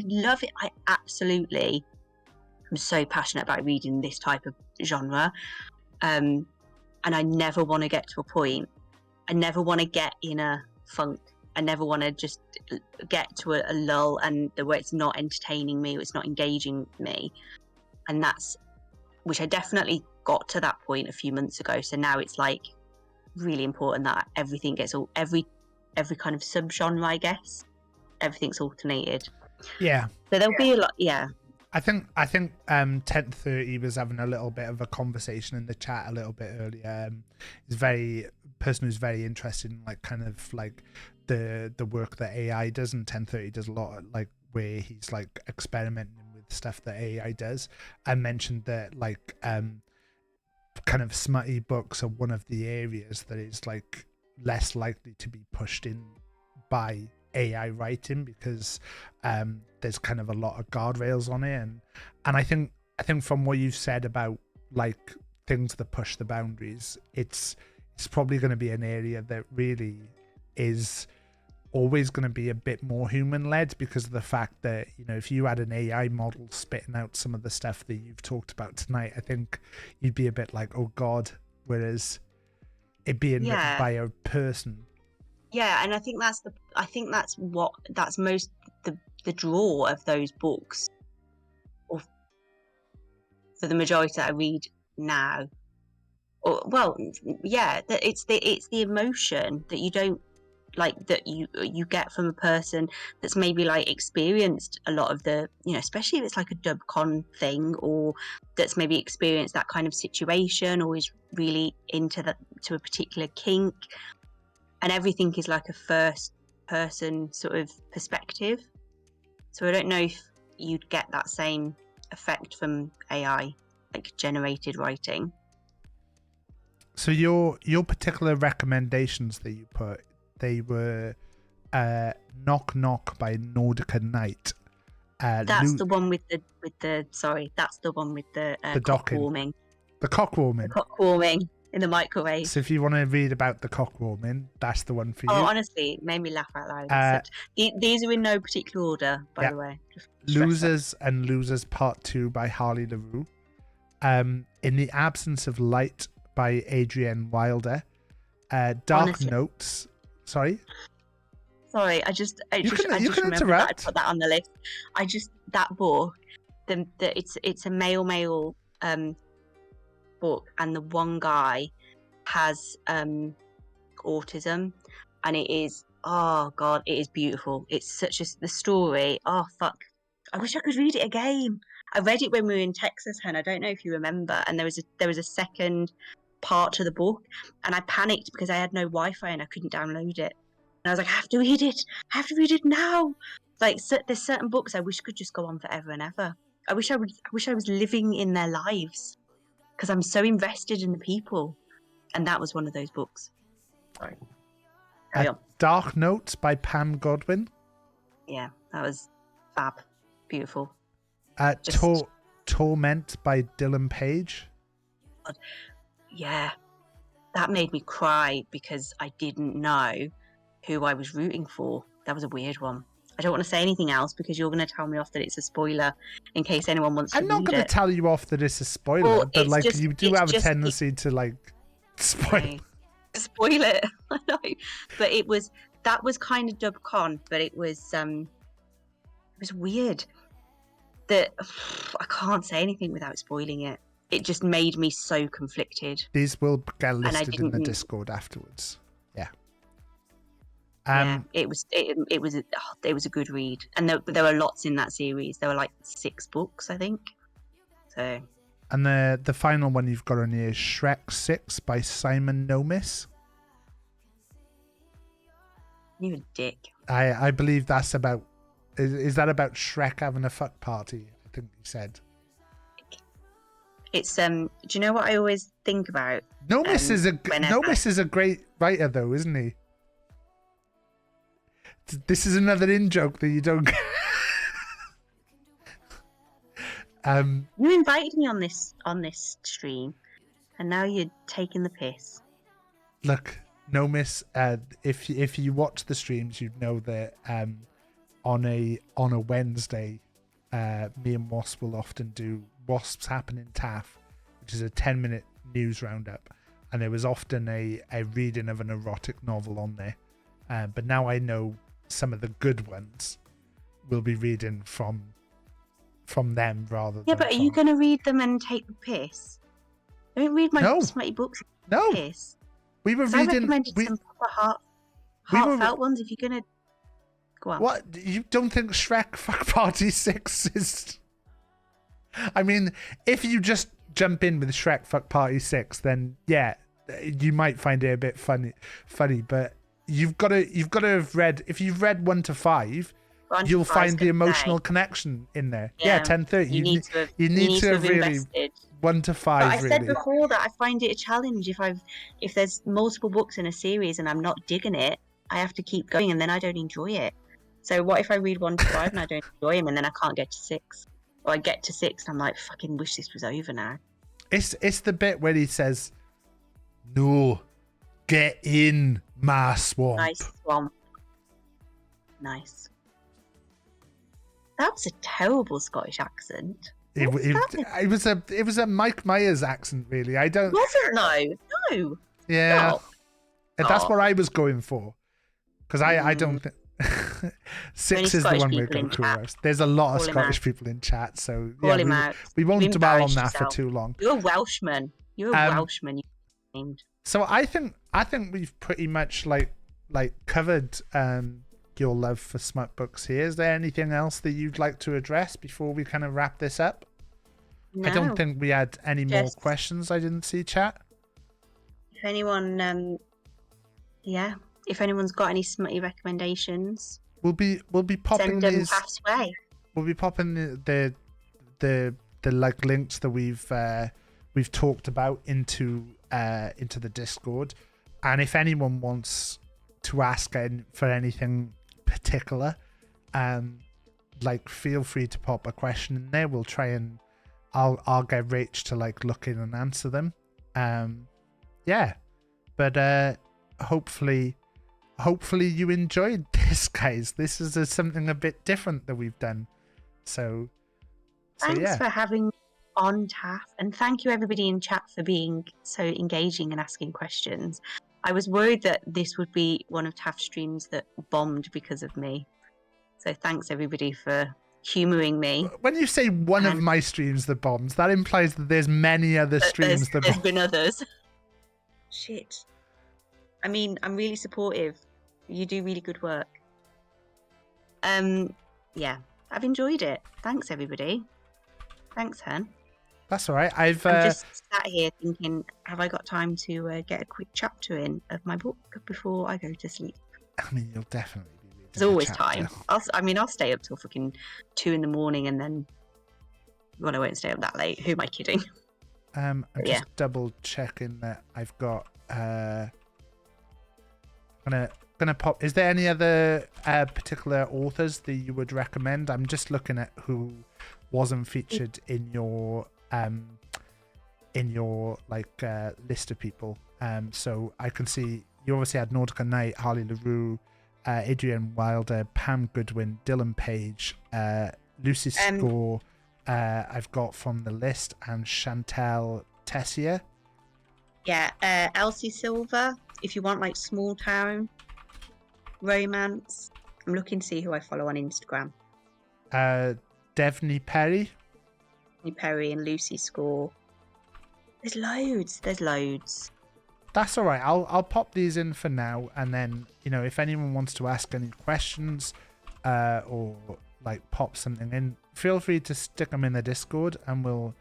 Speaker 5: love it. I absolutely am so passionate about reading this type of genre, and I never want to get to a point, I never want to get in a funk, I never want to just get to a lull and where it's not entertaining me, or it's not engaging me. And which I definitely got to that point a few months ago. So now it's like really important that everything gets every kind of subgenre, I guess, everything's alternated.
Speaker 2: Yeah.
Speaker 5: So there'll be a lot. Yeah.
Speaker 2: I think 1030 was having a little bit of a conversation in the chat a little bit earlier. He's person who's very interested in like kind of like the work that AI does, and 1030 does a lot like where he's like experimenting with stuff that AI does. I mentioned that like kind of smutty books are one of the areas that is like less likely to be pushed in by AI writing, because there's kind of a lot of guardrails on it, and I think from what you've said about like things that push the boundaries, it's probably going to be an area that really is always going to be a bit more human led, because of the fact that, you know, if you had an AI model spitting out some of the stuff that you've talked about tonight, I think you'd be a bit like, oh god, whereas it being written by a person,
Speaker 5: Yeah, and I think that's most the draw of those books, or for the majority that I read now. Or well, yeah, that it's the emotion that you don't like, that you get from a person that's maybe like experienced a lot of the, especially if it's like a dub con thing, or that's maybe experienced that kind of situation, or is really into a particular kink, and everything is like a first person sort of perspective. So I don't know if you'd get that same effect from AI, like generated writing.
Speaker 2: So your particular recommendations that you put, they were Knock Knock by Nordica Knight.
Speaker 5: That's the one with the sorry, that's the one with the cock
Speaker 2: docking.
Speaker 5: warming.
Speaker 2: The cock warming.
Speaker 5: The cock warming in the microwave.
Speaker 2: So if you want to read about the cock warming, that's the one for you.
Speaker 5: Oh, honestly, it made me laugh out loud. These are in no particular order, by the way.
Speaker 2: Losers and Losers Part 2 by Harley LaRue. In the Absence of Light by Adrienne Wilder. Dark
Speaker 5: Honestly.
Speaker 2: Notes. Sorry?
Speaker 5: Sorry, I just remembered
Speaker 2: interrupt.
Speaker 5: that I put that on the list. That book, it's a male book, and the one guy has autism, and it is, oh god, it is beautiful. It's the story. Oh fuck, I wish I could read it again. I read it when we were in Texas, and I don't know if you remember. And there was a second part to the book, and I panicked because I had no Wi-Fi and I couldn't download it. And I was like, I have to read it. I have to read it now. Like, there's certain books I wish could just go on forever and ever. I wish I was living in their lives, because I'm so invested in the people. And that was one of those books. Sorry. Carry on.
Speaker 2: Dark Notes by Pam Godwin.
Speaker 5: Yeah, that was fab. Beautiful.
Speaker 2: Torment by Dylan Page.
Speaker 5: Yeah, that made me cry because I didn't know who I was rooting for. That was a weird one. I don't want to say anything else because you're going to tell me off that it's a spoiler in case anyone wants to read it.
Speaker 2: I'm not going to tell you off that it's a spoiler, but like you do have a tendency to like spoil
Speaker 5: it. I know, but that was kind of dub con, but it was weird that I can't say anything without spoiling it. It just made me so conflicted.
Speaker 2: These will get listed in the Discord afterwards. Yeah.
Speaker 5: Yeah, it was a good read, and there were lots in that series. There were like 6 books, I think. So.
Speaker 2: And the final one you've got on here is Shrek 6 by Simon Nomis.
Speaker 5: You're a dick.
Speaker 2: I believe that's about. Is that about Shrek having a fuck party? I think you said.
Speaker 5: It's do you know what I always think about?
Speaker 2: Nomis is a great writer though, isn't he? This is another in-joke that you don't get.
Speaker 5: You invited me on this stream, and now you're taking the piss.
Speaker 2: Look, Nomis, if you watch the streams, you'd know that on a Wednesday, me and Wasp will often do Wasps Happen in Taff, which is a 10-minute news roundup, and there was often a reading of an erotic novel on there. But now I know some of the good ones will be reading from them rather than.
Speaker 5: Yeah, but are you going to read them and take the piss? Don't read my Smutty Books.
Speaker 2: No.
Speaker 5: Piss.
Speaker 2: We were
Speaker 5: I
Speaker 2: reading.
Speaker 5: recommended some proper heartfelt ones. If you're going to go on.
Speaker 2: What? You don't think Shrek Fuck Party 6 is? I mean, if you just jump in with Shrek Fuck Party 6, then yeah, you might find it a bit funny, but you've got to have read. If you've read 1 to 5, you'll find the emotional connection in there. Yeah, 10-30. You need to have really invested. 1 to 5.
Speaker 5: But I said
Speaker 2: really.
Speaker 5: before that I find it a challenge if there's multiple books in a series and I'm not digging it, I have to keep going and then I don't enjoy it. So what if I read 1 to 5 and I don't enjoy them and then I can't get to 6? Or I get to 6 and I'm like, fucking wish this was over now.
Speaker 2: It's the bit where he says, "No, get in my swamp."
Speaker 5: Nice swamp. Nice. That was a terrible Scottish accent.
Speaker 2: It was a Mike Myers accent, really. I don't.
Speaker 5: Wasn't though. No.
Speaker 2: Yeah,
Speaker 5: Stop.
Speaker 2: that's what I was going for. Because I don't think Six is the
Speaker 5: Scottish
Speaker 2: one we're
Speaker 5: people
Speaker 2: going
Speaker 5: in
Speaker 2: to
Speaker 5: chat.
Speaker 2: roast. There's a lot of
Speaker 5: Call him
Speaker 2: Scottish
Speaker 5: out.
Speaker 2: people in chat, so
Speaker 5: Call
Speaker 2: yeah,
Speaker 5: him out.
Speaker 2: we won't
Speaker 5: You
Speaker 2: dwell on
Speaker 5: embarrass
Speaker 2: that for
Speaker 5: yourself.
Speaker 2: too long.
Speaker 5: You're a Welshman. You're a Welshman. You named.
Speaker 2: So I think we've pretty much like covered your love for Smut Books here. Is there anything else that you'd like to address before we kind of wrap this up?
Speaker 5: No.
Speaker 2: I don't think we had any more
Speaker 5: Just-
Speaker 2: questions. I didn't see chat.
Speaker 5: If anyone, if anyone's got any smutty recommendations,
Speaker 2: We'll be popping
Speaker 5: send them
Speaker 2: these.
Speaker 5: Taff's way.
Speaker 2: We'll be popping the like links that we've talked about into the Discord, and if anyone wants to ask for anything particular, like feel free to pop a question in there. We'll try and I'll get Rach to like look in and answer them. Yeah, but hopefully you enjoyed this, guys. This is something a bit different that we've done. So
Speaker 5: Thanks
Speaker 2: yeah.
Speaker 5: for having me on, Taff, and thank you everybody in chat for being so engaging and asking questions. I was worried that this would be one of Taff's streams that bombed because of me. So thanks everybody for humouring me.
Speaker 2: When you say one of
Speaker 5: And-
Speaker 2: my streams that bombs, that implies that there's many other
Speaker 5: But
Speaker 2: streams that
Speaker 5: there's
Speaker 2: bomb.
Speaker 5: been others. Shit. I mean, I'm really supportive. You do really good work. Yeah, I've enjoyed it. Thanks everybody. Thanks, Hen.
Speaker 2: That's all right. I've
Speaker 5: I'm just sat here thinking, have I got time to get a quick chapter in of my book before I go to sleep?
Speaker 2: I mean, you'll definitely be reading
Speaker 5: There's
Speaker 2: a
Speaker 5: always
Speaker 2: chapter.
Speaker 5: time. I'll stay up till fucking 2 in the morning and then. Well, I won't stay up that late. Who am I kidding?
Speaker 2: I'm
Speaker 5: But
Speaker 2: just
Speaker 5: yeah.
Speaker 2: double checking that I've got. Gonna pop. Is there any other particular authors that you would recommend? I'm just looking at who wasn't featured in your like list of people. So I can see you obviously had Nautica Knight, Harley LaRue, Adrian Wilder, Pam Goodwin, Dylan Page, Lucy Score. I've got from the list, and Chantal Tessier.
Speaker 5: Yeah, Elsie Silver. If you want like small town romance, I'm looking to see who I follow on Instagram.
Speaker 2: Devney Perry.
Speaker 5: Perry and Lucy Score. There's loads.
Speaker 2: That's all right. I'll pop these in for now, and then if anyone wants to ask any questions, or like pop something in, feel free to stick them in the Discord, and we'll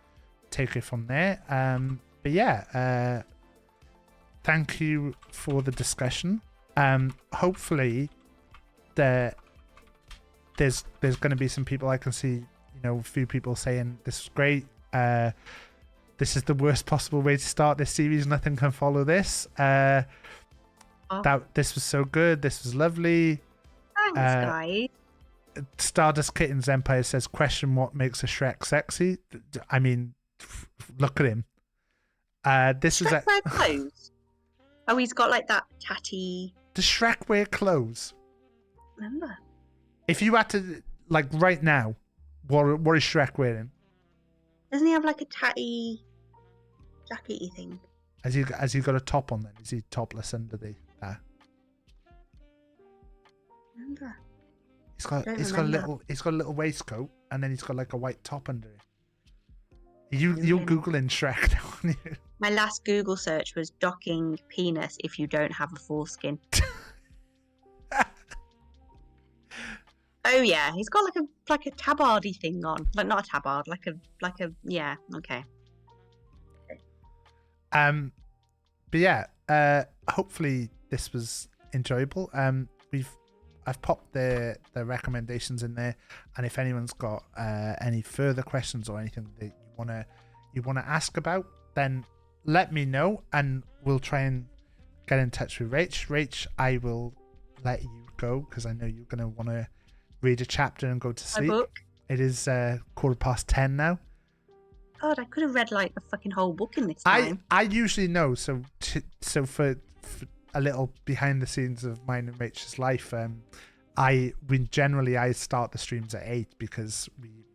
Speaker 2: take it from there. But yeah, thank you for the discussion. Hopefully, there's going to be some people I can see. A few people saying this is great. This is the worst possible way to start this series. Nothing can follow this. This was so good. This was lovely.
Speaker 5: Thanks, guys.
Speaker 2: Stardust Kittens Empire says, question what makes a Shrek sexy? I mean, look at him. This is
Speaker 5: Shrek wear clothes. Oh, he's got like that tatty.
Speaker 2: Does Shrek wear clothes?
Speaker 5: Remember?
Speaker 2: If you had to, like right now, what is Shrek wearing?
Speaker 5: Doesn't he have like a tatty jackety thing?
Speaker 2: Has he got a top on then? Is he topless under the
Speaker 5: Remember?
Speaker 2: He's got a little waistcoat, and then he's got like a white top under it. You're googling Shrek now, aren't you?
Speaker 5: My last Google search was docking penis if you don't have a foreskin. Oh yeah, he's got like a tabardy thing on, like not a tabard, like a yeah, okay.
Speaker 2: But yeah, hopefully this was enjoyable. I've popped the recommendations in there, and if anyone's got any further questions or anything that you wanna ask about, then let me know, and we'll try and get in touch with Rach. Rach, I will let you go because I know you're gonna want to read a chapter and go to
Speaker 5: My
Speaker 2: sleep.
Speaker 5: book.
Speaker 2: It is 10:15 now.
Speaker 5: God, I could have read like the fucking whole book in this time.
Speaker 2: I usually know, so for a little behind the scenes of mine and Rachel's life, I start the streams at 8 because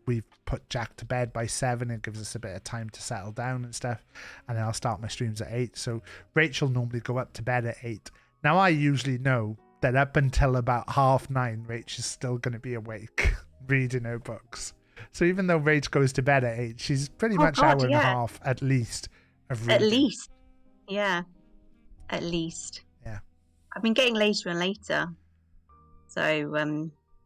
Speaker 2: we've put Jack to bed by 7. It gives us a bit of time to settle down and stuff, and then I'll start my streams at 8. So Rachel normally go up to bed at 8. Now I usually know that up until about 9:30, Rach is still going to be awake reading her books. So even though Rach goes to bed at 8, she's pretty much
Speaker 5: God,
Speaker 2: hour and a
Speaker 5: yeah.
Speaker 2: half at least of reading.
Speaker 5: At least. Yeah. At least.
Speaker 2: Yeah.
Speaker 5: I've been getting later and later. So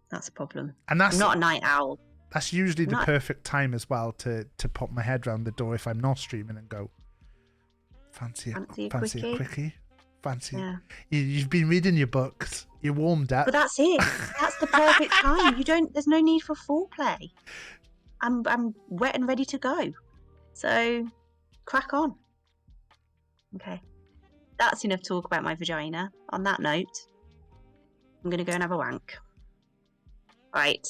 Speaker 5: that's a problem.
Speaker 2: And
Speaker 5: I'm not a night owl.
Speaker 2: that's usually the
Speaker 5: Not-
Speaker 2: perfect time as well to pop my head round the door if I'm not streaming and go, fancy a quickie? Fancy.
Speaker 5: Yeah.
Speaker 2: You've been reading your books. You're warmed up.
Speaker 5: But that's it. That's the perfect time. There's no need for foreplay. I'm wet and ready to go. So crack on. Okay. That's enough talk about my vagina. On that note, I'm gonna go and have a wank. Right.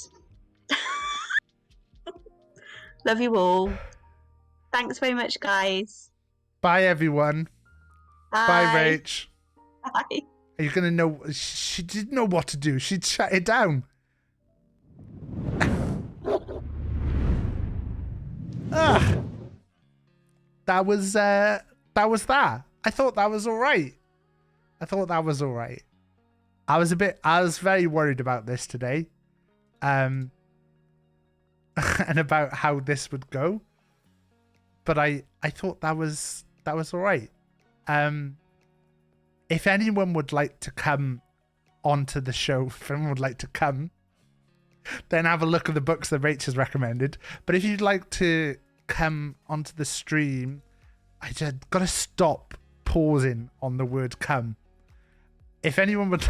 Speaker 5: Love you all. Thanks very much, guys.
Speaker 2: Bye, everyone. Bye, Rach.
Speaker 5: Bye.
Speaker 2: Are you going to know? She didn't know what to do. She'd shut it down. That was that. I thought that was all right. I was very worried about this today. And about how this would go. But I thought that was all right. If anyone would like to come onto the show, if anyone would like to come, then have a look at the books that Rach has recommended. But if you'd like to come onto the stream, I just got to stop pausing on the word come. If anyone would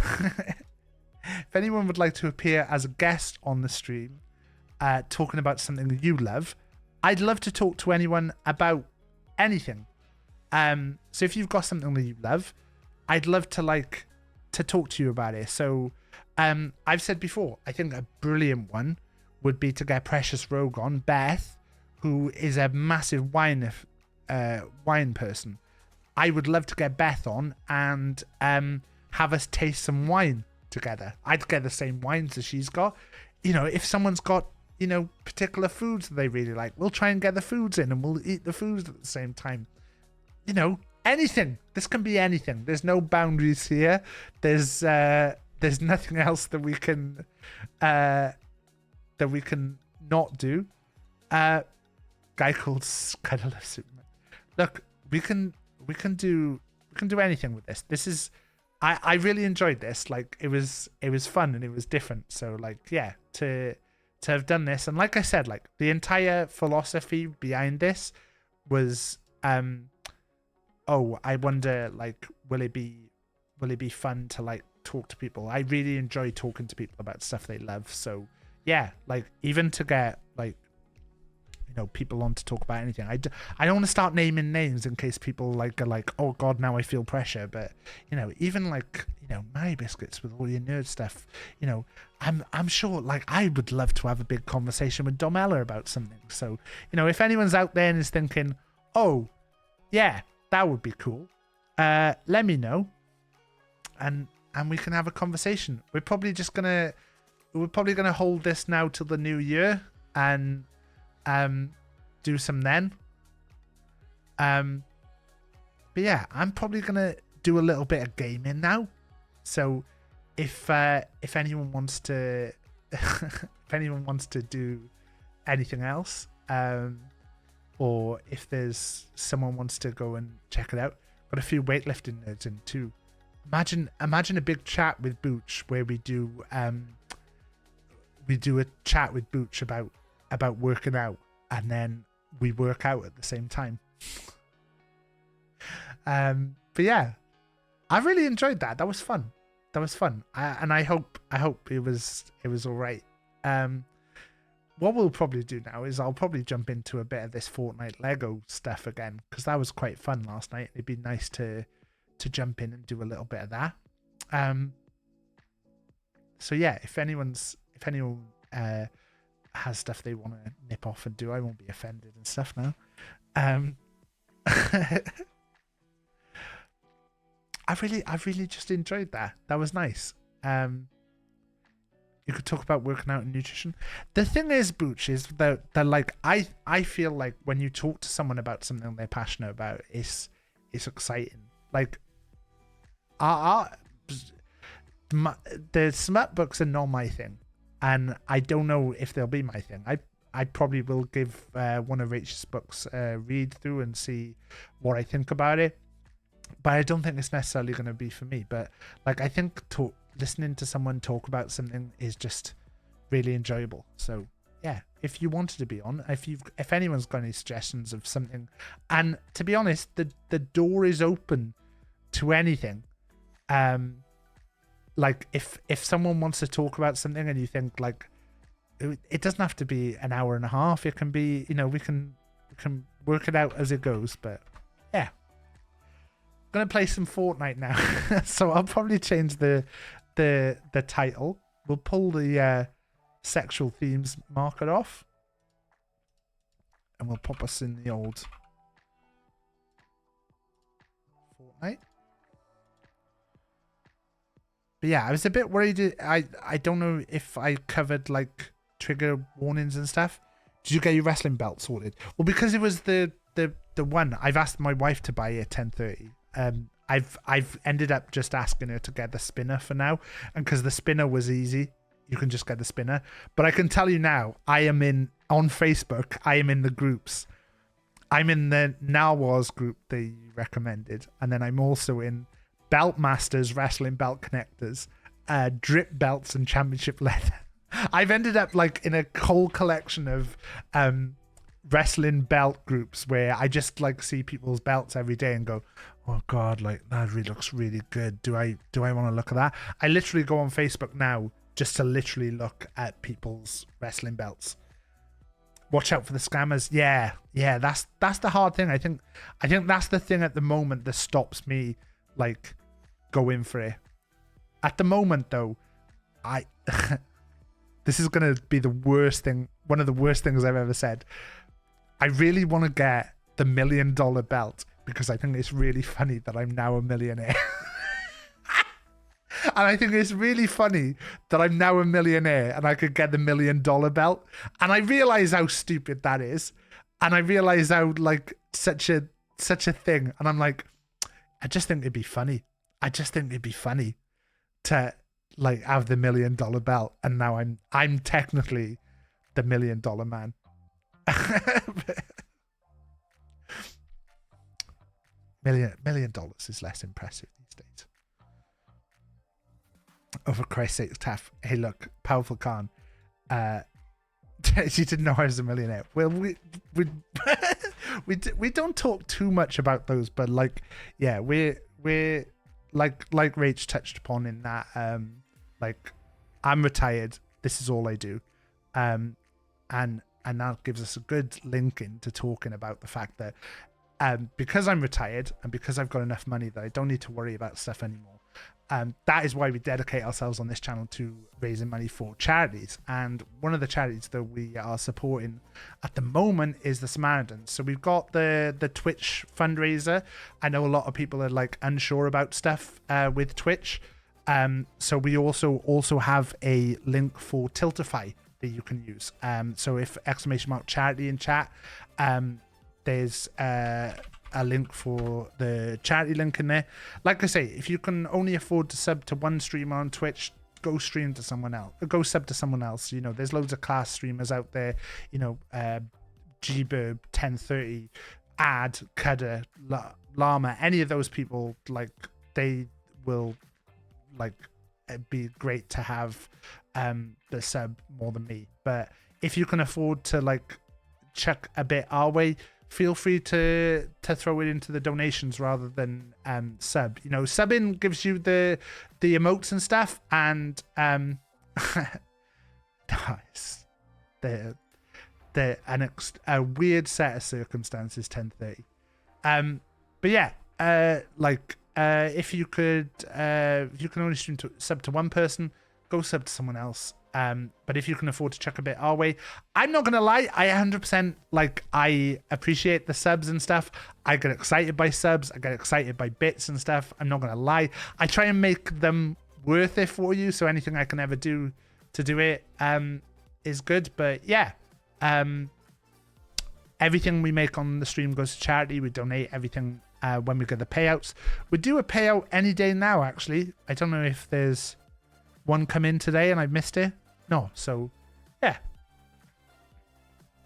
Speaker 2: like to appear as a guest on the stream, talking about something that you love, I'd love to talk to anyone about anything. So if you've got something that you love, I'd love to talk to you about it. So I've said before, I think a brilliant one would be to get Precious Rogue on, Beth, who is a massive wine person. I would love to get Beth on and have us taste some wine together. I'd get the same wines that she's got. You know, if someone's got, you know, particular foods that they really like, we'll try and get the foods in and we'll eat the foods at the same time. You know, anything. This can be anything. There's no boundaries here. There's nothing else that we can not do. Guy called Skylar Superman. Look, we can do anything with this. This is I really enjoyed this. Like it was fun and it was different. So like yeah, to have done this, and like I said, like the entire philosophy behind this was I wonder, like, will it be fun to like talk to people? I really enjoy talking to people about stuff they love. So yeah, like even to get like, you know, people on to talk about anything. I don't want to start naming names in case people like are like, oh god, now I feel pressure. But you know, even like, you know, Mary Biscuits with all your nerd stuff, you know, I'm sure like I would love to have a big conversation with Domella about something. So, you know, if anyone's out there and is thinking, oh yeah, that would be cool, let me know, and we can have a conversation. We're probably gonna hold this now till the new year and do some then. But yeah, I'm probably gonna do a little bit of gaming now. So if anyone wants to do anything else, or if there's someone wants to go and check it out, got a few weightlifting nerds in too. Imagine a big chat with Booch where we do a chat with Booch about working out, and then we work out at the same time. But yeah, I really enjoyed that. That was fun. And I hope it was all right. What we'll probably do now is I'll probably jump into a bit of this Fortnite Lego stuff again, because that was quite fun last night. It'd be nice to jump in and do a little bit of that. So yeah, if anyone has stuff they want to nip off and do, I won't be offended and stuff now. I really just enjoyed that. That was nice. You could talk about working out and nutrition. The thing is, Booch, is that like I feel like when you talk to someone about something they're passionate about, it's exciting. Like the smut books are not my thing, and I don't know if they'll be my thing. I probably will give one of Rach's books a read through and see what I think about it, but I don't think it's necessarily going to be for me. But like, I think listening to someone talk about something is just really enjoyable. So yeah, if you wanted to be on, if anyone's got any suggestions of something, and to be honest, the door is open to anything. Like if someone wants to talk about something and you think like it doesn't have to be an hour and a half, it can be, you know, we can work it out as it goes. But yeah, I'm gonna play some Fortnite now. So I'll probably change the title. We'll pull the sexual themes marker off and we'll pop us in the old Fortnite. But yeah, I was a bit worried. I don't know if I covered like trigger warnings and stuff. Did you get your wrestling belt sorted? Well, because it was the one, I've asked my wife to buy it at 10:30. I've ended up just asking her to get the spinner for now, and because the spinner was easy, you can just get the spinner. But I can tell you now, I am on Facebook. I am in the groups. I'm in the Narwhals group they recommended, and then I'm also in Belt Masters, Wrestling Belt Connectors, Drip Belts, and Championship Leather. I've ended up like in a whole collection of wrestling belt groups where I just like see people's belts every day and go, oh god, like that really looks really good. Do I want to look at that? I literally go on Facebook now just to literally look at people's wrestling belts. Watch out for the scammers. Yeah, that's the hard thing. I think that's the thing at the moment that stops me like going for it. At the moment though, this is gonna be the worst thing, one of the worst things I've ever said. I really want to get the $1 million belt because I think it's really funny that I'm now a millionaire. And I think it's really funny that I'm now a millionaire and I could get the $1 million belt. And I realize how stupid that is. And I realize how like such a thing. And I'm like, I just think it'd be funny. I just think it'd be funny to like have the $1 million belt. And now I'm technically the $1 million man. $1 million is less impressive these days. Oh, for Christ's sake, Taff. Hey, look, Powerful Khan. She didn't know I was a millionaire. Well, we don't talk too much about those, but like, yeah, we're like Rach touched upon in that. Like, I'm retired. This is all I do, and that gives us a good link into talking about the fact that because I'm retired and because I've got enough money that I don't need to worry about stuff anymore. That is why we dedicate ourselves on this channel to raising money for charities. And one of the charities that we are supporting at the moment is the Samaritans. So we've got the Twitch fundraiser. I know a lot of people are like unsure about stuff with Twitch. So we also have a link for Tiltify that you can use. So if !charity in chat, there's a link for the charity link in there. Like I say, if you can only afford to sub to one streamer on Twitch, go stream to someone else. Go sub to someone else. You know, there's loads of class streamers out there. You know, Gburb, 1030, Ad, Cudder, Llama, any of those people, like they will like be great to have the sub more than me. But if you can afford to like chuck a bit our way, feel free to throw it into the donations rather than sub. You know, subbing gives you the emotes and stuff, and nice. A weird set of circumstances. 10:30. But yeah, if you can only stream to sub to one person, go sub to someone else. But if you can afford to chuck a bit our way, I'm not gonna lie, I 100% I appreciate the subs and stuff. I get excited by subs, I get excited by bits and stuff. I'm not gonna lie, I try and make them worth it for you, so anything I can ever do to do it is good. But yeah, everything we make on the stream goes to charity. We donate everything when we get the payouts. We do a payout any day now, actually. I don't know if there's one come in today and I missed it? No. So, yeah.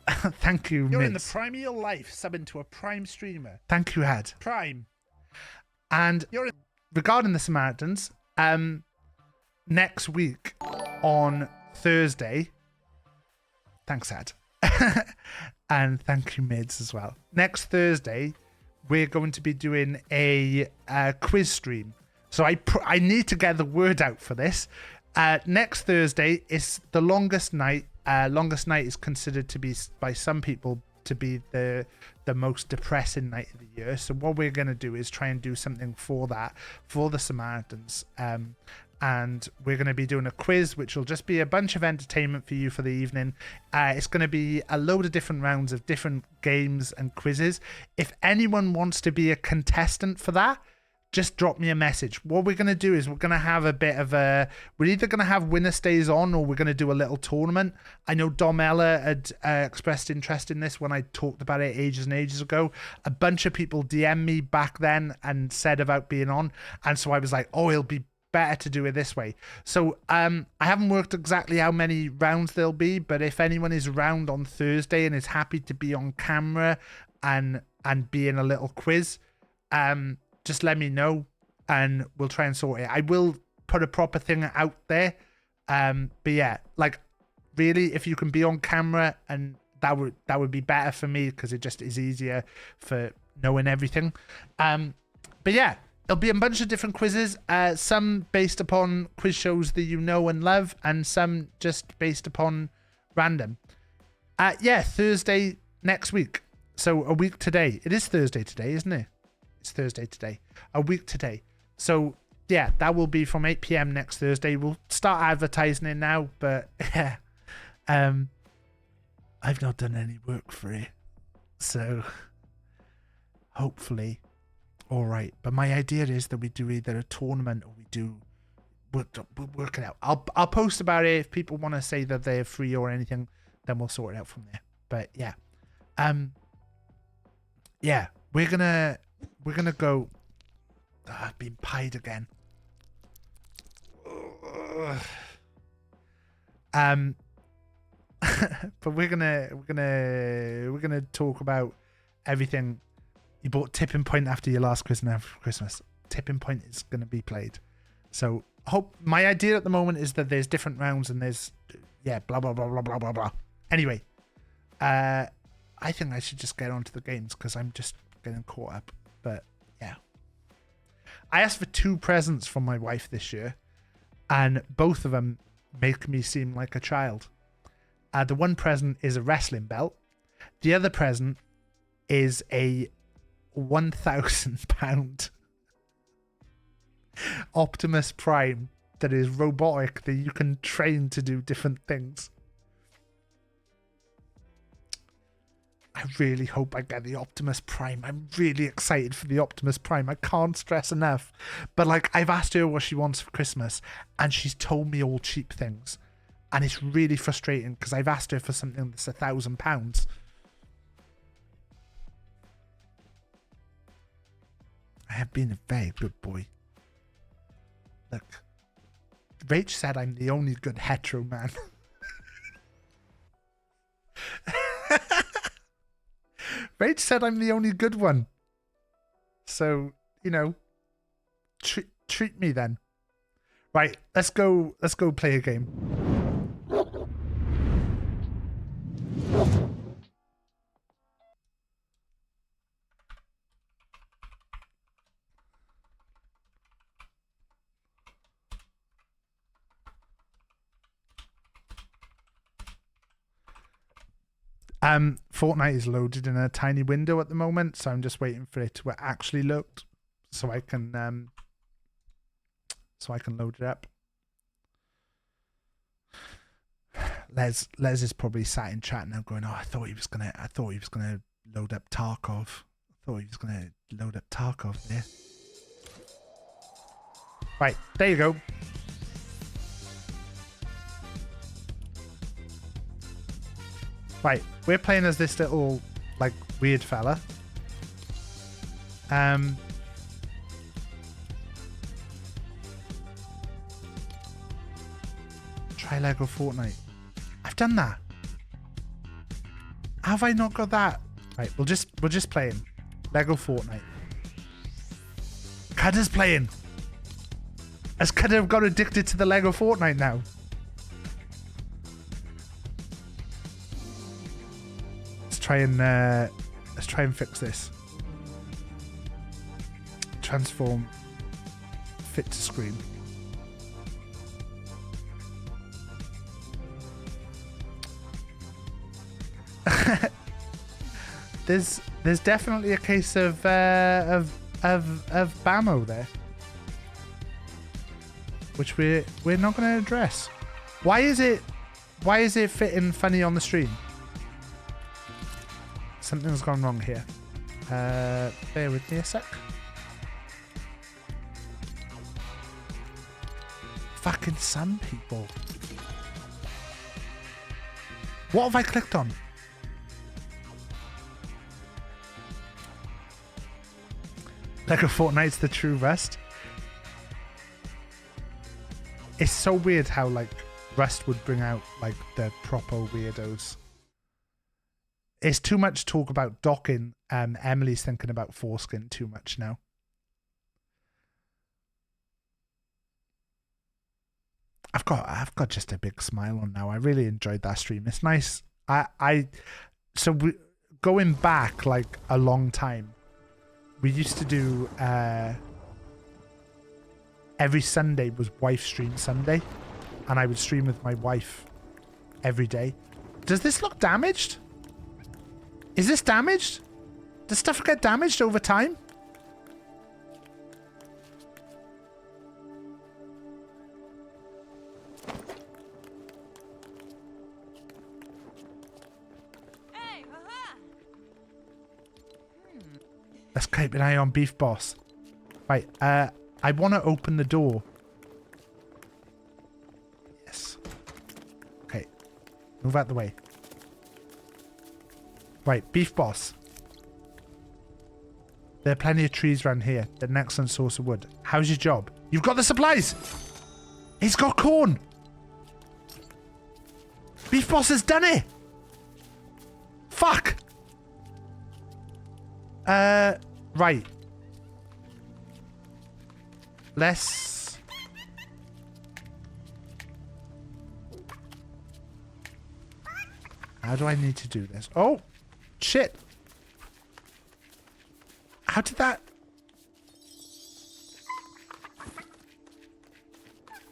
Speaker 2: Thank you,
Speaker 7: You're in the
Speaker 2: Mids.
Speaker 7: prime of your life, subbing to a prime streamer.
Speaker 2: Thank you, Had.
Speaker 7: Prime.
Speaker 2: And
Speaker 7: You're in
Speaker 2: regarding the Samaritans, next week on Thursday, thanks, Ad. And thank you, Mids, as well. Next Thursday, we're going to be doing a quiz stream. So I need to get the word out for this. Next Thursday is the longest night. Longest night is considered to be, by some people, to be the most depressing night of the year. So what we're going to do is try and do something for that, for the Samaritans. And we're going to be doing a quiz, which will just be a bunch of entertainment for you for the evening. It's going to be a load of different rounds of different games and quizzes. If anyone wants to be a contestant for that, just drop me a message. What we're going to do is we're going to have a bit of a... We're either going to have winner stays on or we're going to do a little tournament. I know Domella had expressed interest in this when I talked about it ages and ages ago. A bunch of people DM'd me back then and said about being on. And so I was like, oh, it'll be better to do it this way. So I haven't worked exactly how many rounds there'll be, but if anyone is around on Thursday and is happy to be on camera and be in a little quiz, just let me know and we'll try and sort it. I will put a proper thing out there. But yeah, like really, if you can be on camera, and that would be better for me because it just is easier for knowing everything. But yeah, there'll be a bunch of different quizzes, some based upon quiz shows that you know and love, and some just based upon random. Yeah, Thursday next week. So a week today. It is Thursday today, isn't it? It's Thursday today. A week today. So yeah, that will be from 8 p.m. next Thursday. We'll start advertising it now, but yeah. I've not done any work for it. So hopefully all right. But my idea is that we do either a tournament or we'll work it out. I'll post about it. If people want to say that they're free or anything, then we'll sort it out from there. But yeah. Yeah, we're gonna go. I've been pied again. But we're gonna talk about everything. You bought Tipping Point after your last quiz and after Christmas. Tipping Point is gonna be played. So my idea at the moment is that there's different rounds and there's blah blah blah blah blah blah blah. Anyway, I think I should just get onto the games because I'm just getting caught up. But yeah, I asked for 2 presents from my wife this year, and both of them make me seem like a child. The one present is a wrestling belt. The other present is a £1,000 Optimus Prime that is robotic, that you can train to do different things. I really hope I get the Optimus Prime. I'm really excited for the Optimus Prime. I can't stress enough. But like, I've asked her what she wants for Christmas, and she's told me all cheap things. And it's really frustrating because I've asked her for something that's £1,000. I have been a very good boy. Look, Rach said I'm the only good hetero man. Rach said I'm the only good one. So, you know, treat me then. Right, let's go play a game. Fortnite is loaded in a tiny window at the moment, so I'm just waiting for it to actually load so I can load it up. Les is probably sat in chat now going, "Oh, I thought he was gonna load up Tarkov. There." Right, there you go. Right, we're playing as this little, like, weird fella. Try Lego Fortnite. I've done that. Have I not got that? Right, we'll just play him. Lego Fortnite. Cudder's playing. Has Cudder got addicted to the Lego Fortnite now? Let's try and fix this. Transform fit to screen. There's definitely a case of Bamo there, which we're not going to address. Why is it fitting funny on the stream? Something's gone wrong here. Bear with me a sec. Fucking some people. What have I clicked on? Lego Fortnite's the true Rust. It's so weird how like Rust would bring out like the proper weirdos. It's too much talk about docking. Emily's thinking about foreskin too much now. I've got just a big smile on now. I really enjoyed that stream. It's nice. Going back like a long time. We used to do every Sunday was wife stream Sunday, and I would stream with my wife every day. Does this look damaged? Is this damaged? Does stuff get damaged over time? Let's keep an eye on Beef Boss. Right, I want to open the door. Yes. Okay. Move out the way. Right, Beef Boss. There are plenty of trees around here. They're an excellent source of wood. How's your job? You've got the supplies! He's got corn! Beef Boss has done it! Fuck! Right. Let's... How do I need to do this? Oh! Shit! How did that...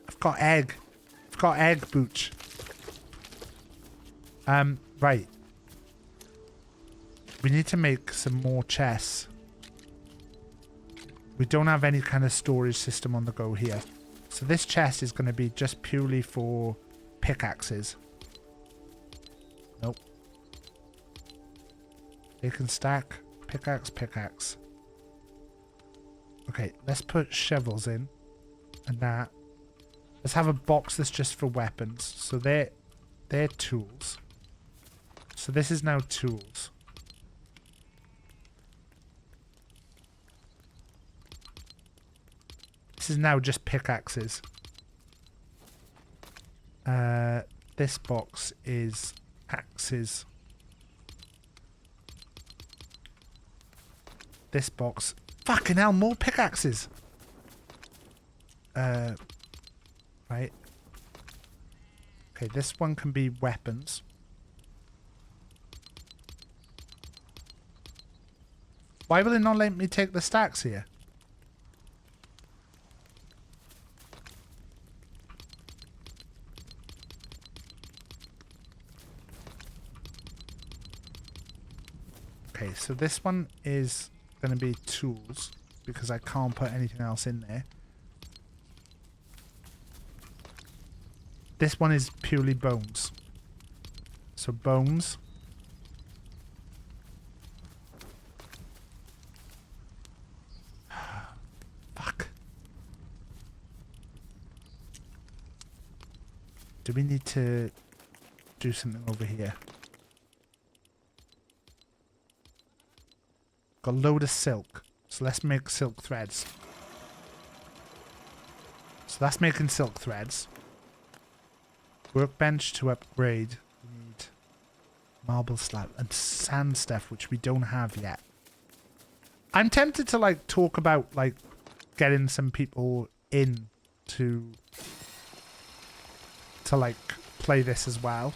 Speaker 2: I've got egg. I've got egg, Booch. Right. We need to make some more chests. We don't have any kind of storage system on the go here. So this chest is going to be just purely for pickaxes. Nope. They can stack. Pickaxe, pickaxe. Okay, let's put shovels in. And that. Let's have a box that's just for weapons. So they're tools. So this is now tools. This is now just pickaxes. This box is axes. This box... Fucking hell, more pickaxes! Right. Okay, this one can be weapons. Why will it not let me take the stacks here? Okay, so this one is going to be tools because I can't put anything else in there. This one is purely bones. So bones. Fuck. Do we need to do something over here? Got a load of silk. So let's make silk threads. So that's making silk threads. Workbench to upgrade. We need marble slab and sand stuff, which we don't have yet. I'm tempted to like talk about like getting some people in to like play this as well.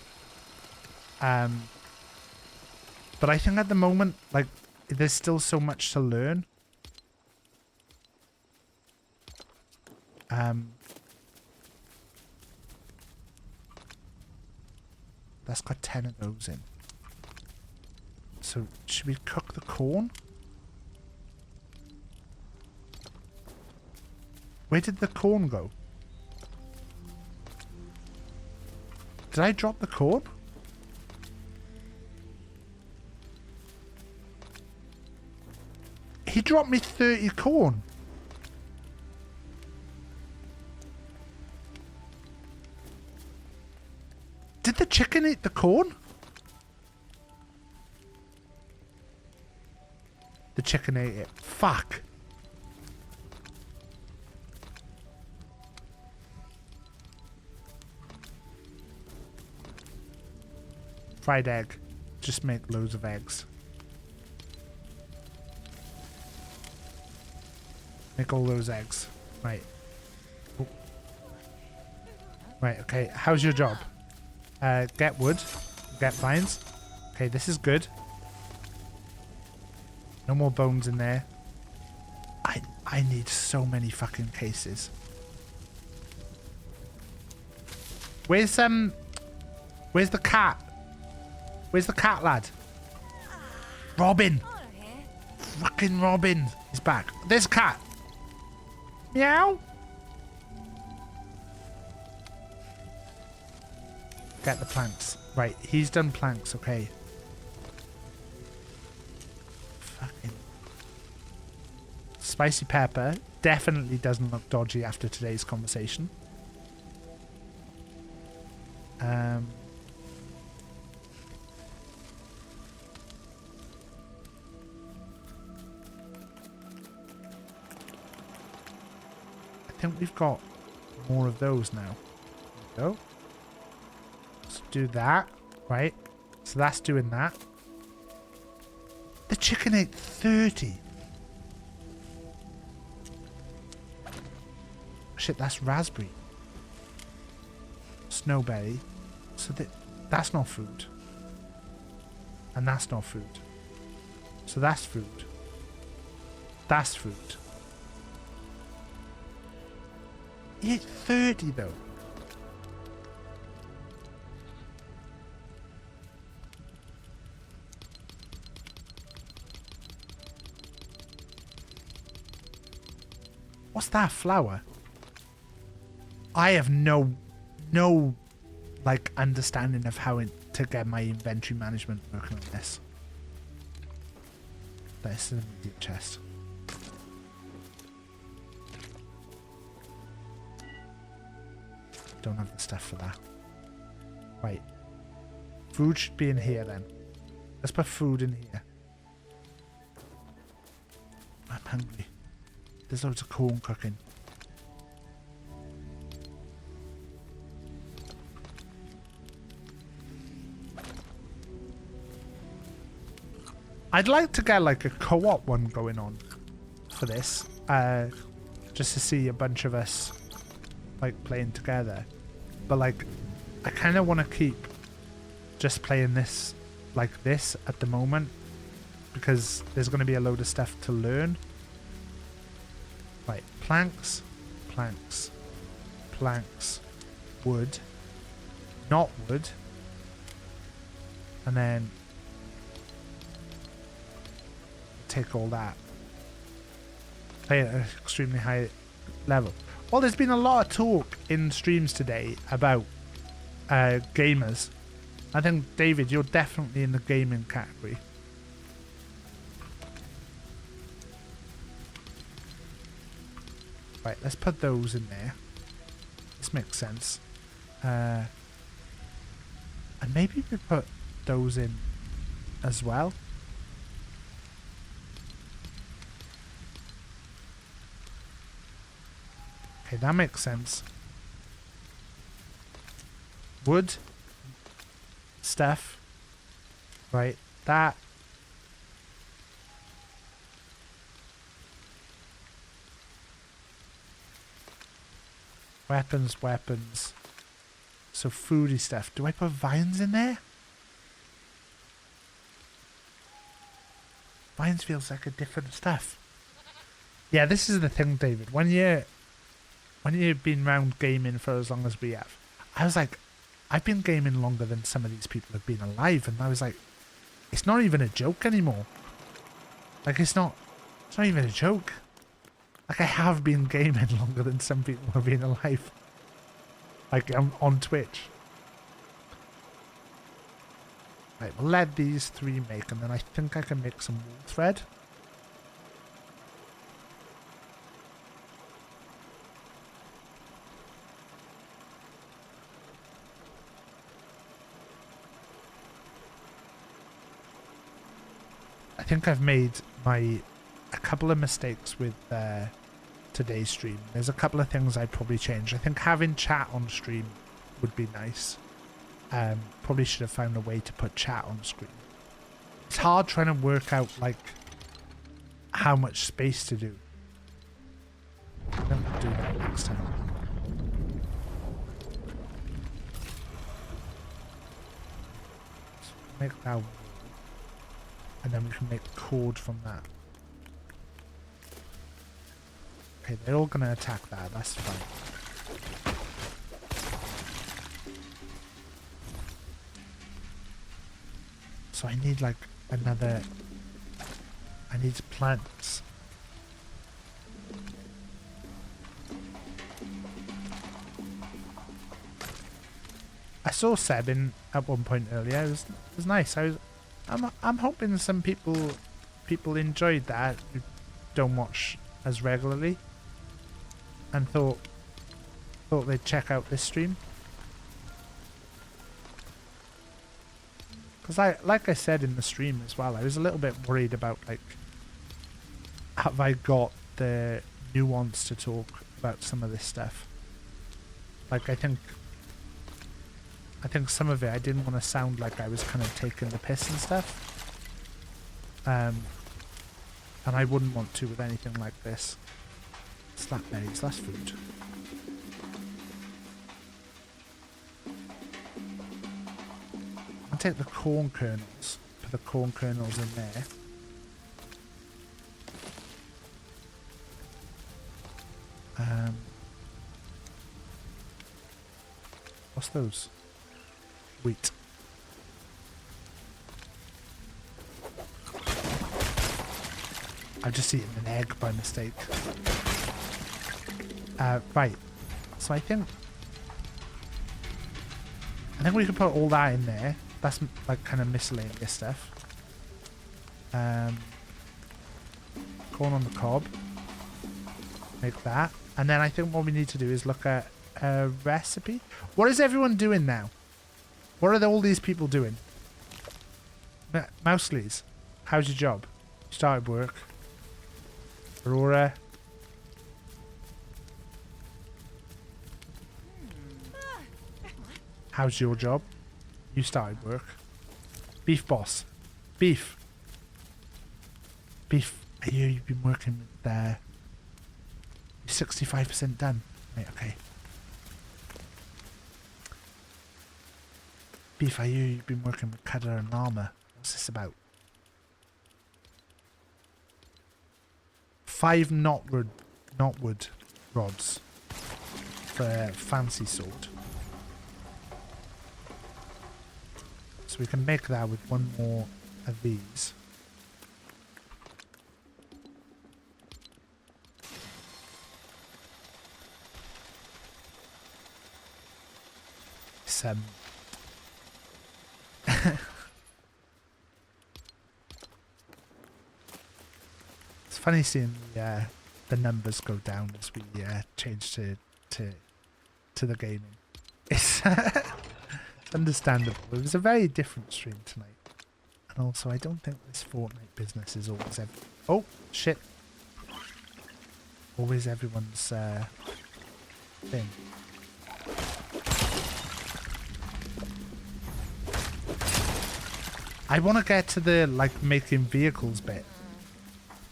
Speaker 2: But I think at the moment, like, there's still so much to learn. That's got 10 of those in. So, should we cook the corn? Where did the corn go? Did I drop the corn? He dropped me 30 corn. Did the chicken eat the corn? The chicken ate it. Fuck. Fried egg. Just make loads of eggs. Make all those eggs. Right. Oh. Right, okay. How's your job? Get wood. Get vines. Okay, this is good. No more bones in there. I need so many fucking cases. Where's the cat? Where's the cat, lad? Robin! Fucking Robin! He's back. There's cat! Meow! Get the planks. Right, he's done planks, okay. Fucking... Spicy pepper definitely doesn't look dodgy after today's conversation. I think we've got more of those now. There we go. Let's do that. Right. So that's doing that. The chicken ate 30. Shit, that's raspberry. Snowberry. So that's not food. And that's not food. So that's food. That's food. He ate 30 though. What's that flower? I have no like understanding of how to get my inventory management working on this. That's an immediate chest. Don't have the stuff for that. Right. Food should be in here then. Let's put food in here. I'm hungry. There's loads of corn cooking. I'd like to get like a co-op one going on for this. Just to see a bunch of us like playing together. But like I kind of want to keep just playing this like this at the moment because there's going to be a load of stuff to learn. Right, planks, planks, planks, wood, not wood, and then take all that. Play at an extremely high level. Well, there's been a lot of talk in streams today about gamers. I think, David, you're definitely in the gaming category. Right, let's put those in there. This makes sense. And maybe we put those in as well. Okay, that makes sense. wood stuff. Right, that. Weapons. So foodie stuff. Do I put vines in there? Vines feels like a different stuff. Yeah, this is the thing, David. When you've been around gaming for as long as we have, I was like, I've been gaming longer than some of these people have been alive, and I was like, it's not even a joke anymore. Like, it's not even a joke. Like, I have been gaming longer than some people have been alive. Like, on Twitch. Right, we'll let these 3 make, and then I think I can make some wool thread. I think I've made a couple of mistakes with today's stream. There's a couple of things I'd probably change. I think having chat on stream would be nice. Probably should have found a way to put chat on screen. It's hard trying to work out like how much space to do. I'm gonna do that next time. So make that wool, and then we can make cord from that. Okay, they're all gonna attack that. That's fine. So I need like another. I need plants. I saw Seb in at one point earlier. It was nice. I'm hoping some people enjoyed that who don't watch as regularly and thought they'd check out this stream. Because like I said in the stream as well, I was a little bit worried about like, have I got the nuance to talk about some of this stuff? Like I think some of it I didn't want to sound like I was kind of taking the piss and stuff. And I wouldn't want to with anything like this. Slapberries, that's food. I'll take the corn kernels, put the corn kernels in there. What's those? Wheat. I've just eaten an egg by mistake. Right. So I think we could put all that in there. That's like kind of miscellaneous stuff. Corn on the cob. Make that. And then I think what we need to do is look at a recipe. What is everyone doing now? What are all these people doing? Mouseleys, how's your job? You started work. Aurora. How's your job? You started work. Beef boss. Beef. Beef. I hear you've been working with you're 65% done. Right, okay. Beef, I hear you've been working with Cutter and Armor. What's this about? 5 knotwood rods for a fancy sword. So we can make that with one more of these. Some. It's funny seeing the numbers go down as we change to the gaming. It's understandable. It was a very different stream tonight, and also I don't think this Fortnite business is always oh shit, always everyone's thing. I want to get to the like making vehicles bit.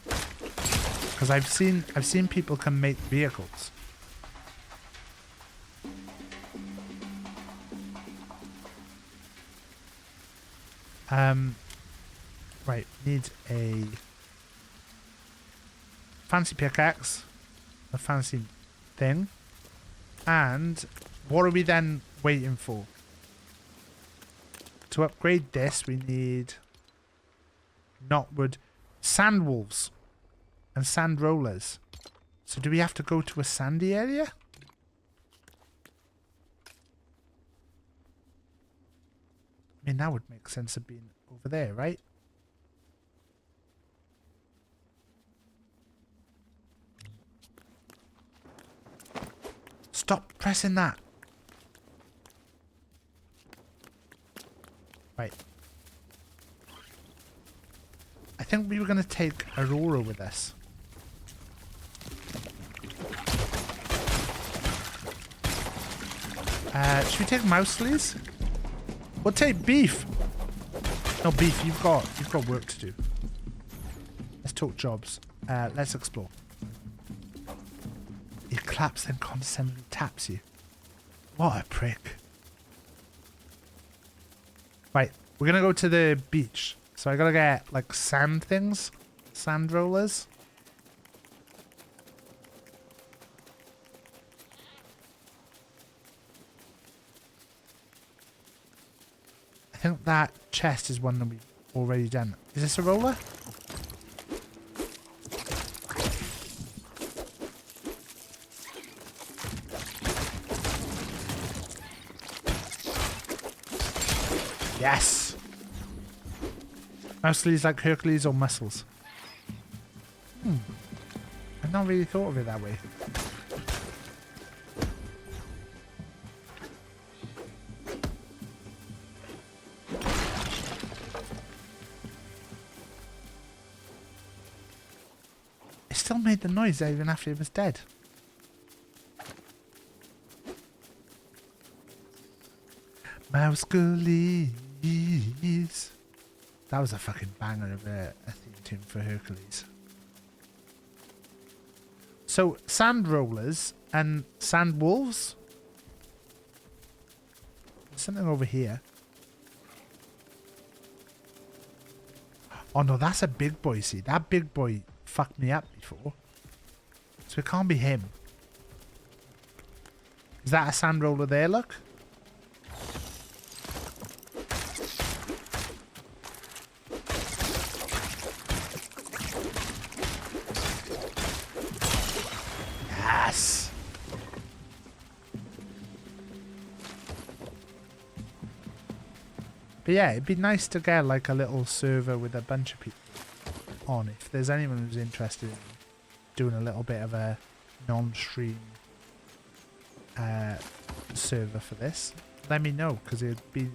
Speaker 2: Because I've seen people can make vehicles. Right, need a fancy pickaxe, a fancy thing, and what are we then waiting for? To upgrade this, we need knotwood, sand wolves, and sand rollers. So do we have to go to a sandy area? I mean, that would make sense of being over there, right? Stop pressing that. Right. I think we were going to take Aurora with us. Should we take Mouse, please? We'll take Beef. No, Beef, you've got work to do. Let's talk jobs. Let's explore. He claps and condescendingly taps you. What a prick. Right, we're gonna go to the beach. So I gotta get like sand things. Sand rollers. I think that chest is one that we've already done. Is this a roller? Yes! Mousley's like Hercules or muscles. I've not really thought of it that way. It still made the noise even after it was dead. Mouse-Gullies. That was a fucking banger of a theme tune for Hercules. So, sand rollers and sand wolves. There's something over here. Oh no, that's a big boy, see. That big boy fucked me up before. So it can't be him. Is that a sand roller there, look? Yes! But yeah, it'd be nice to get like a little server with a bunch of people on. If there's anyone who's interested in doing a little bit of a non-stream server for this, let me know, because it'd be...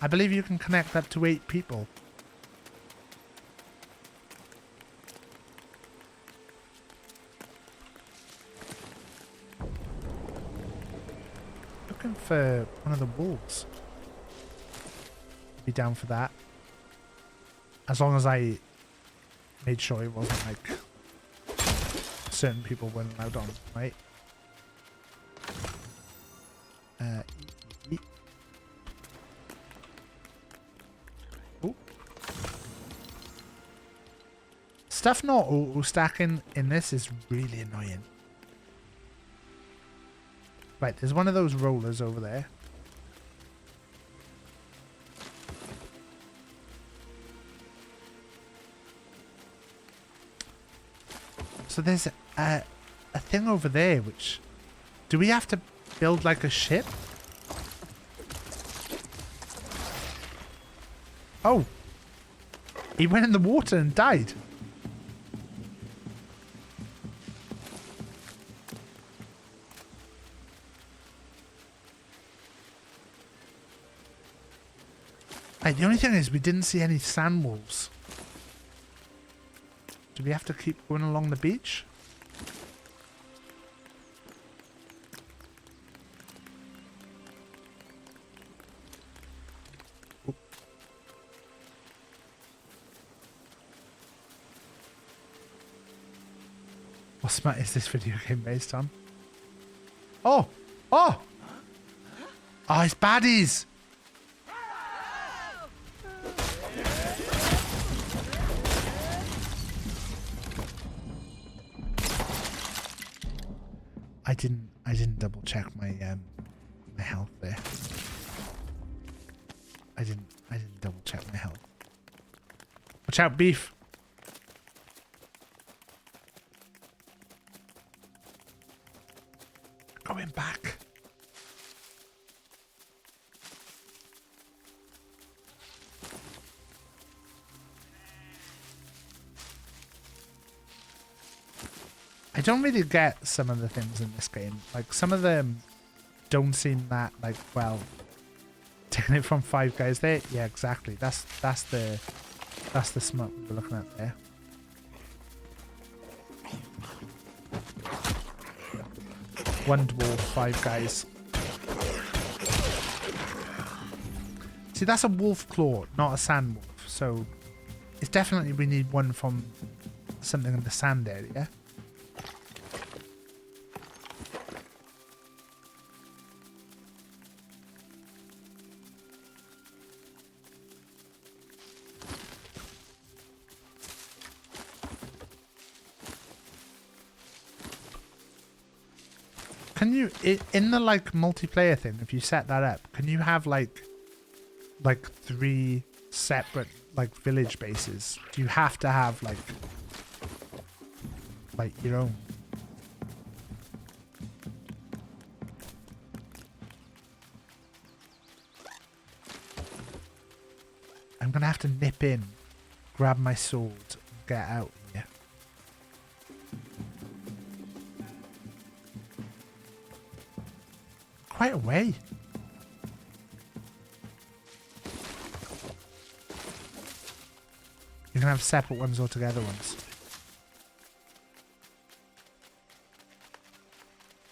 Speaker 2: I believe you can connect up to 8 people. Looking for one of the wolves. Be down for that. As long as I made sure it wasn't like certain people weren't allowed on, right? Eat. Oh. Stuff not auto stacking in this is really annoying. Right, there's one of those rollers over there. So there's a thing over there which... Do we have to build like a ship? Oh! He went in the water and died. Right, the only thing is we didn't see any sand wolves. Do we have to keep going along the beach? Oh. What smut is this video game based on? Oh! Oh! Oh, it's baddies! I didn't double check my my health there. I didn't double check my health. Watch out, beef! Going back. I don't really get some of the things in this game. Like, some of them don't seem that, like, well, taking it from Five Guys there. Yeah, exactly. That's the smut we're looking at there. One dwarf, Five Guys. See, that's a wolf claw, not a sand wolf. So it's definitely we need one from something in the sand area. Can you, in the like multiplayer thing, if you set that up, can you have like 3 separate like village bases? Do you have to have like your own? I'm gonna have to nip in, grab my sword, and get out here. Quite a way. You can have separate ones or together ones.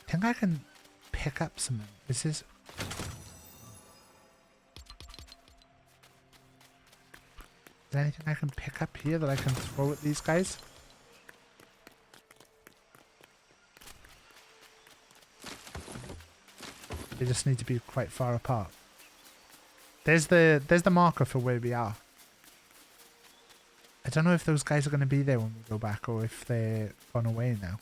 Speaker 2: I think I can pick up something. This is... Is there anything I can pick up here that I can throw at these guys? They just need to be quite far apart. There's the marker for where we are. I don't know if those guys are going to be there when we go back or if they're gone away now.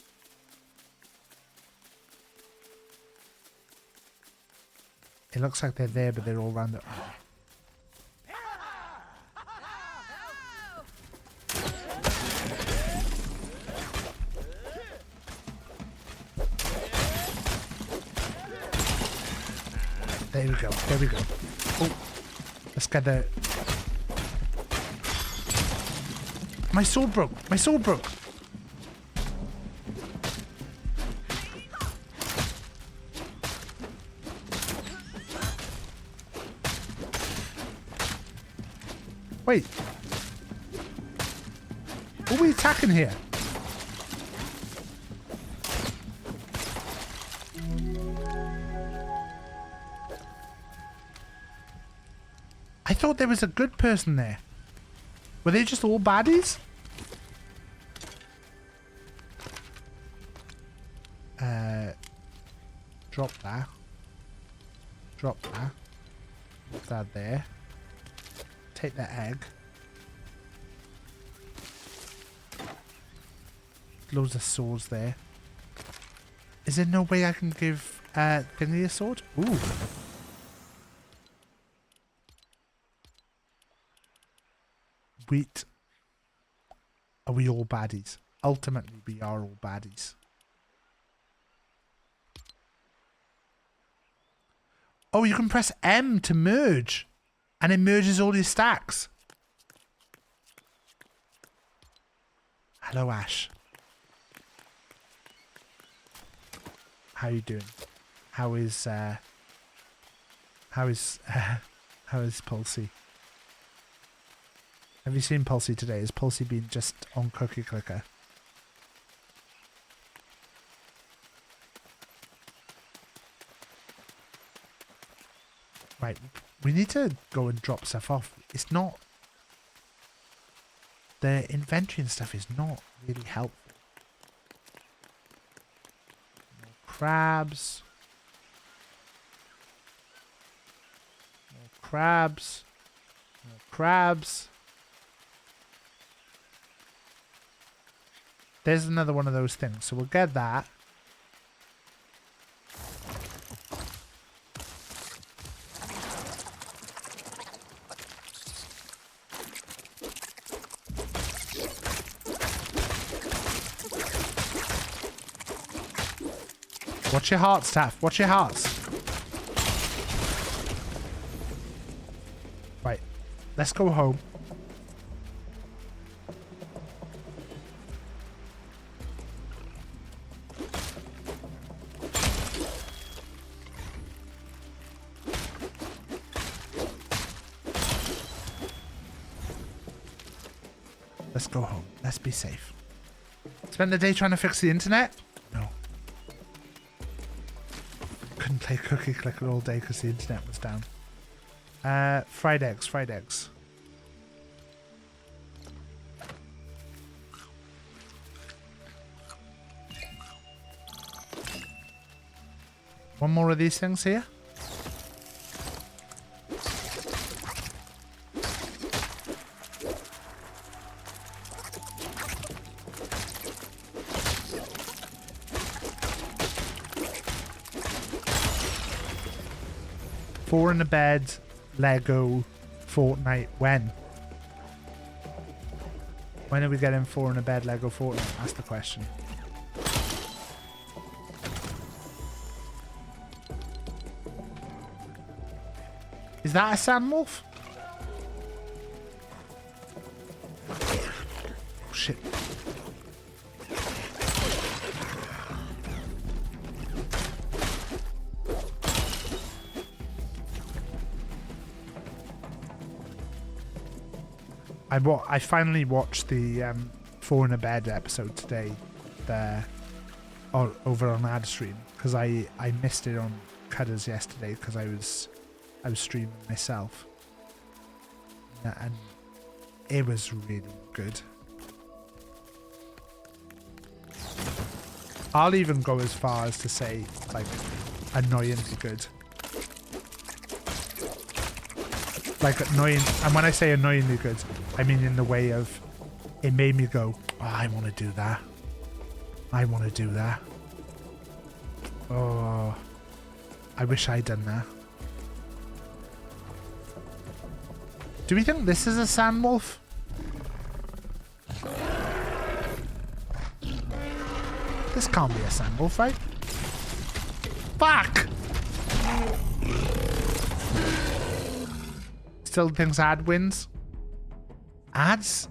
Speaker 2: It looks like they're there, but they're all around the... Oh. There we go. There we go. Oh, let's get the... My sword broke. My sword broke. Wait. What are we attacking here? I thought there was a good person there. Were they just all baddies? Drop that. Drop that. Put that there. Take the egg. Loads of swords there. Is there no way I can give Thingy a sword? Ooh. Wheat. Are we all baddies? Ultimately, we are all baddies. Oh, you can press M to merge. And it merges all your stacks. Hello, Ash. How you doing? How is Pulsey? Have you seen Pulsey today? Has Pulsey been just on Cookie Clicker? Right, we need to go and drop stuff off. It's not... The inventory and stuff is not really helpful. crabs. More crabs. More crabs. There's another one of those things, so we'll get that. Watch your hearts, Taff. Watch your hearts. Right. Let's go home. Let's go home. Let's be safe. Spend the day trying to fix the internet? No. Couldn't play Cookie Clicker all day because the internet was down. Fried eggs, fried eggs. One more of these things here. Four in the bed, Lego, Fortnite, when? When are we getting four in a bed, Lego, Fortnite? That's the question. Is that a sand wolf? Oh, shit. I finally watched the Four in a Bed episode today, over on ad stream, because I missed it on Cutters yesterday because I was streaming myself, and it was really good. I'll even go as far as to say, like, annoyingly good. Like, annoying, and when I say annoyingly good, I mean in the way of, it made me go, oh, I want to do that. I want to do that. Oh, I wish I'd done that. Do we think this is a sand wolf? This can't be a sand wolf, right? Fuck! Still thinks ad wins. Ads?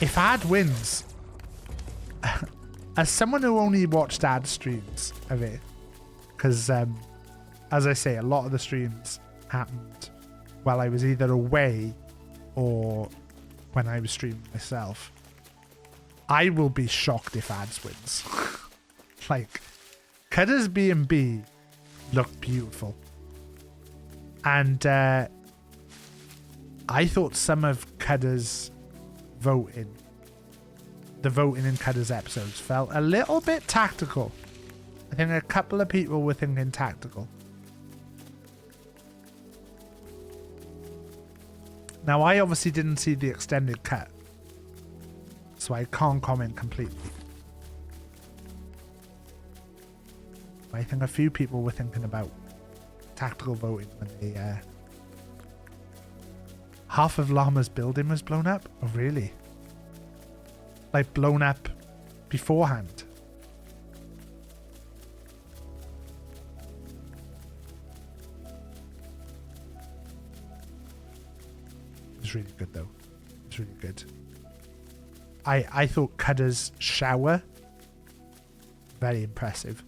Speaker 2: If ad wins, as someone who only watched ad streams of it, because as I say, a lot of the streams happened while I was either away or when I was streaming myself, I will be shocked if ads wins. Like, Cutters B&B looked beautiful. And I thought some of Cutters' voting, the voting in Cutters' episodes, felt a little bit tactical. I think a couple of people were thinking tactical. Now, I obviously didn't see the extended cut, so I can't comment completely. But I think a few people were thinking about tactical voting when they half of Llama's building was blown up. Oh, really? Like, blown up beforehand? It's really good though. It's really good. I thought Cutters' shower, very impressive.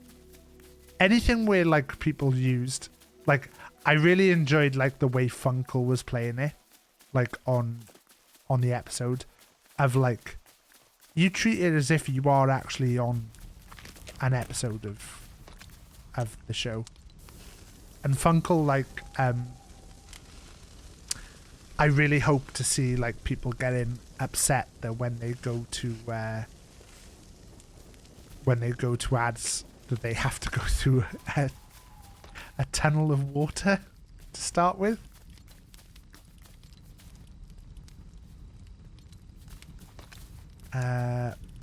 Speaker 2: Anything where, like, people used, like, I really enjoyed, like, the way Funkle was playing it, like, on the episode, of, like, you treat it as if you are actually on an episode of the show. And Funkle, like, I really hope to see, like, people getting upset that when they go to when they go to ads that they have to go through a tunnel of water to start with.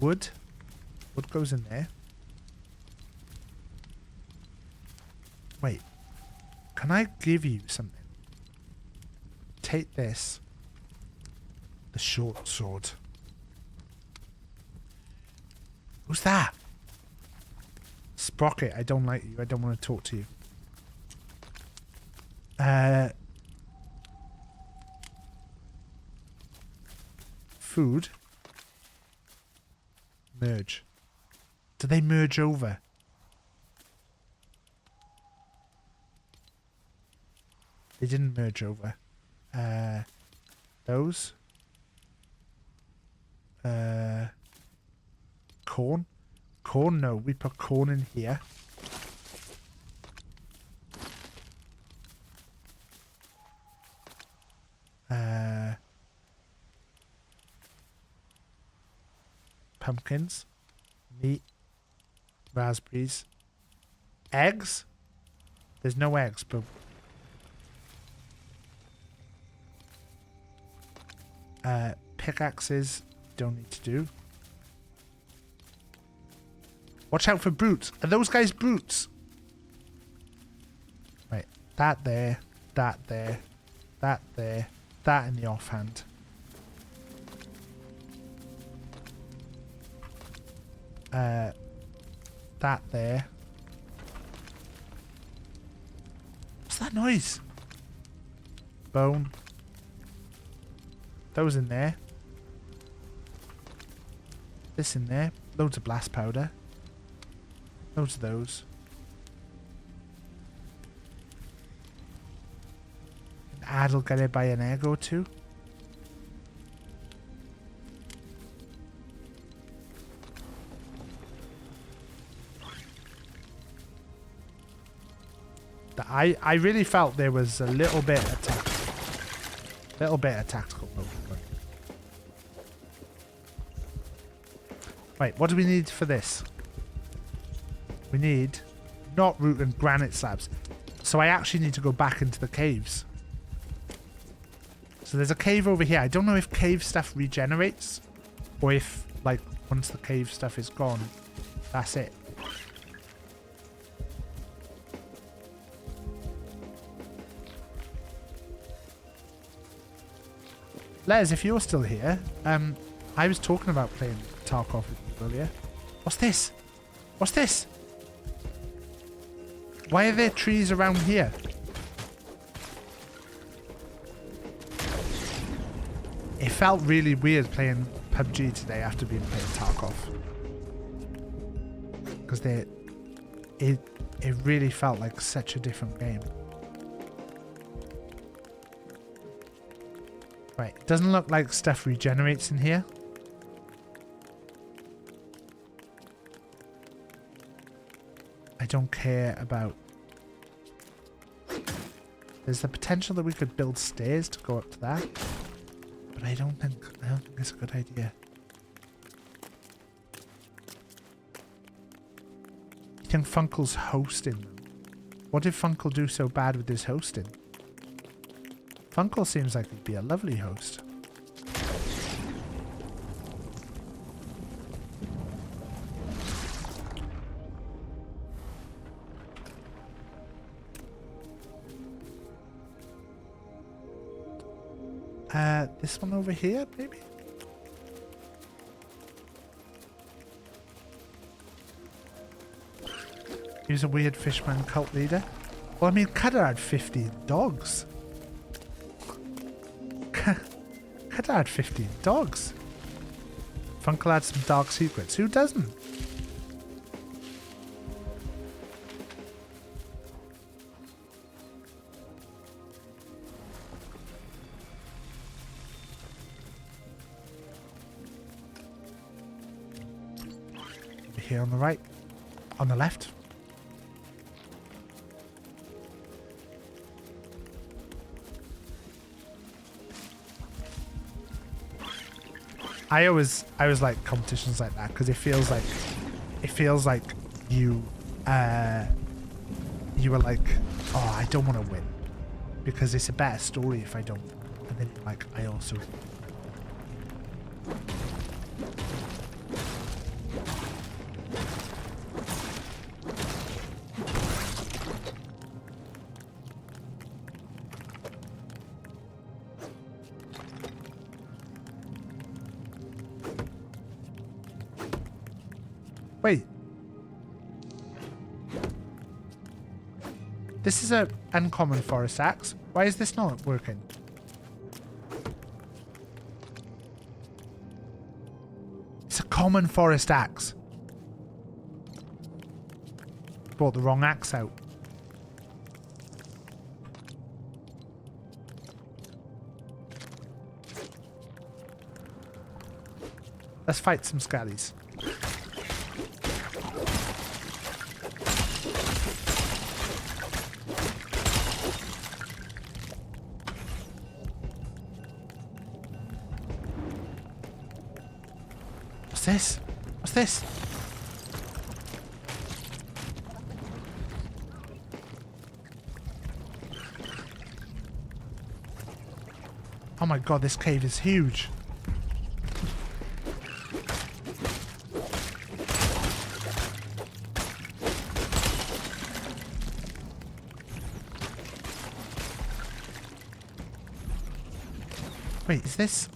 Speaker 2: Wood. Wood goes in there. Wait. Can I give you something? Take this. The short sword. Who's that? Sprocket, I don't like you. I don't want to talk to you. Food. Merge. Do they merge over? They didn't merge over. Those. Corn. Corn, no. We put corn in here. Pumpkins. Meat. Raspberries. Eggs? There's no eggs, but... pickaxes. Don't need to do. Watch out for brutes. Are those guys brutes? Right. That there. That there. That there. That in the offhand. That there. What's that noise? Bone. Those in there. This in there. Loads of blast powder. Loads of those. An ad will get it by an egg or two. I really felt there was a little bit of tactical movement. Right, what do we need for this? We need not root and granite slabs. So I actually need to go back into the caves. So there's a cave over here. I don't know if cave stuff regenerates or if, like, once the cave stuff is gone, that's it. Les, if you're still here, I was talking about playing Tarkov with you earlier. What's this? What's this? Why are there trees around here? It felt really weird playing PUBG today after being playing Tarkov. Because it really felt like such a different game. Right, it doesn't look like stuff regenerates in here. I don't care about... There's the potential that we could build stairs to go up to that. But I don't think it's a good idea. You think Funkel's hosting them? What did Funkel do so bad with his hosting? Funkel seems like he'd be a lovely host. This one over here, maybe? He's a weird fishman cult leader. Well, I mean, Cutter had 15 dogs. Cutter had 15 dogs. Funkel had some dark secrets. Who doesn't? Here on the right, on the left. I always like competitions like that because it feels like it feels like you were like, oh, I don't want to win because it's a better story if I don't. And then you're like, I also. Wait. This is a uncommon forest axe. Why is this not working? It's a common forest axe. Brought the wrong axe out. Let's fight some scallies. What's this? What's this? Oh my god, this cave is huge. Wait, is this?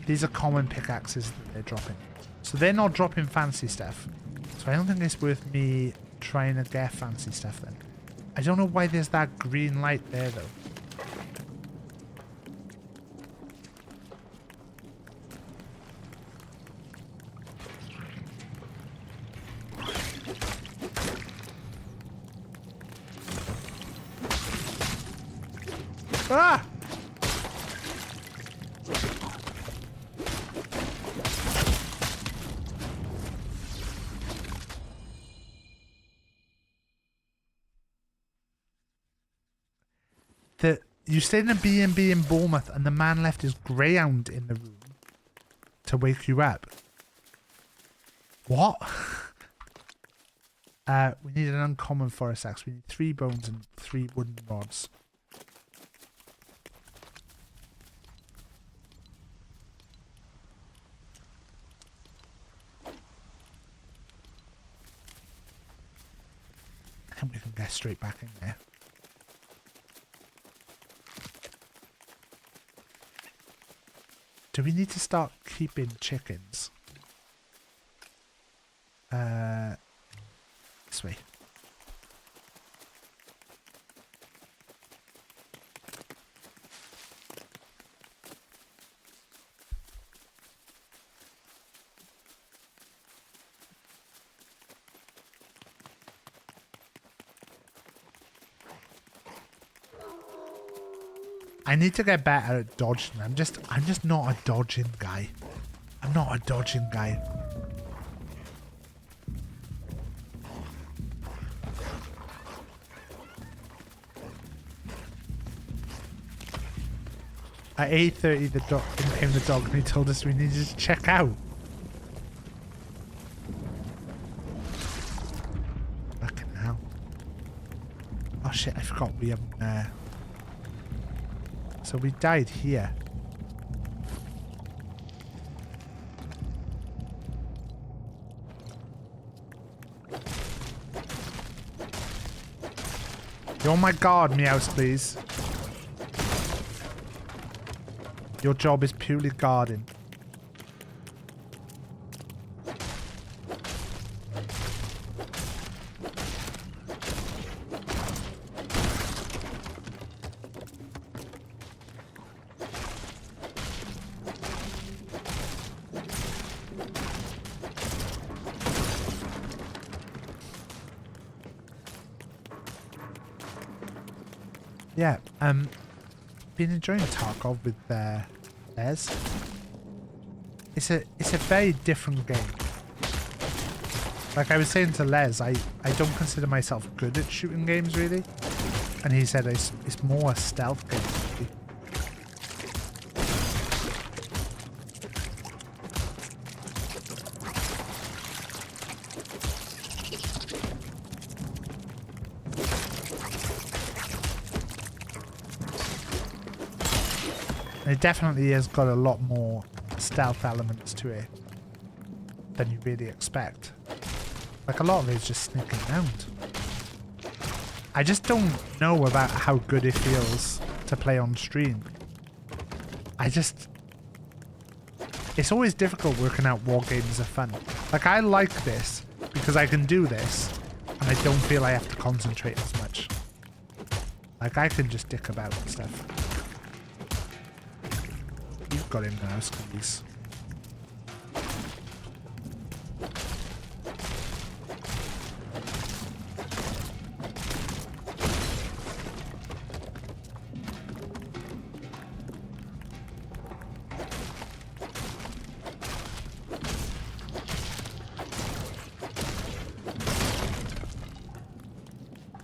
Speaker 2: These are common pickaxes that they're dropping. So they're not dropping fancy stuff. So I don't think it's worth me trying to get fancy stuff then. I don't know why there's that green light there though. Ah! You stayed in a B&B in Bournemouth and the man left his greyhound in the room to wake you up. What? We need an uncommon forest axe. We need 3 bones and 3 wooden rods. I think we can get straight back in there. Do we need to start keeping chickens? This way. I need to get better at dodging. I'm just not a dodging guy. I'm not a dodging guy. At 8:30 the dog came the dog and he told us we needed to check out. Fucking hell. Oh shit, I forgot we haven't so we died here. You're my guard, Meows, please. Your job is purely guarding. Yeah, been enjoying Tarkov with Les. It's a very different game. Like I was saying to Les, I don't consider myself good at shooting games really, and he said it's more a stealth game. Really. It definitely has got a lot more stealth elements to it than you really expect. Like, a lot of it is just sneaking around. I just don't know about how good it feels to play on stream. It's always difficult working out what games are fun. Like, I like this because I can do this and I don't feel I have to concentrate as much. Like, I can just dick about and stuff. You've got him now, Squeeze.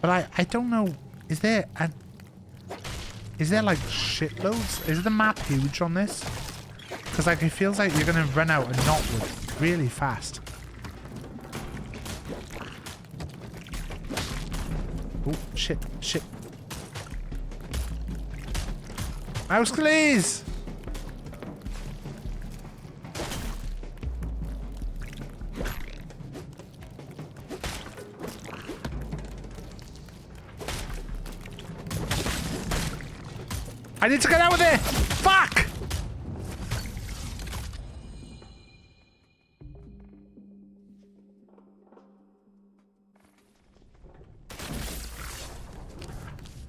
Speaker 2: But I don't know, is there like shitloads? Is the map huge on this? Because like it feels like you're gonna run out of knotwood really fast. Oh shit, shit. Mouse please! I need to get out of there! Fuck!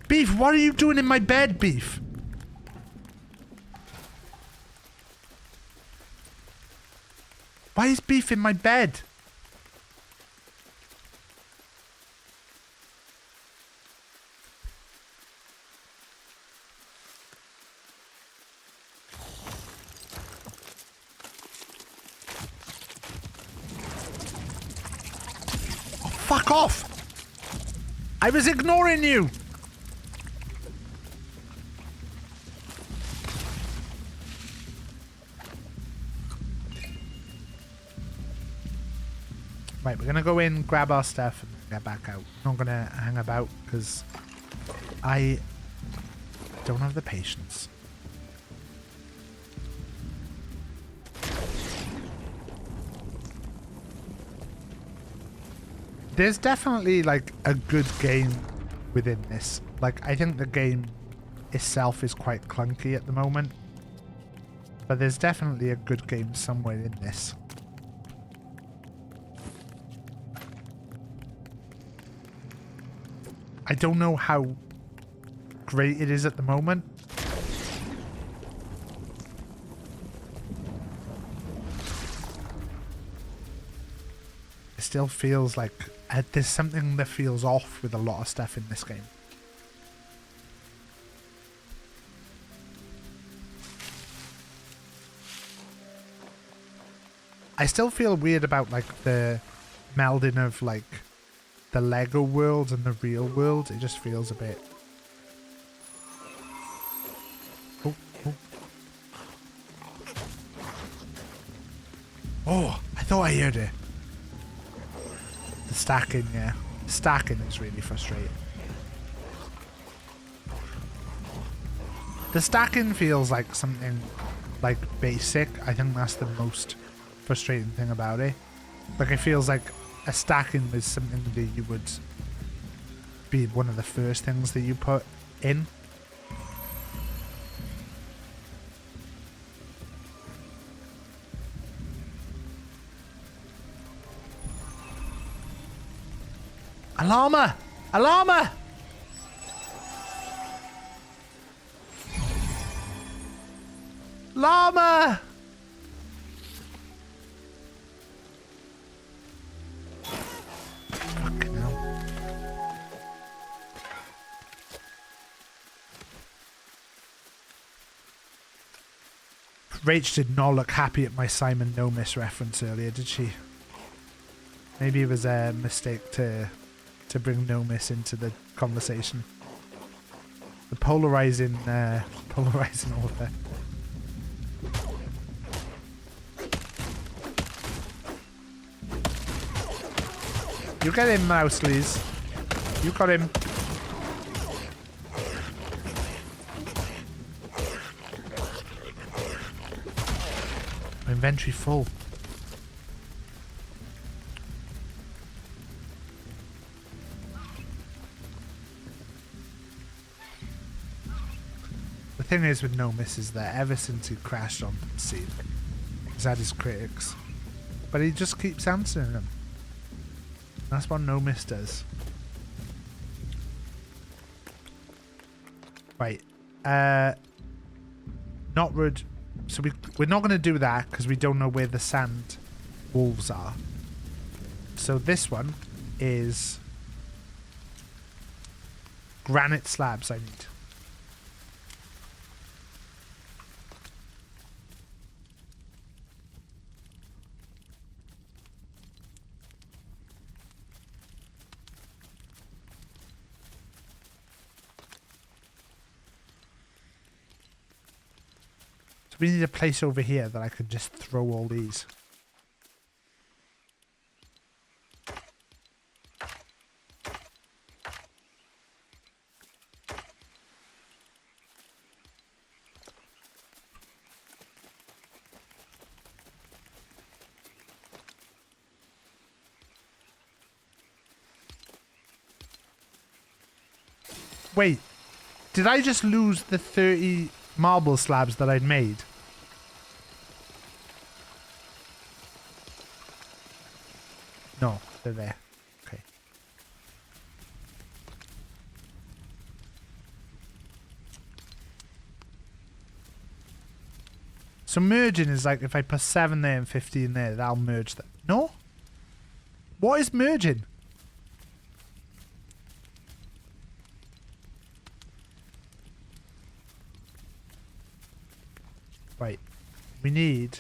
Speaker 2: Beef, what are you doing in my bed, Beef? Why is Beef in my bed? Fuck off! I was ignoring you! Right, we're gonna go in, grab our stuff, and get back out. I'm not gonna hang about, because I don't have the patience. There's definitely like a good game within this. Like, I think the game itself is quite clunky at the moment, but there's definitely a good game somewhere in this. I don't know how great it is at the moment. It still feels like there's something that feels off with a lot of stuff in this game. I still feel weird about like the melding of like the Lego world and the real world. It just feels a bit... Oh, oh. Oh, I thought I heard it. The stacking, yeah. The stacking is really frustrating. The stacking feels like something like basic. I think that's the most frustrating thing about it. Like, it feels like a stacking is something that you would be one of the first things that you put in. Alarma! Alarma! Llama! Fucking hell. Rach did not look happy at my Simon No-Miss reference earlier, did she? Maybe it was a mistake to bring No-Miss into the conversation. The polarizing order. You get him, Mouseleys. You got him. inventory full. The thing is with Nomis is that ever since he crashed on the scene, he's had his critics. But he just keeps answering them. That's what Nomis does. Right. Not rude. So we're not going to do that because we don't know where the sand wolves are. So this one is granite slabs I need. We need a place over here that I can just throw all these. Wait, did I just lose the 30 marble slabs that I'd made? No, they're there. Okay. So merging is like if I put 7 there and 15 there, that'll merge that. No? What is merging? Right. We need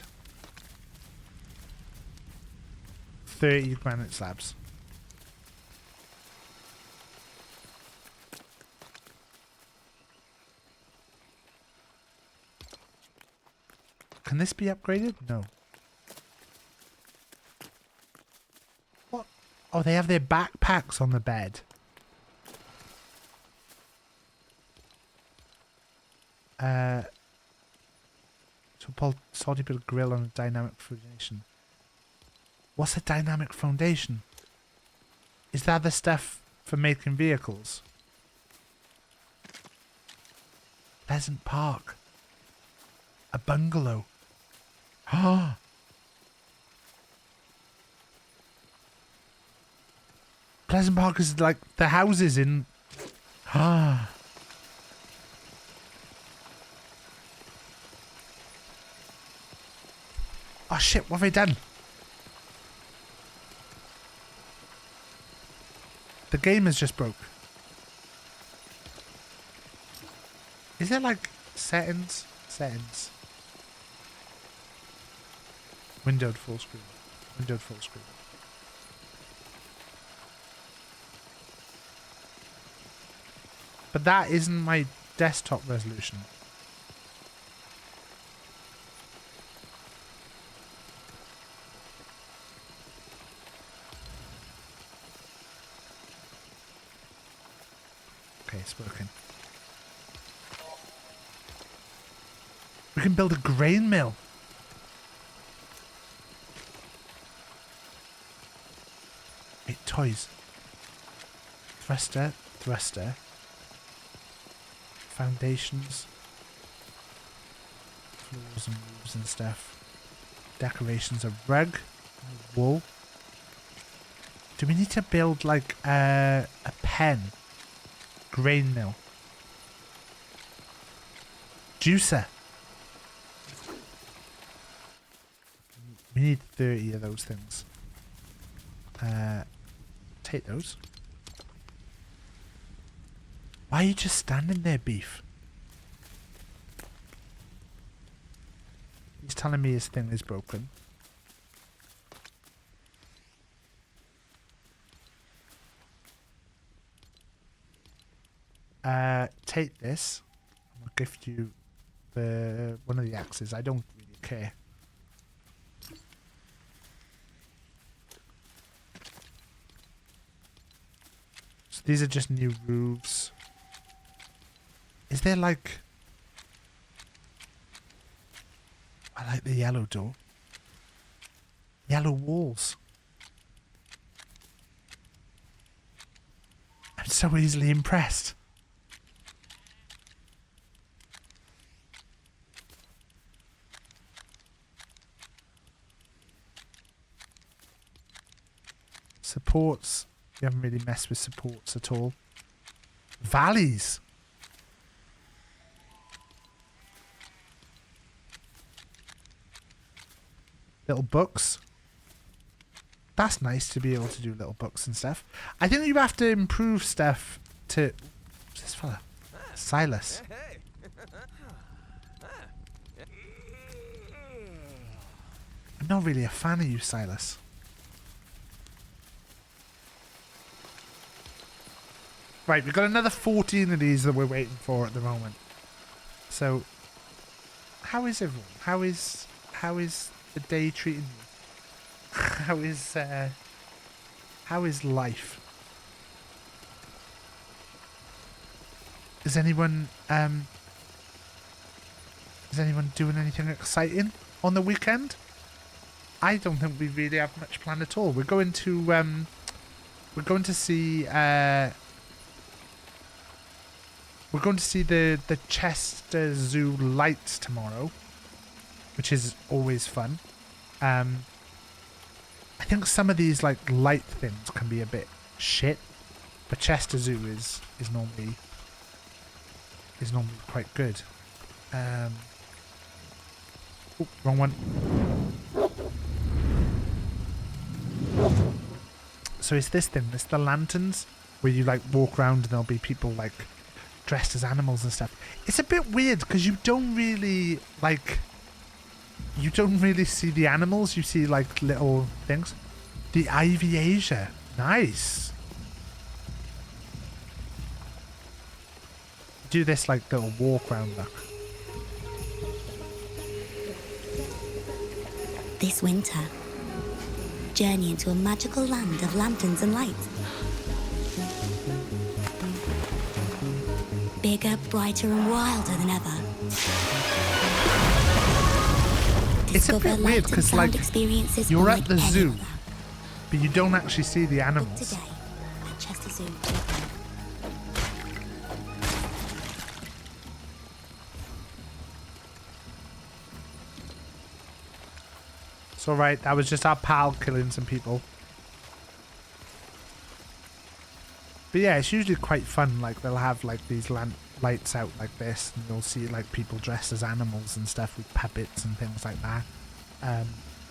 Speaker 2: 30 granite slabs. Can this be upgraded? No. What? Oh, they have their backpacks on the bed. So Paul salty bit of grill on a dynamic foundation. What's a dynamic foundation? Is that the stuff for making vehicles? Pleasant Park. A bungalow. Ah. Pleasant Park is like the houses in... Ah. Oh shit, what have I done? The game is just broke. Is there like settings? Settings. Windowed full screen. Windowed full screen. But that isn't my desktop resolution. Okay, it's working. We can build a grain mill. Wait, toys. Thruster, thruster. Foundations. Floors and roofs and stuff. Decorations of rug. Wool. Do we need to build like a pen? Grain mill. Juicer. We need 30 of those things. Take those. Why are you just standing there, Beef? He's telling me his thing is broken. Take this. I'll gift you the one of the axes. I don't really care. So these are just new roofs. Is there like... I like the yellow door. Yellow walls. I'm so easily impressed. Supports. We haven't really messed with supports at all. Valleys. Little books. That's nice to be able to do little books and stuff. I think you have to improve stuff to... Who's this fella? Silas. I'm not really a fan of you, Silas. Right, we've got another 14 of these that we're waiting for at the moment. So, how is everyone? How is the day treating you? How is life? Is anyone doing anything exciting on the weekend? I don't think we really have much planned at all. We're going to see the Chester Zoo lights tomorrow, which is always fun. I think some of these like light things can be a bit shit, but Chester Zoo is normally quite good. Oh, wrong one. So it's this thing. It's the lanterns where you like walk around and there'll be people like dressed as animals and stuff. It's a bit weird because you don't really see the animals. You see like little things. The Ivy Asia. Nice. Do this like little walk around look.
Speaker 8: This winter, journey into a magical land of lanterns and lights. Bigger, brighter and wilder than ever.
Speaker 2: It's a bit weird because like you're at the zoo, but you don't actually see the animals.
Speaker 8: Today at Chester Zoo.
Speaker 2: It's alright, that was just our pal killing some people. But yeah, it's usually quite fun. Like they'll have like these lights out like this, and you'll see like people dressed as animals and stuff with puppets and things like that.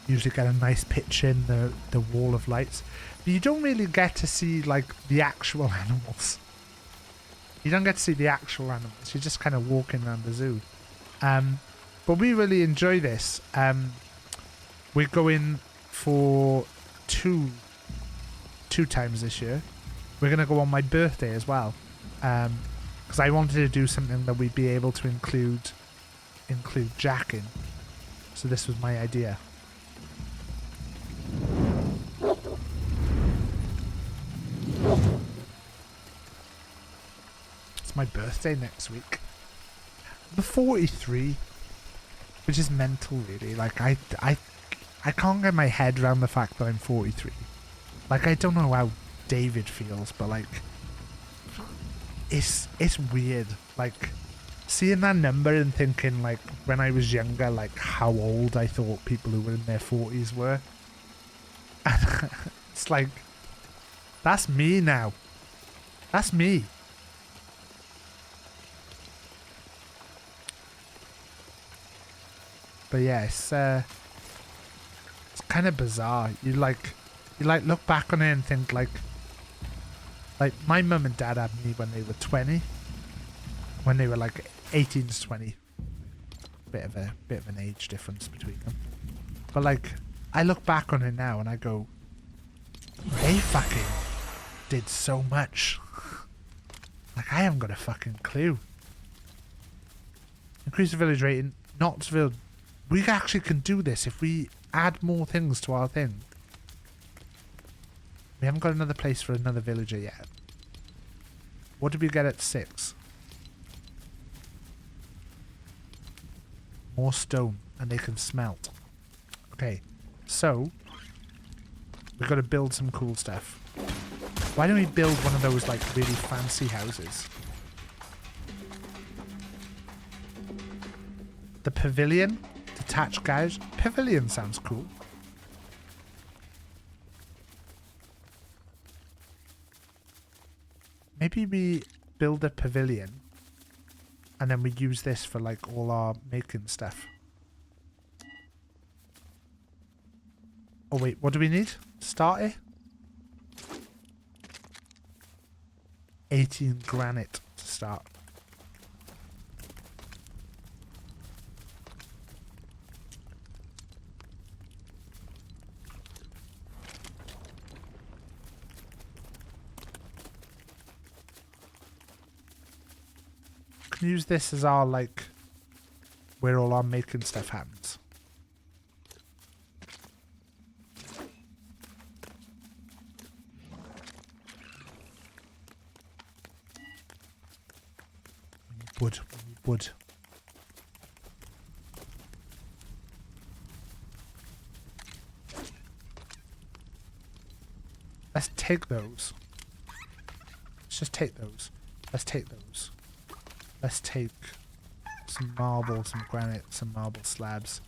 Speaker 2: Usually get a nice picture in the wall of lights, but you don't really get to see like the actual animals. You don't get to see the actual animals. You're just kind of walking around the zoo. But we really enjoy this. We're going for two times this year. We're going to go on my birthday as well. Because I wanted to do something that we'd be able to include Jack in. So this was my idea. It's my birthday next week. I'm 43, which is mental really. Like I can't get my head around the fact that I'm 43. Like I don't know how David feels, but like it's weird. Like seeing that number and thinking like when I was younger, like how old I thought people who were in their 40s were. And it's like that's me now. That's me. But yeah, it's kind of bizarre. You look back on it and think like my mum and dad had me when they were 20, when they were like 18 to 20. Bit of an age difference between them. But like I look back on it now and I go, they fucking did so much. Like I haven't got a fucking clue. Increase the village rating. Knoxville. We actually can do this if we add more things to our thing. We haven't got another place for another villager yet. What did we get at 6? More stone, and they can smelt. Okay, so We've got to build some cool stuff. Why don't we build one of those like really fancy houses? The pavilion, detached garage. Pavilion sounds cool. Maybe we build a pavilion and then we use this for like all our making stuff. Oh wait, what do we need? Starter? 18 granite to start. Can use this as our like where all our making stuff happens. Wood. Let's take those. Let's just take those. Let's take those. Let's take some marble, some granite, some marble slabs.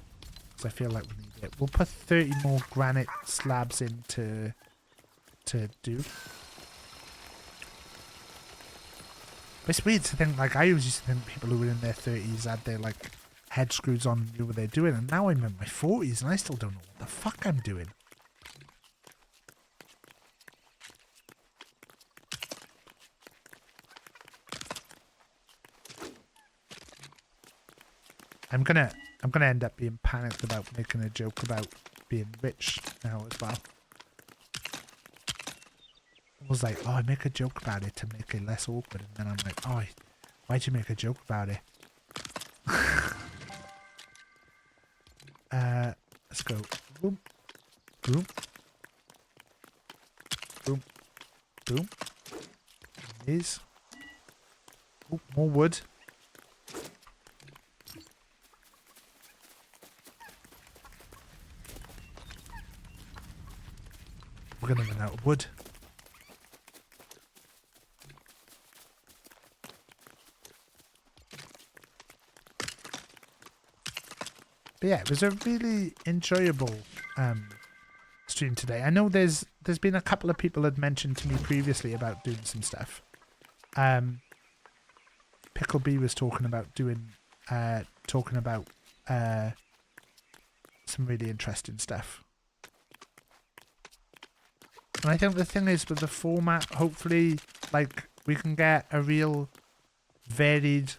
Speaker 2: Because I feel like we need it. We'll put 30 more granite slabs in to do. But it's weird to think, like, I always used to think people who were in their 30s had their, like, head screws on and knew what they're doing. And now I'm in my 40s and I still don't know what the fuck I'm doing. I'm gonna end up being panicked about making a joke about being rich now as well. I was like, oh, I make a joke about it to make it less awkward, and then I'm like, oh, why'd you make a joke about it? Let's go. Boom. Boom. Boom. Boom. These. Oh, more wood. We're gonna run out of wood. But yeah, it was a really enjoyable stream today. I know there's been a couple of people had mentioned to me previously about doing some stuff. Pickle B was talking about doing some really interesting stuff. And I think the thing is with the format, hopefully, like, we can get a real varied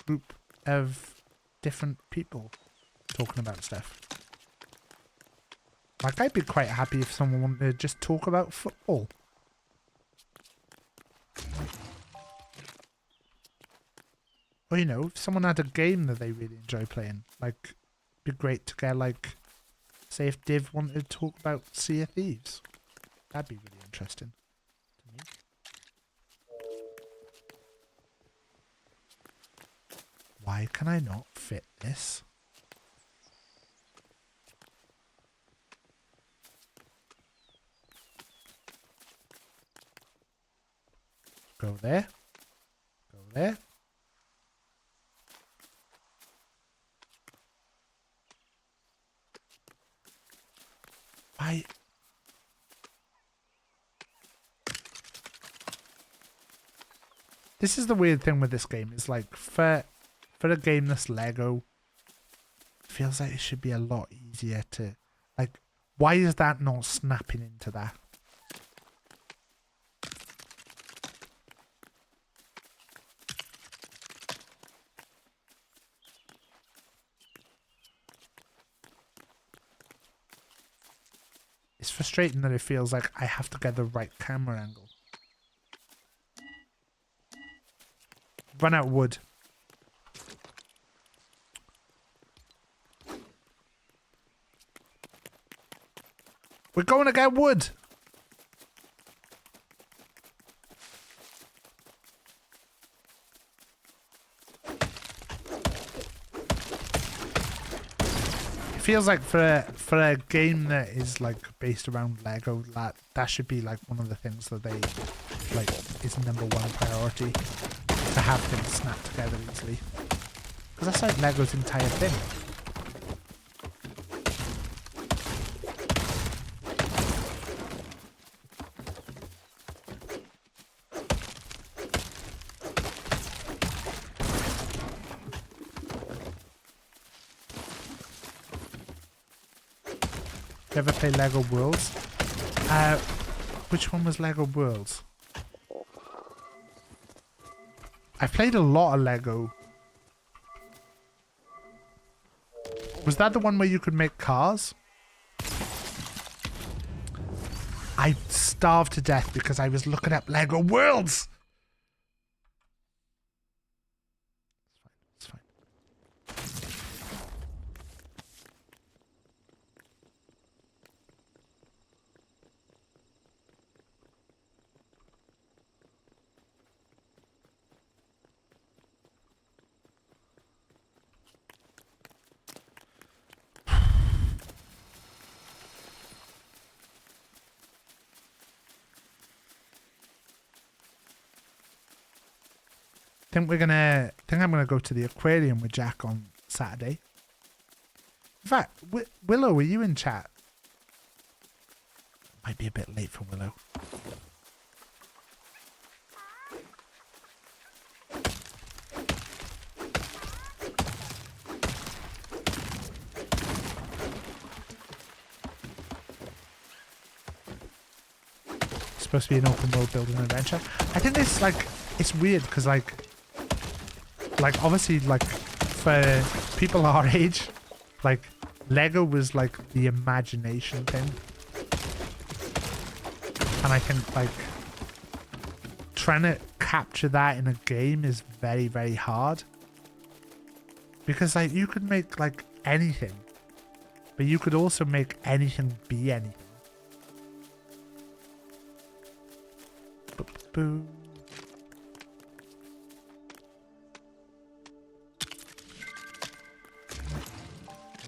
Speaker 2: group of different people talking about stuff. Like, I'd be quite happy if someone wanted to just talk about football. Or, you know, if someone had a game that they really enjoy playing, like, it'd be great to get, like, say if Div wanted to talk about Sea of Thieves. That'd be really interesting to me. Why can I not fit this? Go there. Go there. Why? This is the weird thing with this game, is like for a game that's Lego, it feels like it should be a lot easier to, like, why is that not snapping into that? It's frustrating that it feels like I have to get the right camera angle. Run out of wood. We're going to get wood. It feels like for a game that is like based around Lego, that should be like one of the things that they like is #1 priority, to have things snap together easily. Because that's like Lego's entire thing. You ever play Lego Worlds? Which one was Lego Worlds? I've played a lot of Lego. Was that the one where you could make cars? I starved to death because I was looking up Lego Worlds. It's fine. I think I'm gonna go to the aquarium with Jack on Saturday. In fact, Willow, are you in chat? Might be a bit late for Willow. It's supposed to be an open world building adventure. I think it's like, it's weird because like obviously like for people our age, like Lego was like the imagination thing, and I think like trying to capture that in a game is very, very hard, because like you could make like anything, but you could also make anything be anything. Boo.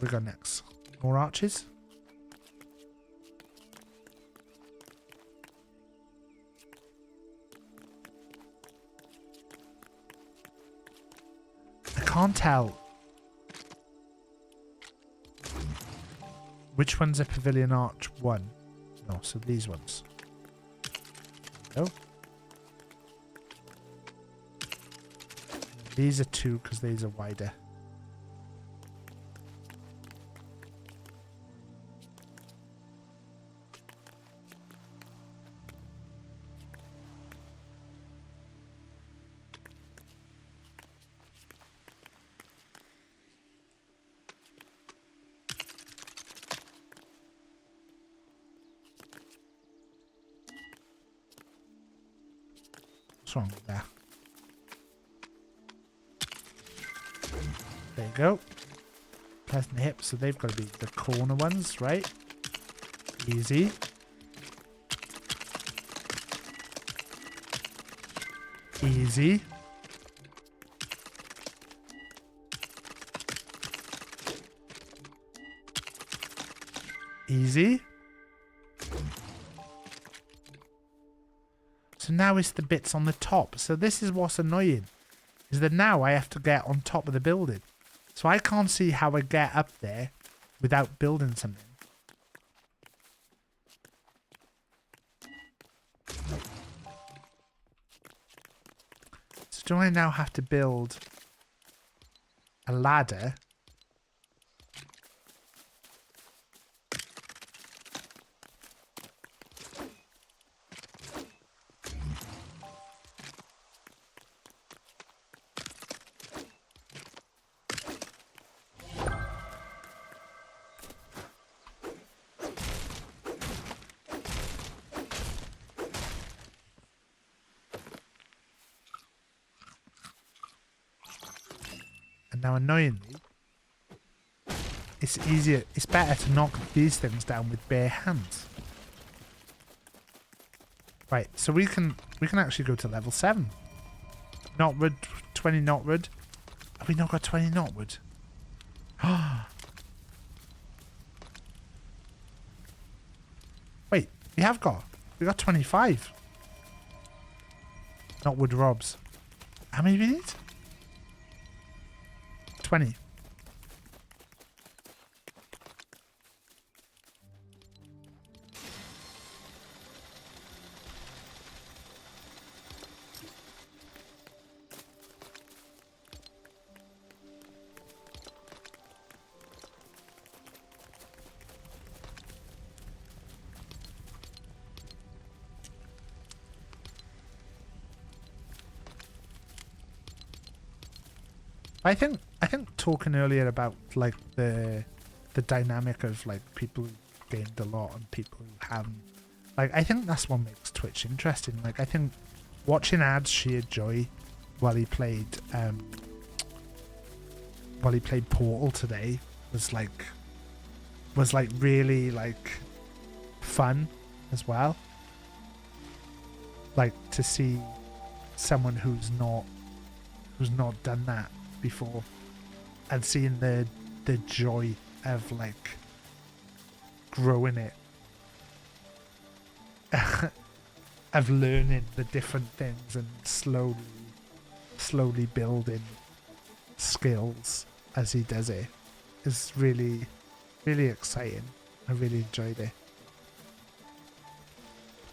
Speaker 2: What we got next? More arches? I can't tell which one's a pavilion arch 1. No, so these ones. No. These are 2 because these are wider. What's wrong with that? There you go. Pressing the hips, so they've got to be the corner ones, right? Easy. Easy. Easy. So now it's the bits on the top. So this is what's annoying, is that now I have to get on top of the building. So I can't see how I get up there without building something. So do I now have to build a ladder? Now, annoyingly, it's easier, it's better to knock these things down with bare hands. Right, so we can actually go to level 7. Knotwood, 20 knotwood. Have we not got 20 knotwood? We got 25. Not wood robs. How many do we need? 20. I think talking earlier about like the dynamic of like people who gained a lot and people who haven't, like I think that's what makes Twitch interesting. Like I think watching ads sheer joy while he played Portal today was like really like fun as well. Like to see someone who's not done that before and seeing the joy of like growing it of learning the different things and slowly building skills as he does it is really exciting. I really enjoyed it.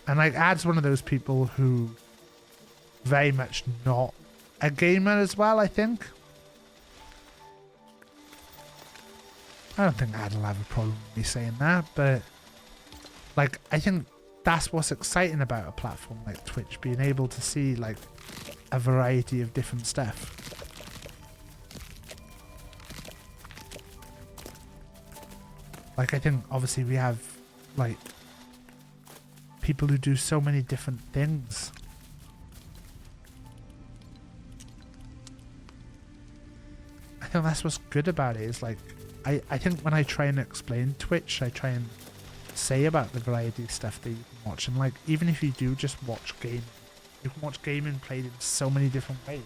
Speaker 2: And like Ad's one of those people who very much not a gamer as well, I think. I don't think Ad will have a problem with me saying that, but like I think that's what's exciting about a platform like Twitch, being able to see like a variety of different stuff. Like I think obviously we have like people who do so many different things. I think that's what's good about it, is like I think when I try and explain Twitch, I try and say about the variety of stuff that you can watch. And like, even if you do just watch gaming, you can watch gaming played in so many different ways.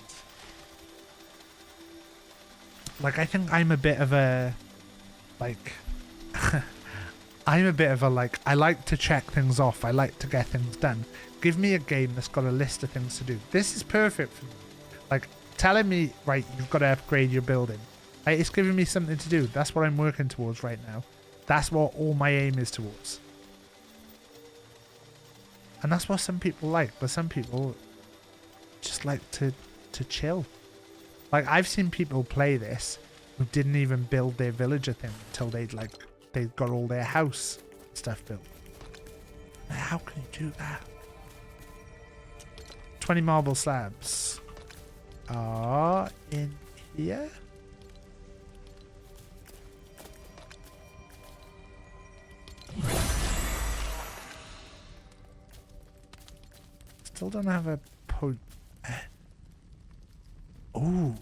Speaker 2: Like, I think I'm a bit of a, like, I'm a bit of a, like, I like to check things off. I like to get things done. Give me a game that's got a list of things to do. This is perfect for me. Like, telling me, right, you've got to upgrade your building. Like, it's giving me something to do. That's what I'm working towards right now. That's what all my aim is towards. And that's what some people like. But some people just like to chill. Like, I've seen people play this who didn't even build their villager thing until they got all their house stuff built. Like, how can you do that? 20 marble slabs are in here. Still don't have a ooh.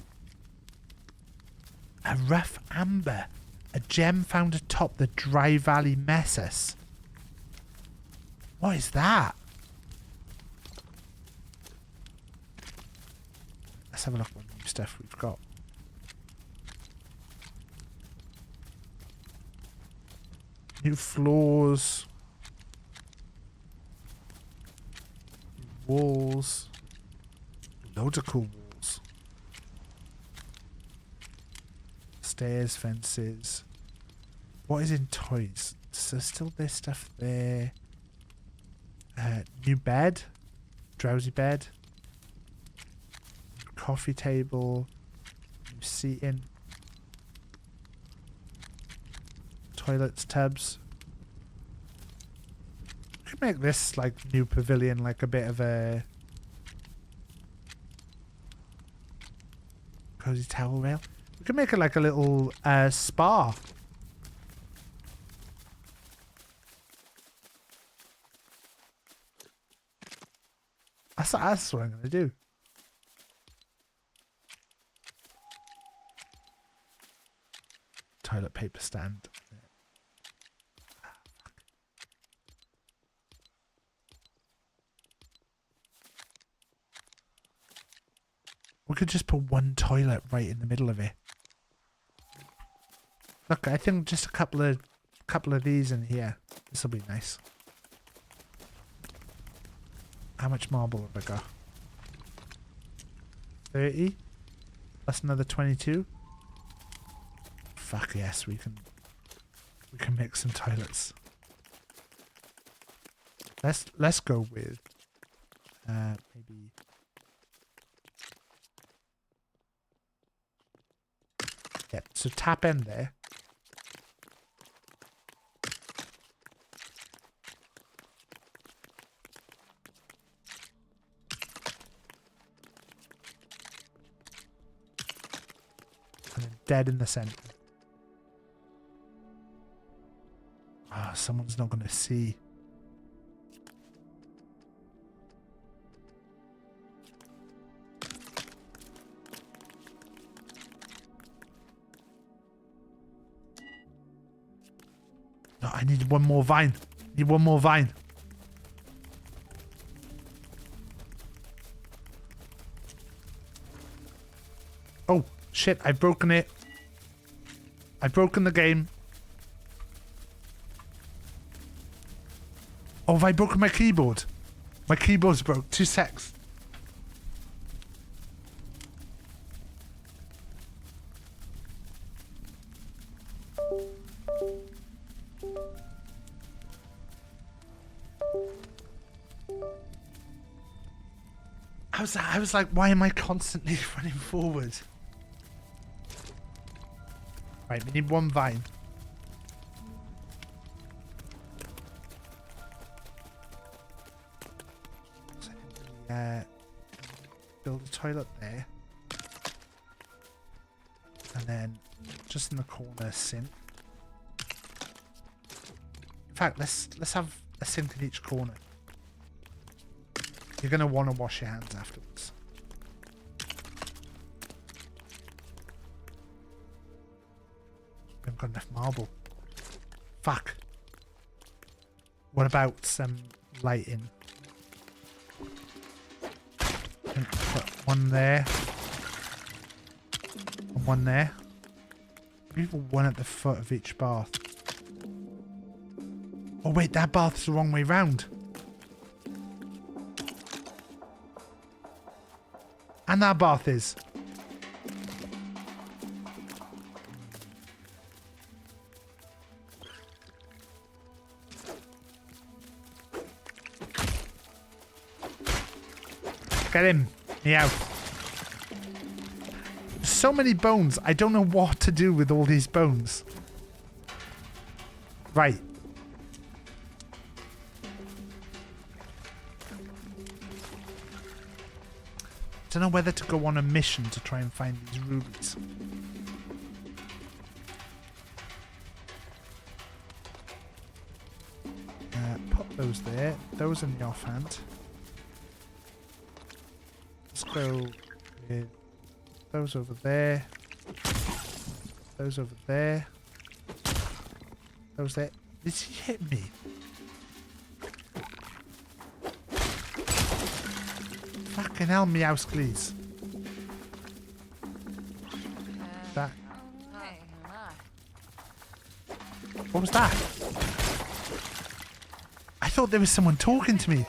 Speaker 2: A rough amber. A gem found atop the Dry Valley Mesas. What is that? Let's have a look at what new stuff we've got. New floors. Walls. Loads of cool walls. Stairs, fences. What is in toys? So still there's stuff there. New bed. Drowsy bed. Coffee table. New seating. Toilets, tubs. We could make this like new pavilion like a bit of a cozy towel rail. We could make it like a little spa. That's what I'm gonna do. Toilet paper stand. We could just put one toilet right in the middle of it. Look, I think just a couple of these in here. This will be nice. How much marble have I got? 30? Plus another 22? Fuck yes, we can make some toilets. Let's go with maybe yeah, so tap in there. And then dead in the center. Ah, someone's not gonna see. No, I need one more vine. Need one more vine. Oh, shit. I've broken it. I've broken the game. Oh, have I broken my keyboard? My keyboard's broke. 2 secs. I was like, why am I constantly running forward? Right, we need one vine. So build a toilet there. And then just in the corner, sink. In fact, let's have a sink in each corner. You're going to want to wash your hands afterwards. We haven't got enough marble. Fuck. What about some lighting? Put one there. And one there. Maybe one at the foot of each bath. Oh wait, that bath's the wrong way round. And that bath is. Get him. Meow. So many bones. I don't know what to do with all these bones. Right. Don't know whether to go on a mission to try and find these rubies. Put those there. Those in the offhand. Let's go with those over there. Those over there. Those there. Did he hit me? Fucking hell, Meowskles. That. What was that? I thought there was someone talking to me.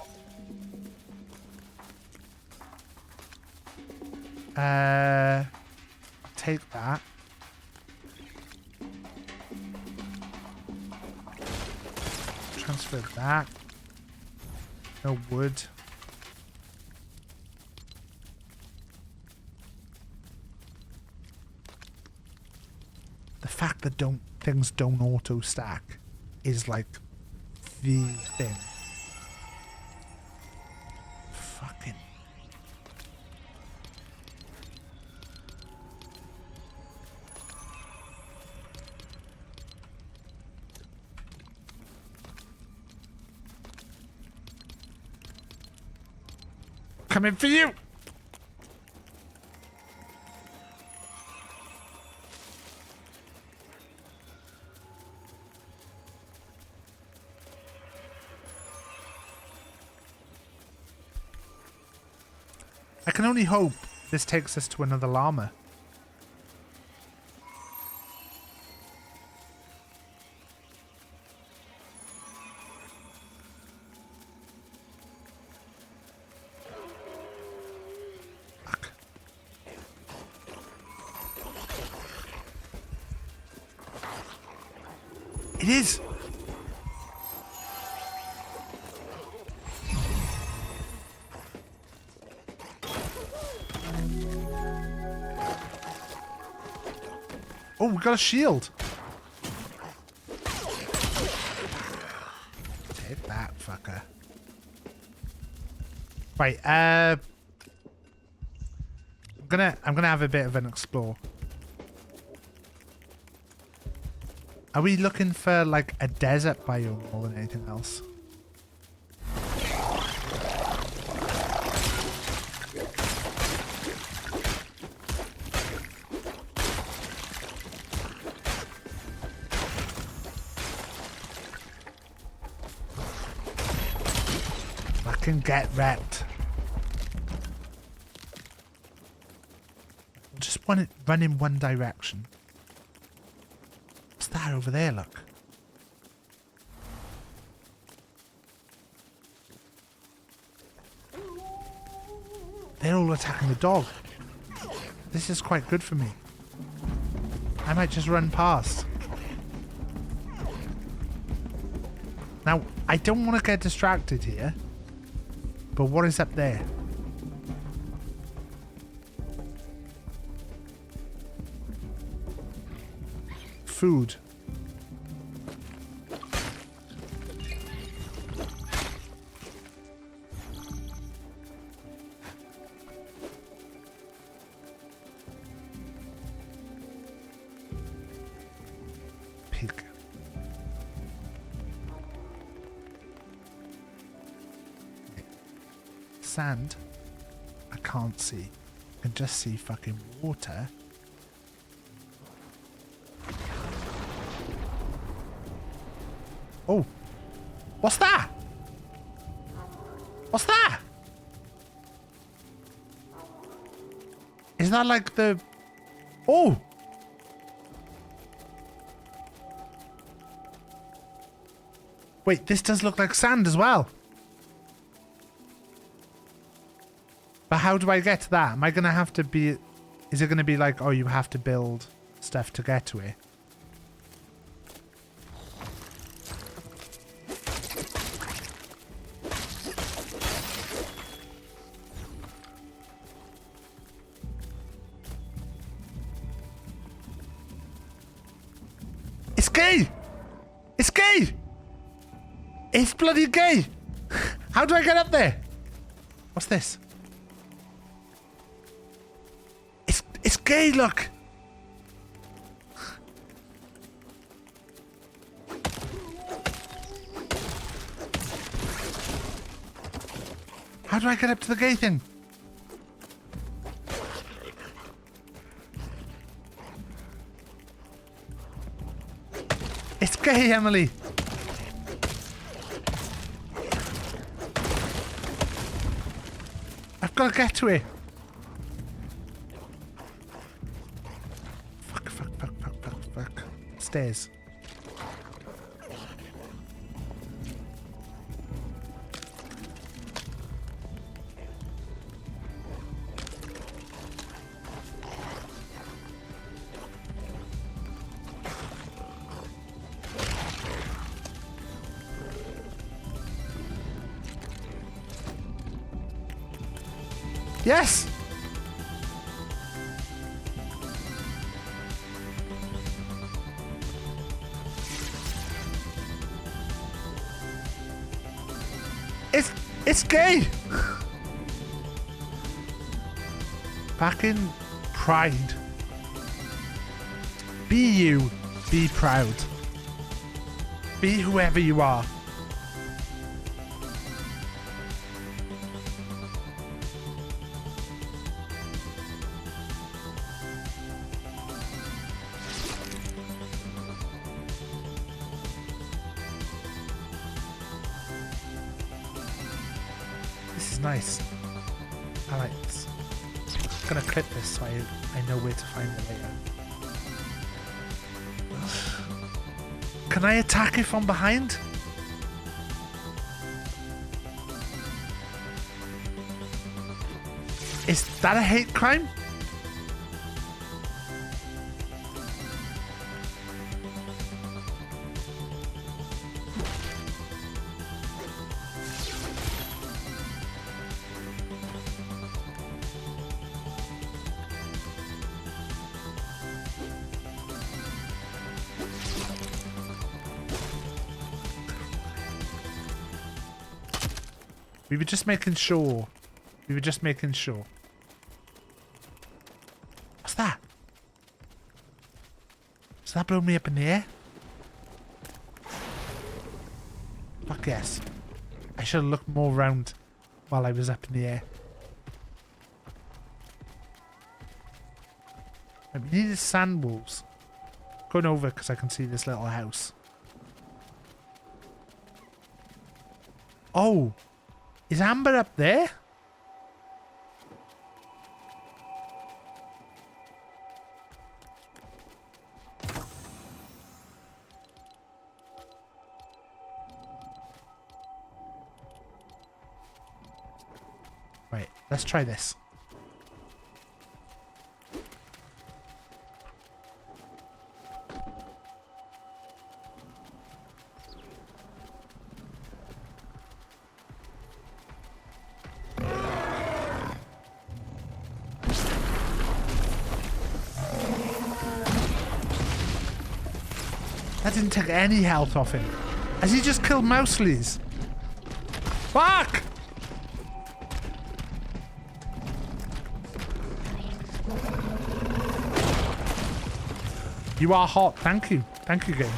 Speaker 2: Take that. Transfer that. No wood. The fact that things don't auto stack is like the thing. Fucking. Coming for you! I can only hope this takes us to another llama. It is. Oh, we got a shield. Take that, fucker. Right, I'm gonna have a bit of an explore. Are we looking for like a desert biome more than anything else? Fucking get wrecked. Just want it run in one direction. What's that over there, look? They're all attacking the dog. This is quite good for me. I might just run past. Now, I don't want to get distracted here. But what is up there? Food. Pig. Sand. I can't see. I can just see fucking water. Oh. What's that? What's that? Is that like the... Oh! Wait, this does look like sand as well. But how do I get to that? Am I going to have to be... Is it going to be like, oh, you have to build stuff to get to it? It's gay! It's gay! It's bloody gay! How do I get up there? What's this? It's gay, look! How do I get up to the gay thing? It's gay, Emily! I've got to get to it! Fuck. Stairs. Yes! It's gay! Back in pride. Be you. Be proud. Be whoever you are. Nice. I like this. I'm gonna clip this so I know where to find it later. Can I attack it from behind? Is that a hate crime? We were just making sure. We were just making sure. What's that? Does that blow me up in the air? Fuck yes. I should have looked more round while I was up in the air. Right, we needed sand walls. Going over because I can see this little house. Oh! Is Amber up there? Right, let's try this. That didn't take any health off him. Has he just killed Mouseleys? Fuck! You are hot. Thank you. Thank you, game.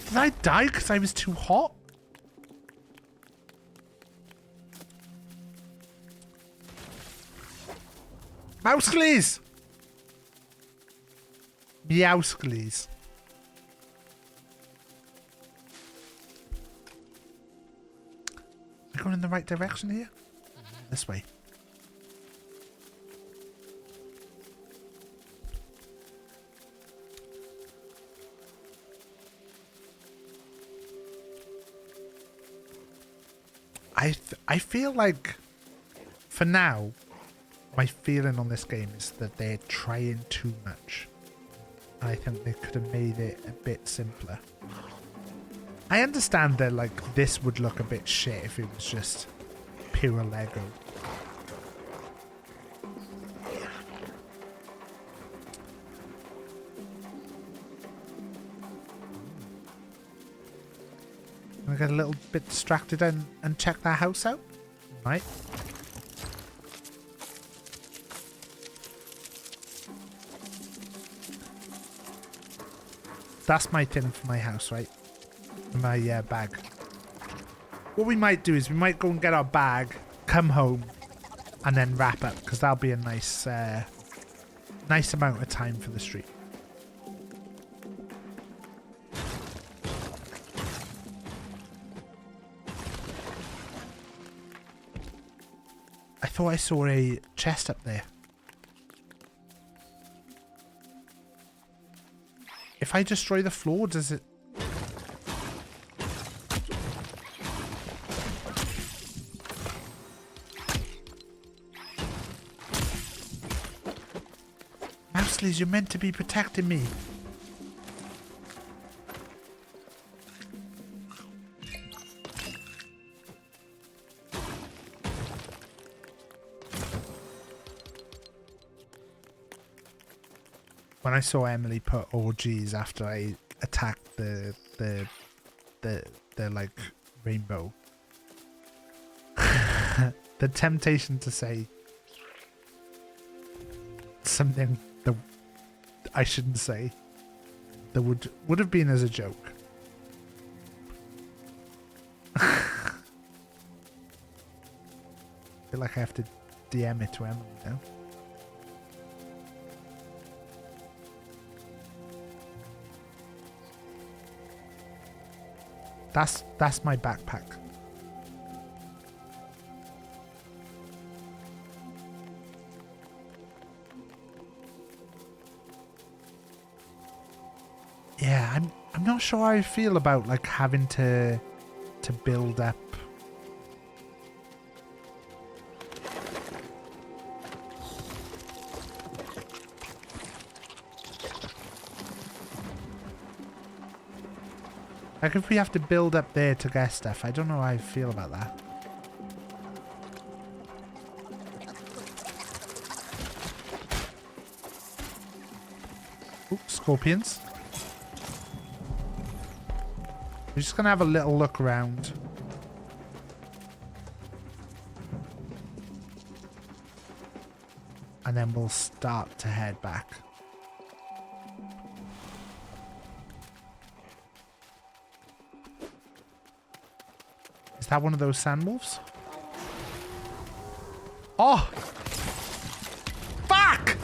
Speaker 2: Did I die because I was too hot? Mouseleys! Meowscles. Am I going in the right direction here? This way. I feel like, for now, my feeling on this game is that they're trying too much. I think they could have made it a bit simpler. I understand that, like, this would look a bit shit if it was just pure Lego. I get a little bit distracted and check that house out. Right. That's my thing for my house, right? My bag. What we might do is we might go and get our bag, come home, and then wrap up, because that'll be a nice, nice amount of time for the stream. I thought I saw a chest up there. If I destroy the floor, does it... Mouseleys, you're meant to be protecting me. When I saw Emily put orgies after I attacked the like rainbow, the temptation to say something that I shouldn't say, that would have been as a joke. I feel like I have to DM it to Emily now. That's my backpack. Yeah, I'm not sure how I feel about like having to build up. Like if we have to build up there to get stuff, I don't know how I feel about that. Ooh, scorpions. We're just gonna have a little look around. And then we'll start to head back. Is that one of those sandwolves? Oh! Fuck!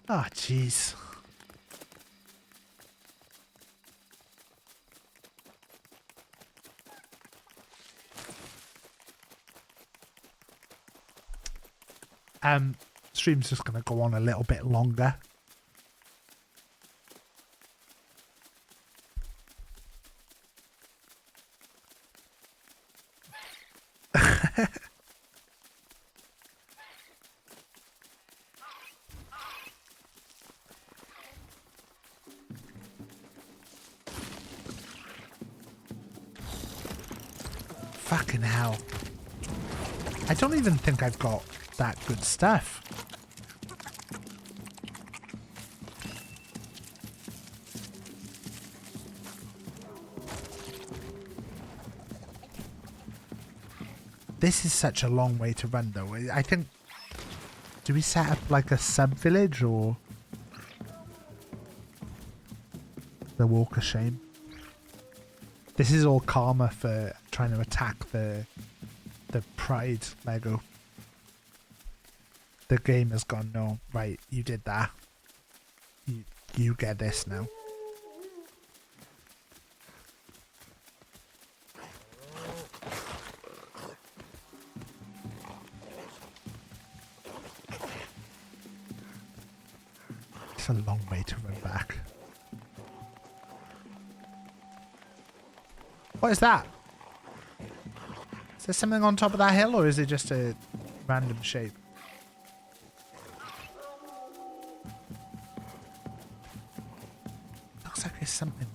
Speaker 2: Oh, jeez. Stream's just gonna go on a little bit longer. Fucking hell. I don't even think I've got that good stuff. This is such a long way to run though. I think... Do we set up like a sub-village or... The Walk of Shame? This is all karma for trying to attack the Pride Lego. The game has gone, no, right, you did that. You get this now. It's a long way to run back. What is that? Is there something on top of that hill, or is it just a random shape? Looks like there's something.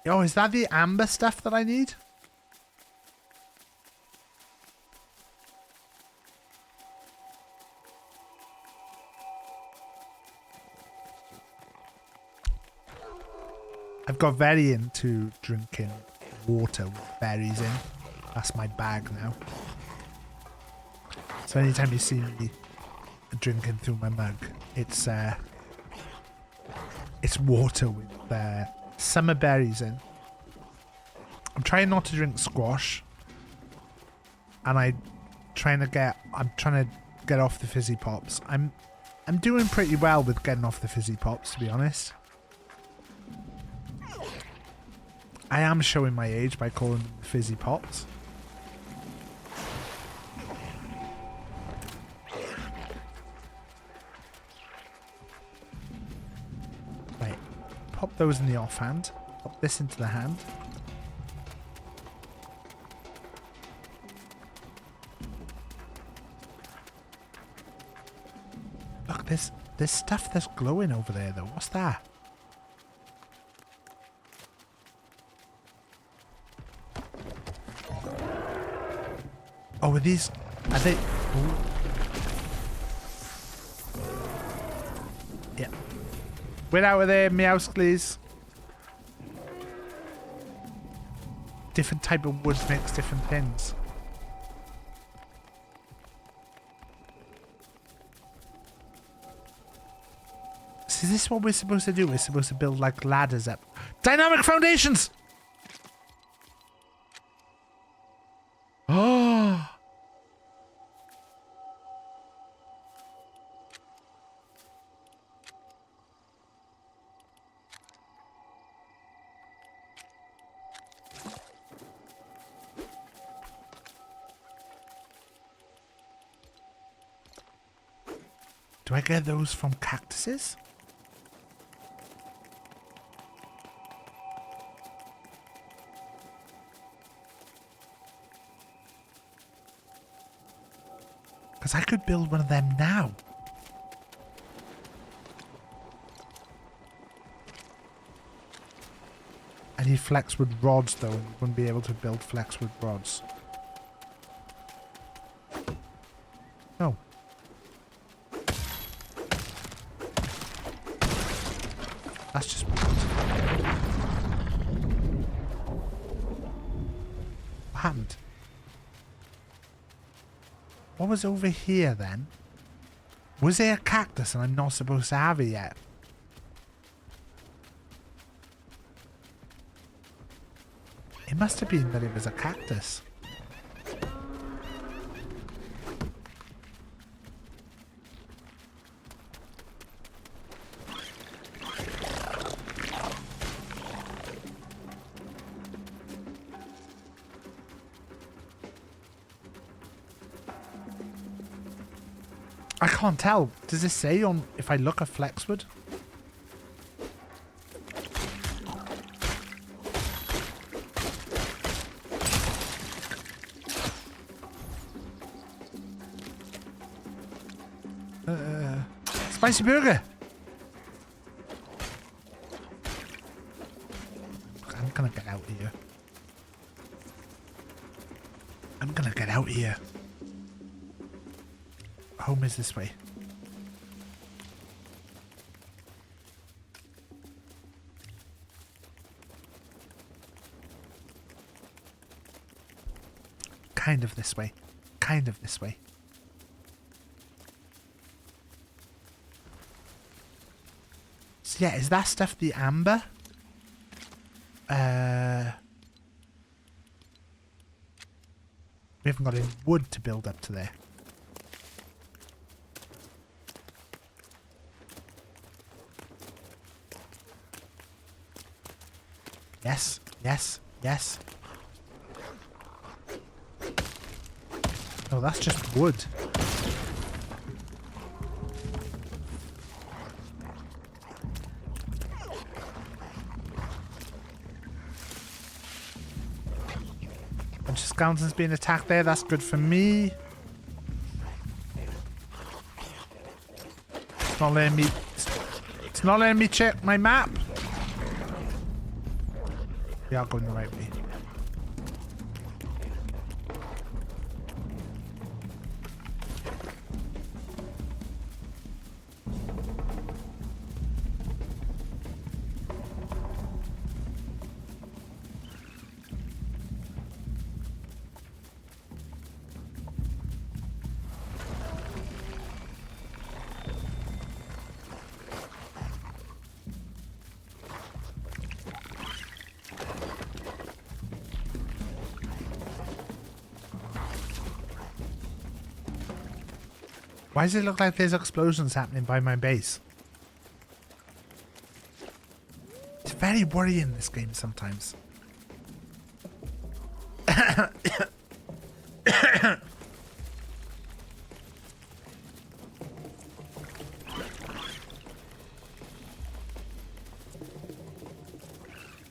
Speaker 2: Oh, is that the amber stuff that I need? I've got very into drinking water with berries in. That's my bag now. So anytime you see me drinking through my mug, it's water with summer berries in. I'm trying not to drink squash, and I'm trying to get off the fizzy pops. I'm doing pretty well with getting off the fizzy pops, to be honest. I am showing my age by calling them fizzy pops. Right, pop those in the offhand. Pop this into the hand. Look, there's stuff that's glowing over there though. What's that? Oh, are these... Are they... Ooh. Yeah. Get out of there, Meowscles. Different type of wood makes different things. So is this what we're supposed to do? We're supposed to build like ladders up. Dynamic foundations! Oh! Do I get those from cactuses? Because I could build one of them now. I need flexwood rods though, and you wouldn't be able to build flexwood rods. No. That's just wood. What happened? What was over here then? Was there a cactus and I'm not supposed to have it yet? It must have been that it was a cactus. I can't tell. Does it say on if I look at flexwood? Spicy burger. I'm gonna get out here. I'm gonna get out here. Home is this way. Kind of this way. Kind of this way. So yeah, is that stuff the amber? We haven't got any wood to build up to there. Yes, yes, yes. Oh, that's just wood. Bunch of skeletons being attacked there. That's good for me. It's not letting me. It's not letting me check my map. We are going the right way. Why does it look like there's explosions happening by my base? It's very worrying, this game, sometimes.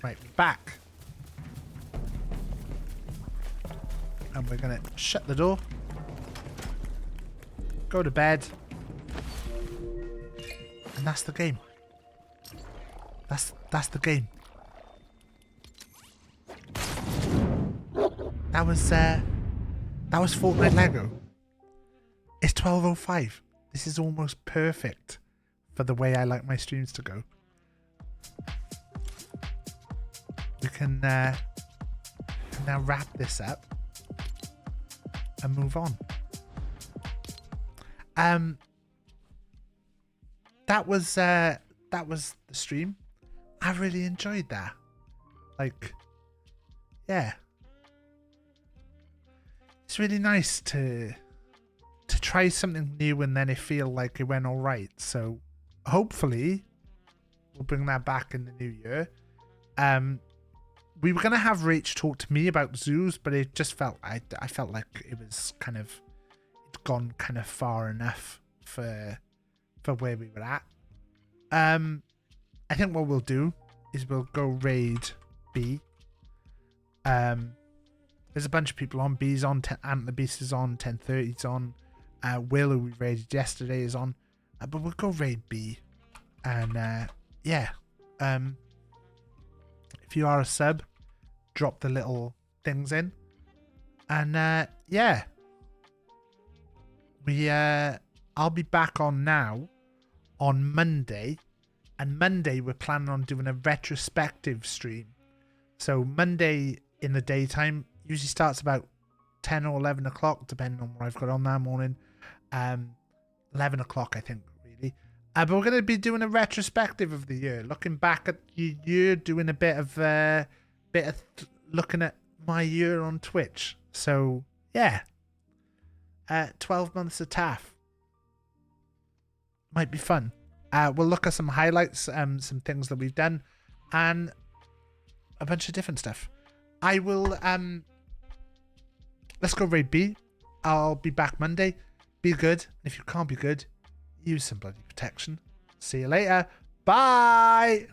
Speaker 2: Right, back. And we're going to shut the door. Go to bed. And that's the game. That's the game. That was Fortnite Lego. It's 12:05. This is almost perfect for the way I like my streams to go. We can now wrap this up and move on. That was the stream. I really enjoyed that. Like, yeah, it's really nice to try something new and then it feel like it went all right. So hopefully we'll bring that back in the new year. We were gonna have Rach talk to me about zoos, but it just felt I felt like it was kind of gone kind of far enough for for where we were at. I think what we'll do is we'll go raid B. There's a bunch of people on. B's on, Ant the Beast is on, 1030's on. Will, who we raided yesterday, is on. But we'll go raid B. And yeah. If you are a sub, drop the little things in. And yeah. I'll be back on now on Monday. And Monday we're planning on doing a retrospective stream. So Monday in the daytime usually starts about 10 or 11 o'clock, depending on what I've got on that morning. 11 o'clock, I think, really. But we're going to be doing a retrospective of the year, looking back at your year, doing a bit of looking at my year on Twitch. So yeah, 12 months of TAF might be fun. We'll look at some highlights, some things that we've done, and a bunch of different stuff. I will let's go raid B. I'll be back Monday. Be good. If you can't be good, use some bloody protection. See you later. Bye.